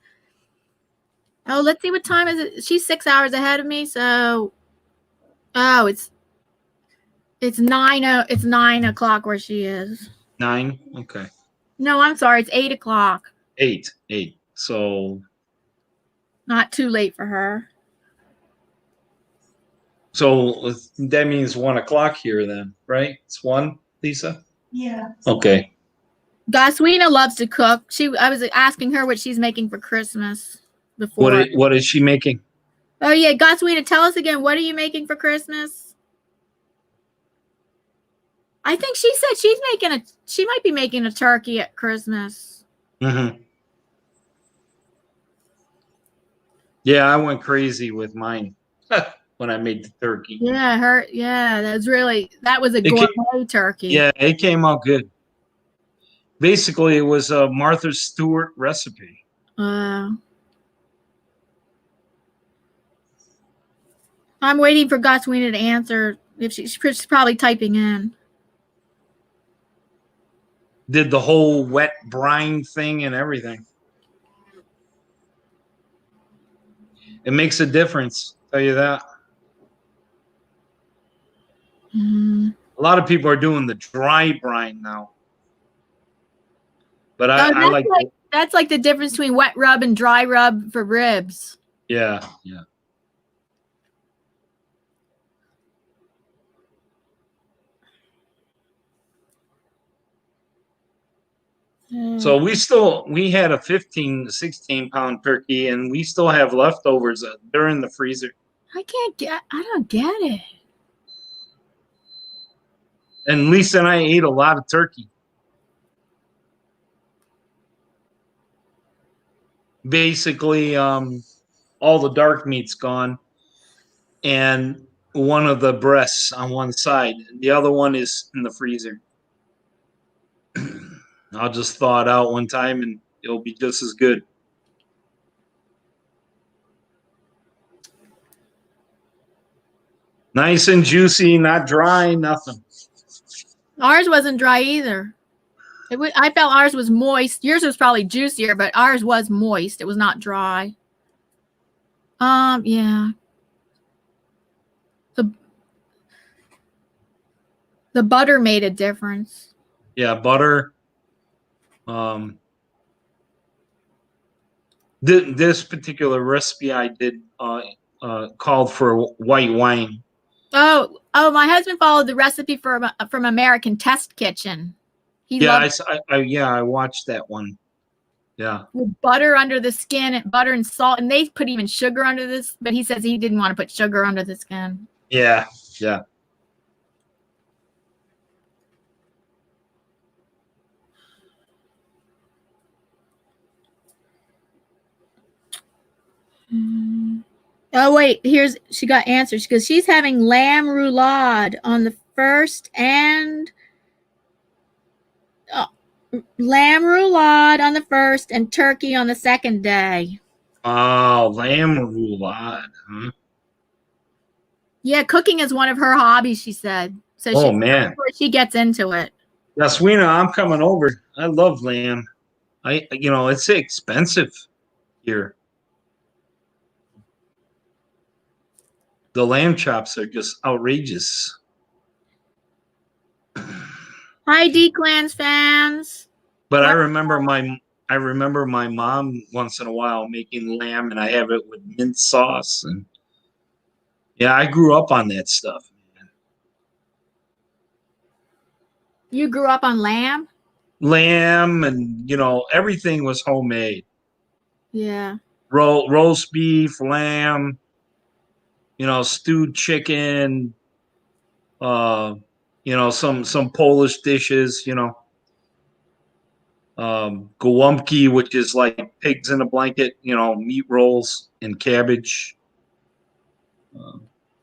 Oh, let's see what time is it. She's 6 hours ahead of me, so it's 9 o'clock where she is. 9? Okay. No, I'm sorry, it's 8 o'clock. 8. So Not too late for her. that means 1 o'clock here then, right? It's 1, Lisa? Yeah. Okay. Gaswina loves to cook. I was asking her what she's making for Christmas before. What is she making? Oh yeah, Gaswina, tell us again. What are you making for Christmas? I think she said she might be making a turkey at Christmas. Mm-hmm. Yeah, I went crazy with mine when I made the turkey. Yeah, that was a gourmet turkey. Yeah, it came out good. Basically, it was a Martha Stewart recipe. I'm waiting for Gaswina to answer. If she's probably typing in. Did the whole wet brine thing and everything. It makes a difference, tell you that. Mm. A lot of people are doing the dry brine now. But I like that's like the difference between wet rub and dry rub for ribs. Yeah. So we had a 15 to 16 pound turkey, and we still have leftovers. They're in the freezer. I don't get it. And Lisa and I ate a lot of turkey. Basically, all the dark meat's gone, and one of the breasts on one side. The other one is in the freezer. I'll just thaw it out one time, and it'll be just as good. Nice and not dry, nothing. Ours wasn't dry either. I felt ours was moist. Yours was probably juicier, but ours was moist. It was not dry. Yeah. The butter made a difference. Yeah, butter. This particular recipe I did called for white wine. Oh! My husband followed the recipe from American Test Kitchen. I watched that one. Yeah. With butter under the skin and butter and salt, and they put even sugar under this, but he says he didn't want to put sugar under the skin. Yeah. Oh wait, she got answers because she's having lamb roulade on the first and turkey on the second day. Oh, lamb roulade. Huh? Yeah, cooking is one of her hobbies, she said. So man, she gets into it. Yaswina, I'm coming over. I love lamb. It's expensive here. The lamb chops are just outrageous. Hi, D-Clans fans. But I remember my mom once in a while making lamb, and I have it with mint sauce, and yeah, I grew up on that stuff, man. You grew up on lamb? Lamb, and everything was homemade. Yeah. Roast beef, lamb, stewed chicken, some Polish dishes, gołąbki, which is like pigs in a blanket, meat rolls and cabbage.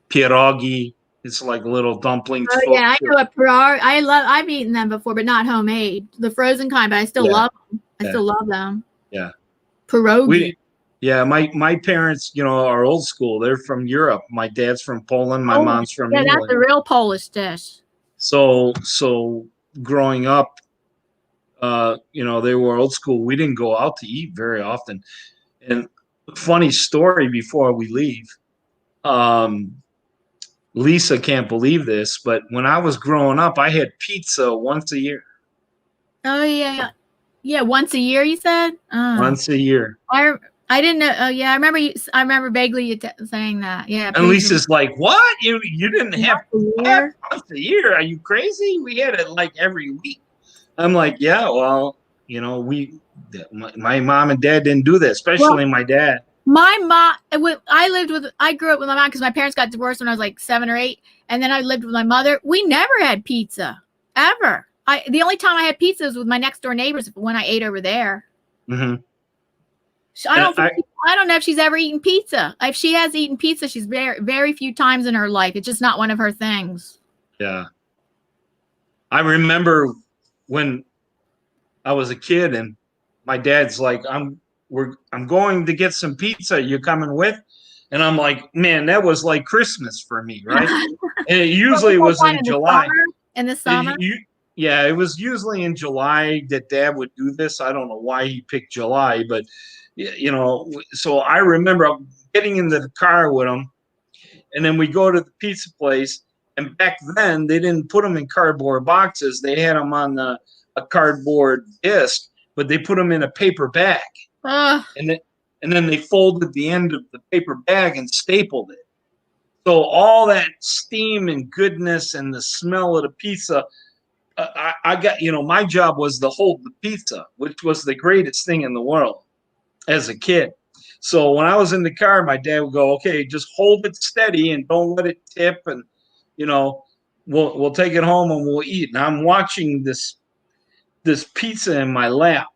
Pierogi, it's like little dumplings. Oh yeah, I know a pierogi. I've eaten them before, but not homemade. The frozen kind, but I still love them. I still love them. Yeah. Pierogi. Yeah, my parents, are old school. They're from Europe. My dad's from Poland. My mom's from Yeah, that's England. a real Polish dish. So growing up, they were old school. We didn't go out to eat very often. And funny story before we leave, Lisa can't believe this, but when I was growing up, I had pizza once a year. Oh yeah, yeah. Once a year, you said. Once a year. I didn't know. Oh yeah, I remember. I remember vaguely you saying that. Yeah. And Lisa's like, "What? You didn't have once a year? once a year? Are you crazy? We had it like every week." I'm like, "Yeah, well, my mom and dad didn't do that, especially my dad." My mom, I grew up with my mom because my parents got divorced when I was like 7 or 8, and then I lived with my mother. We never had pizza ever. The only time I had pizza was with my next door neighbors when I ate over there. Mm-hmm. I don't know if she's ever eaten pizza. If she has eaten pizza, she's very, very few times in her life. It's just not one of her things. Yeah. I remember when I was a kid and my dad's like, I'm going to get some pizza. You coming with? And I'm like, man, that was like Christmas for me, right? And it usually was in July. In the summer? Yeah, it was usually in July that Dad would do this. I don't know why he picked July, but so I remember getting into the car with him, and then we go to the pizza place. And back then, they didn't put them in cardboard boxes. They had them on a cardboard disc, but they put them in a paper bag. And then they folded the end of the paper bag and stapled it. So all that steam and goodness and the smell of the pizza, I got, my job was to hold the pizza, which was the greatest thing in the world as a kid. So when I was in the car, my dad would go, okay, just hold it steady and don't let it tip. And, we'll take it home and we'll eat. And I'm watching this pizza in my lap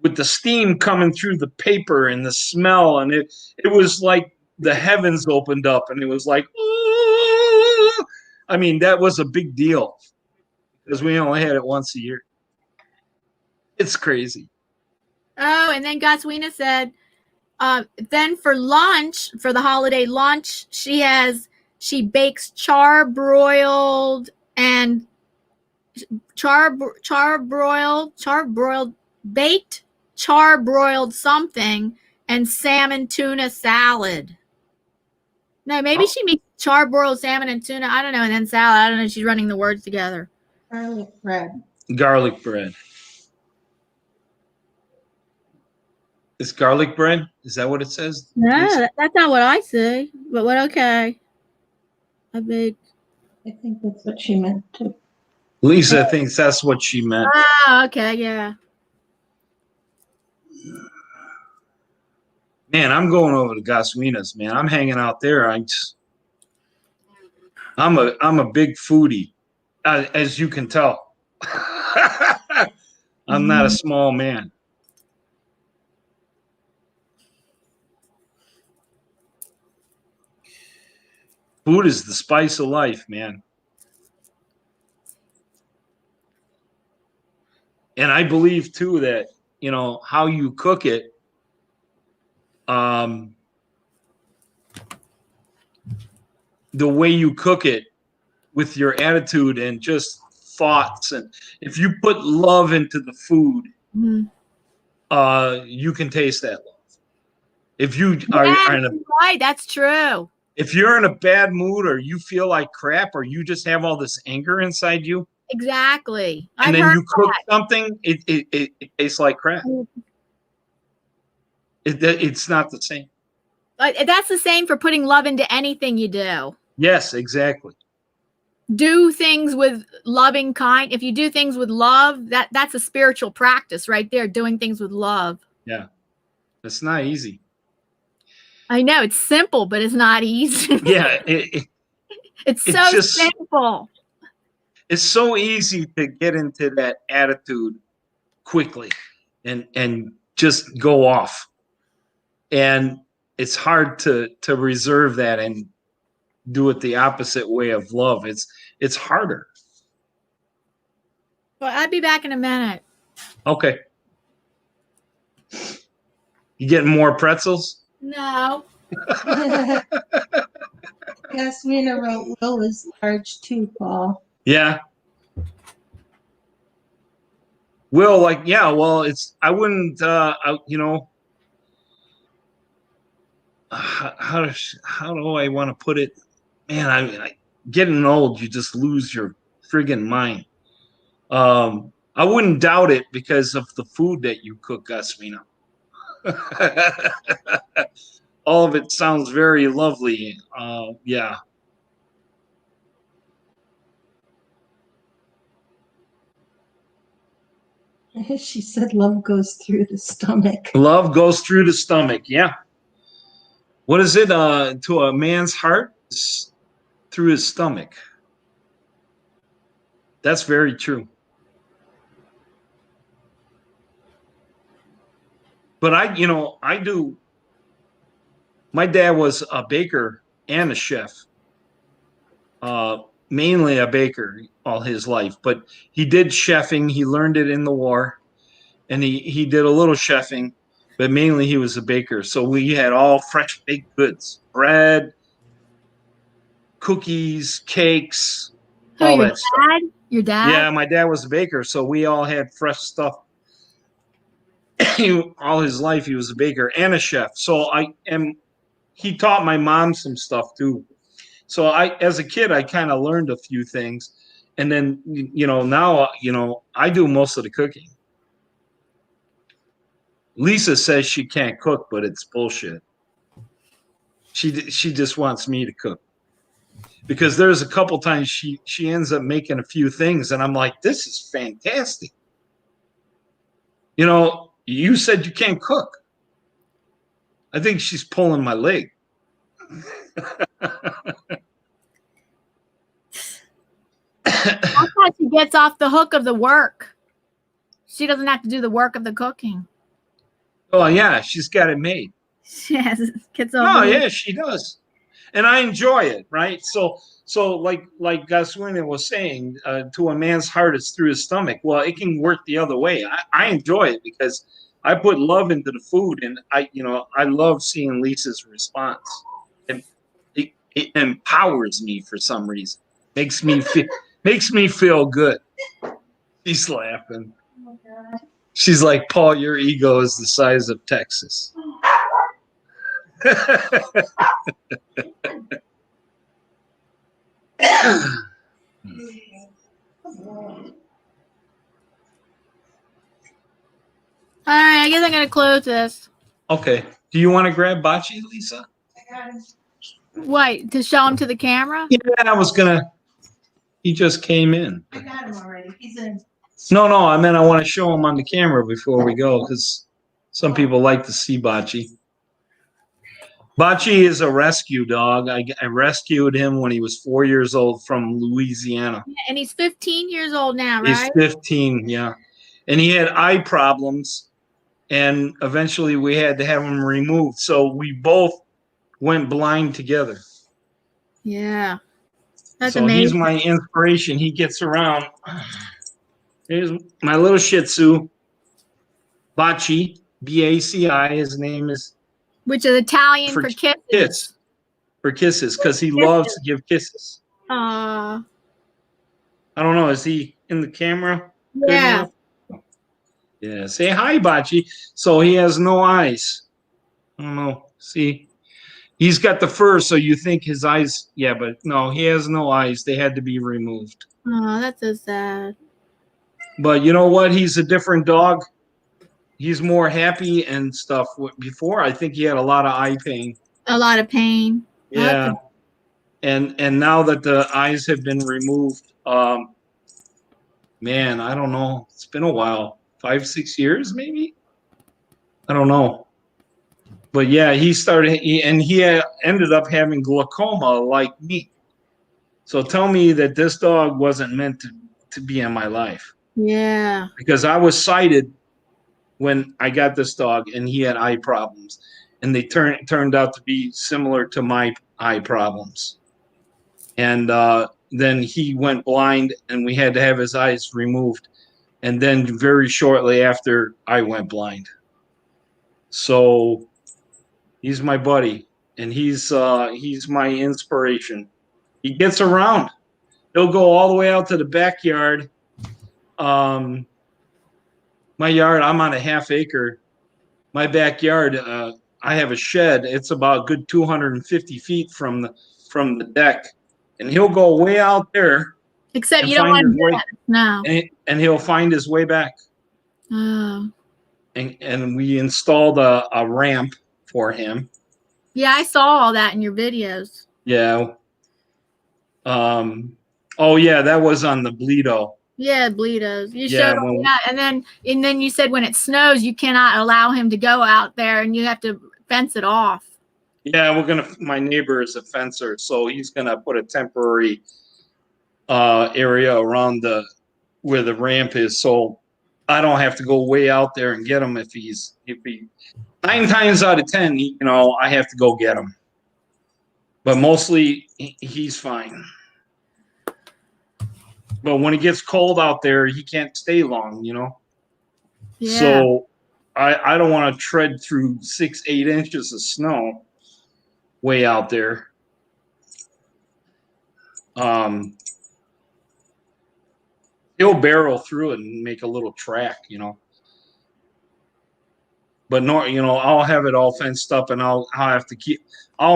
with the steam coming through the paper and the smell. And it was like the heavens opened up and it was like, ooh! I mean, that was a big deal because we only had it once a year. It's crazy. Oh, and then Goswina said, then for lunch, for the holiday lunch, she bakes charbroiled something and salmon tuna salad. No, maybe she makes charbroiled salmon and tuna. I don't know. And then salad. I don't know. She's running the words together. Garlic bread. Garlic bread. It's garlic bread? Is that what it says? No, that's not what I say. But what? Okay. I think that's what she meant to. Lisa thinks that's what she meant. Oh, okay, yeah. Man, I'm going over to Goswina's, man. I'm hanging out there. I'm a big foodie, as you can tell. I'm not a small man. Food is the spice of life, man. And I believe too that, how you cook it, the way you cook it with your attitude and just thoughts, and if you put love into the food, you can taste that love. If you are right, that's true. If you're in a bad mood or you feel like crap or you just have all this anger inside you, exactly, and then you cook something, it tastes like crap. It's not the same. That's the same for putting love into anything you do. Yes, exactly. Do things with loving kind. If you do things with love, that's a spiritual practice right there, doing things with love. Yeah. It's not easy. I know it's simple, but it's not easy. Yeah. It's so simple. It's so easy to get into that attitude quickly and just go off. And it's hard to reserve that and do it the opposite way of love. It's harder. Well, I'll be back in a minute. Okay. You getting more pretzels? No. Yasmina wrote Will is large too, Paul. Yeah. Will, like, yeah, well, it's, I wouldn't, you know, how do I want to put it? Man, I getting old, you just lose your friggin' mind. I wouldn't doubt it because of the food that you cook, Yasmina. All of it sounds very lovely. Yeah. She said love goes through the stomach. Love goes through the stomach. Yeah. What is it? To a man's heart, through his stomach. That's very true. But I do. My dad was a baker and a chef. Mainly a baker all his life, but he did chefing. He learned it in the war, and he did a little chefing, but mainly he was a baker. So we had all fresh baked goods, bread, cookies, cakes, Who, all your that stuff. dad? Your dad? Yeah, my dad was a baker, so we all had fresh stuff. All his life he was a baker and a chef. So he taught my mom some stuff too. So as a kid, I kind of learned a few things, and then now I do most of the cooking. Lisa says she can't cook, but it's bullshit. She just wants me to cook, because there's a couple times she ends up making a few things, and I'm like, this is fantastic. You said you can't cook. I think she's pulling my leg. That's how she gets off the hook of the work. She doesn't have to do the work of the cooking. Oh yeah, she's got it made. Yes, gets over. Oh yeah, she does, and I enjoy it. Right. So like Gaswina was saying, to a man's heart is through his stomach. Well, it can work the other way. I enjoy it because I put love into the food, and I love seeing Lisa's response. It empowers me for some reason. Makes me feel good. She's laughing. Oh my God. She's like, Paul, your ego is the size of Texas. All right, I guess I'm gonna close this. Okay. Do you want to grab Bocce, Lisa? What, to show him to the camera? Yeah, I was gonna. He just came in. I got him already. He's in. No, I meant I want to show him on the camera before we go, because some people like to see Bocce. Bocce is a rescue dog. I rescued him when he was 4 years old from Louisiana. Yeah, and he's 15 years old now, right? He's 15, yeah. And he had eye problems, and eventually we had to have him removed. So we both went blind together. Yeah. That's so amazing. He's my inspiration. He gets around. Here's my little Shih Tzu, Bocce, Baci. His name is. Which is Italian for kisses. For kisses, because he loves to give kisses. I don't know. Is he in the camera? Yeah. Yeah. Say hi, Bocce. So he has no eyes. I don't know. See, he's got the fur, so you think his eyes. Yeah, but no, he has no eyes. They had to be removed. Oh, that's so sad. But you know what? He's a different dog. He's more happy and stuff. Before, I think he had a lot of eye pain. A lot of pain. Yeah. And now that the eyes have been removed, man, I don't know. It's been a while. 5-6 years, maybe? I don't know. But yeah, he ended up having glaucoma like me. So tell me that this dog wasn't meant to be in my life. Yeah. Because I was sighted when I got this dog, and he had eye problems, and they turned out to be similar to my eye problems. And then he went blind, and we had to have his eyes removed. And then very shortly after, I went blind. So he's my buddy, and he's my inspiration. He gets around. He'll go all the way out to the backyard. My yard, I'm on a half acre. My backyard, I have a shed. It's about a good 250 feet from the deck, and he'll go way out there. Except and you don't find want to his do way, that. No. and he'll find his way back. Oh. And we installed a ramp for him. Yeah, I saw all that in your videos. Yeah. Oh yeah, that was on the Bleedo. Yeah, Bleedos. You Yeah, showed all that, and then you said when it snows, you cannot allow him to go out there, and you have to fence it off. Yeah, my neighbor is a fencer, so he's gonna put a temporary area around where the ramp is, so I don't have to go way out there and get him if he 9 times out of 10, I have to go get him. But mostly he's fine. But when it gets cold out there, he can't stay long, Yeah. So I don't want to tread through 6-8 inches of snow way out there. He'll barrel through it and make a little track, But no, I'll have it all fenced up, and I'll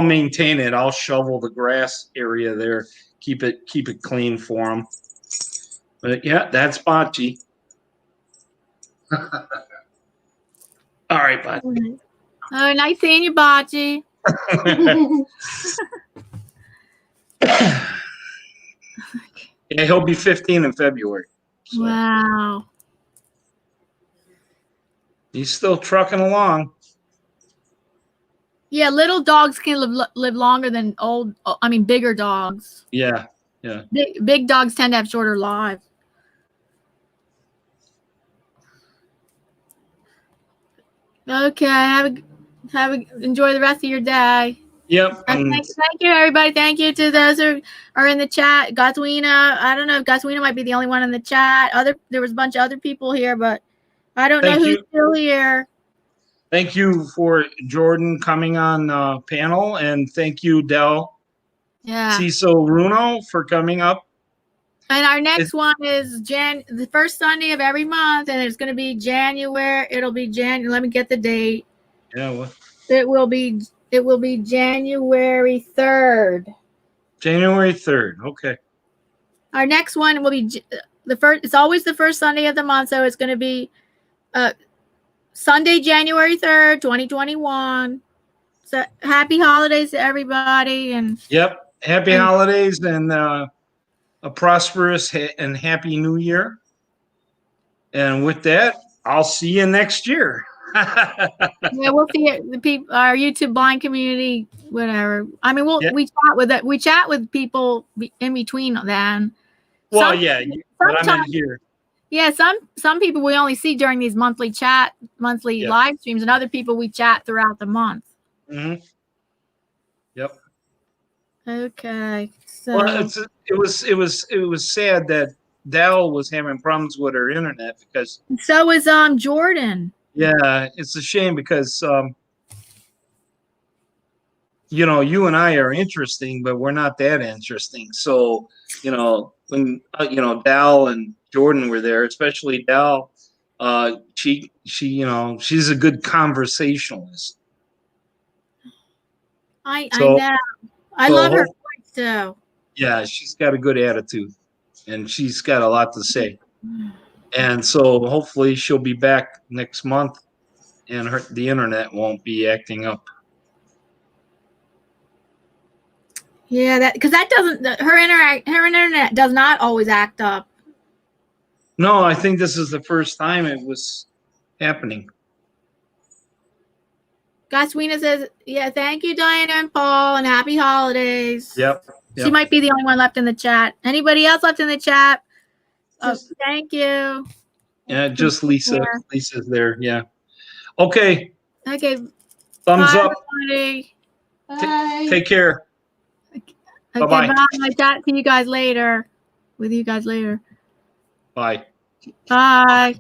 maintain it. I'll shovel the grass area there, keep it clean for him. But yeah, that's Bocce. All right, Bocce. Oh, nice seeing you, Bocce. Yeah, he'll be 15 in February. So Wow. he's still trucking along. Yeah, little dogs can live longer than bigger dogs. Yeah. Big dogs tend to have shorter lives. Okay, enjoy the rest of your day. Yep. Thank you, everybody. Thank you to those who are in the chat. Goswina, I don't know if Goswina might be the only one in the chat. There was a bunch of other people here, but I don't know who's still here. Thank you for Jordan coming on panel, and thank you, Dal Cecil Runo, for coming up. And our next one is the first Sunday of every month, and it's going to be January. It'll be January. Let me get the date. Yeah, what? It will be January 3rd. January 3rd. Okay. Our next one will be the first. It's always the first Sunday of the month, so it's going to be Sunday, January 3rd, 2021. So happy holidays to everybody, and happy holidays, and a prosperous and happy new year. And with that, I'll see you next year. Yeah, we'll see it. The people, our YouTube blind community, whatever. I mean, we chat with people in between then. Well, but I'm in here. Yeah, some people we only see during these monthly live streams, and other people we chat throughout the month. Mm-hmm. Yep. Okay. So well, it was sad that Dal was having problems with her internet, because so is Jordan. Yeah, it's a shame because you and I are interesting, but we're not that interesting. So when Dal and Jordan were there, especially Dal, she's a good conversationalist. I know. I love her voice too. Yeah, she's got a good attitude, and she's got a lot to say. And so hopefully she'll be back next month, and the internet won't be acting up. Yeah, because that doesn't. Her internet does not always act up. No, I think this is the first time it was happening. Goswina says, "Yeah, thank you, Diana and Paul, and happy holidays." Yep. She might be the only one left in the chat. Anybody else left in the chat? Oh, thank you. Yeah, just Lisa. Lisa's there. Yeah. Okay. Okay. Thumbs up. Everybody. Bye. Take care. Okay, Bye-bye. bye. I'll chat to you guys later. With you guys later. Bye. Bye.